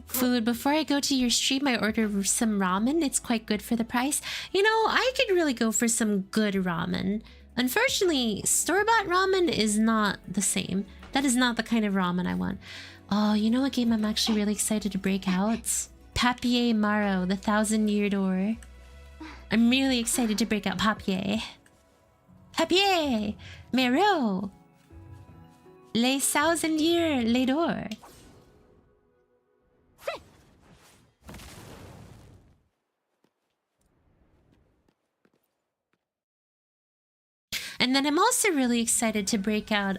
Food. Before I go to your stream, I order some ramen. It's quite good for the price. You know, I could really go for some good ramen. Unfortunately, store-bought ramen is not the same. That is not the kind of ramen I want. Oh, you know what game I'm actually really excited to break out? Papier Maro, the 1,000-year door. I'm really excited to break out Papier. Papier Maro, les 1,000-year les door. And then I'm also really excited to break out,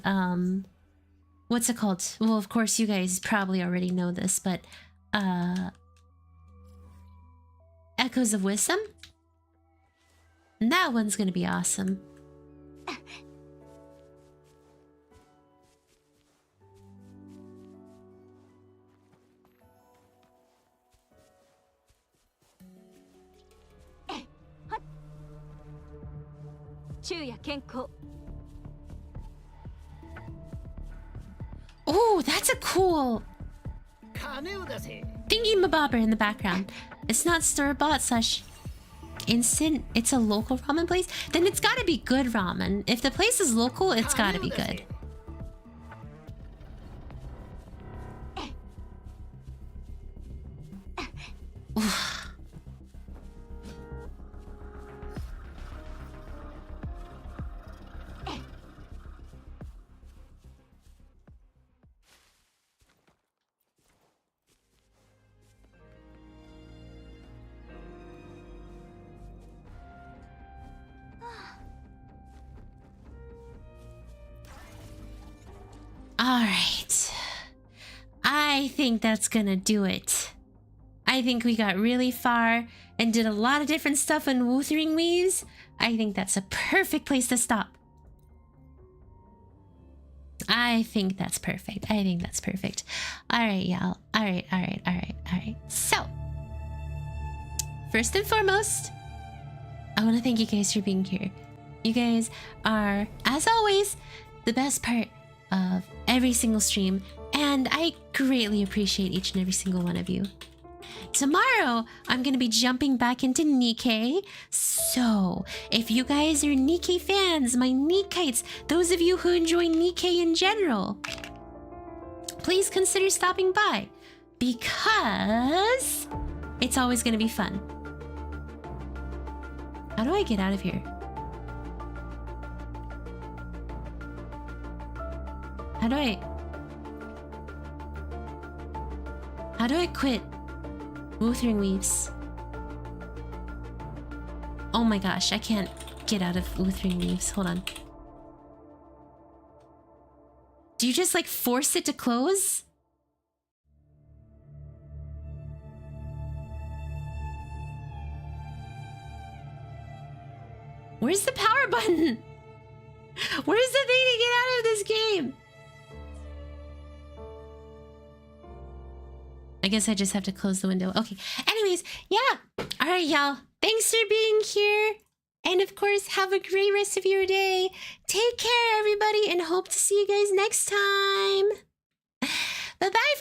what's it called? Well, of course, you guys probably already know this, but, Echoes of Wisdom? And that one's gonna be awesome. Oh, that's a cool thingy-mabobber in the background. It's not store-bought slash instant. It's a local ramen place. Then it's gotta be good ramen. If the place is local, it's gotta be good. Alright. I think that's gonna do it. I think we got really far and did a lot of different stuff in Wuthering Waves. I think that's a perfect place to stop. I think that's perfect. I think that's perfect. All right, y'all. All right. So, first and foremost, I want to thank you guys for being here. You guys are, as always, the best part of every single stream, and I greatly appreciate each and every single one of you. Tomorrow, I'm going to be jumping back into Nikkei. So, if you guys are Nikkei fans, my Nikkites, those of you who enjoy Nikkei in general, please consider stopping by, because it's always going to be fun. How do I get out of here? How do I quit Wuthering Waves? Oh my gosh, I can't get out of Wuthering Waves. Hold on. Do you just like force it to close? Where's the power button? Where's the thing to get out of this game? I guess I just have to close the window. Okay. Anyways, yeah. All right, y'all. Thanks for being here. And of course, have a great rest of your day. Take care, everybody, and hope to see you guys next time. Bye-bye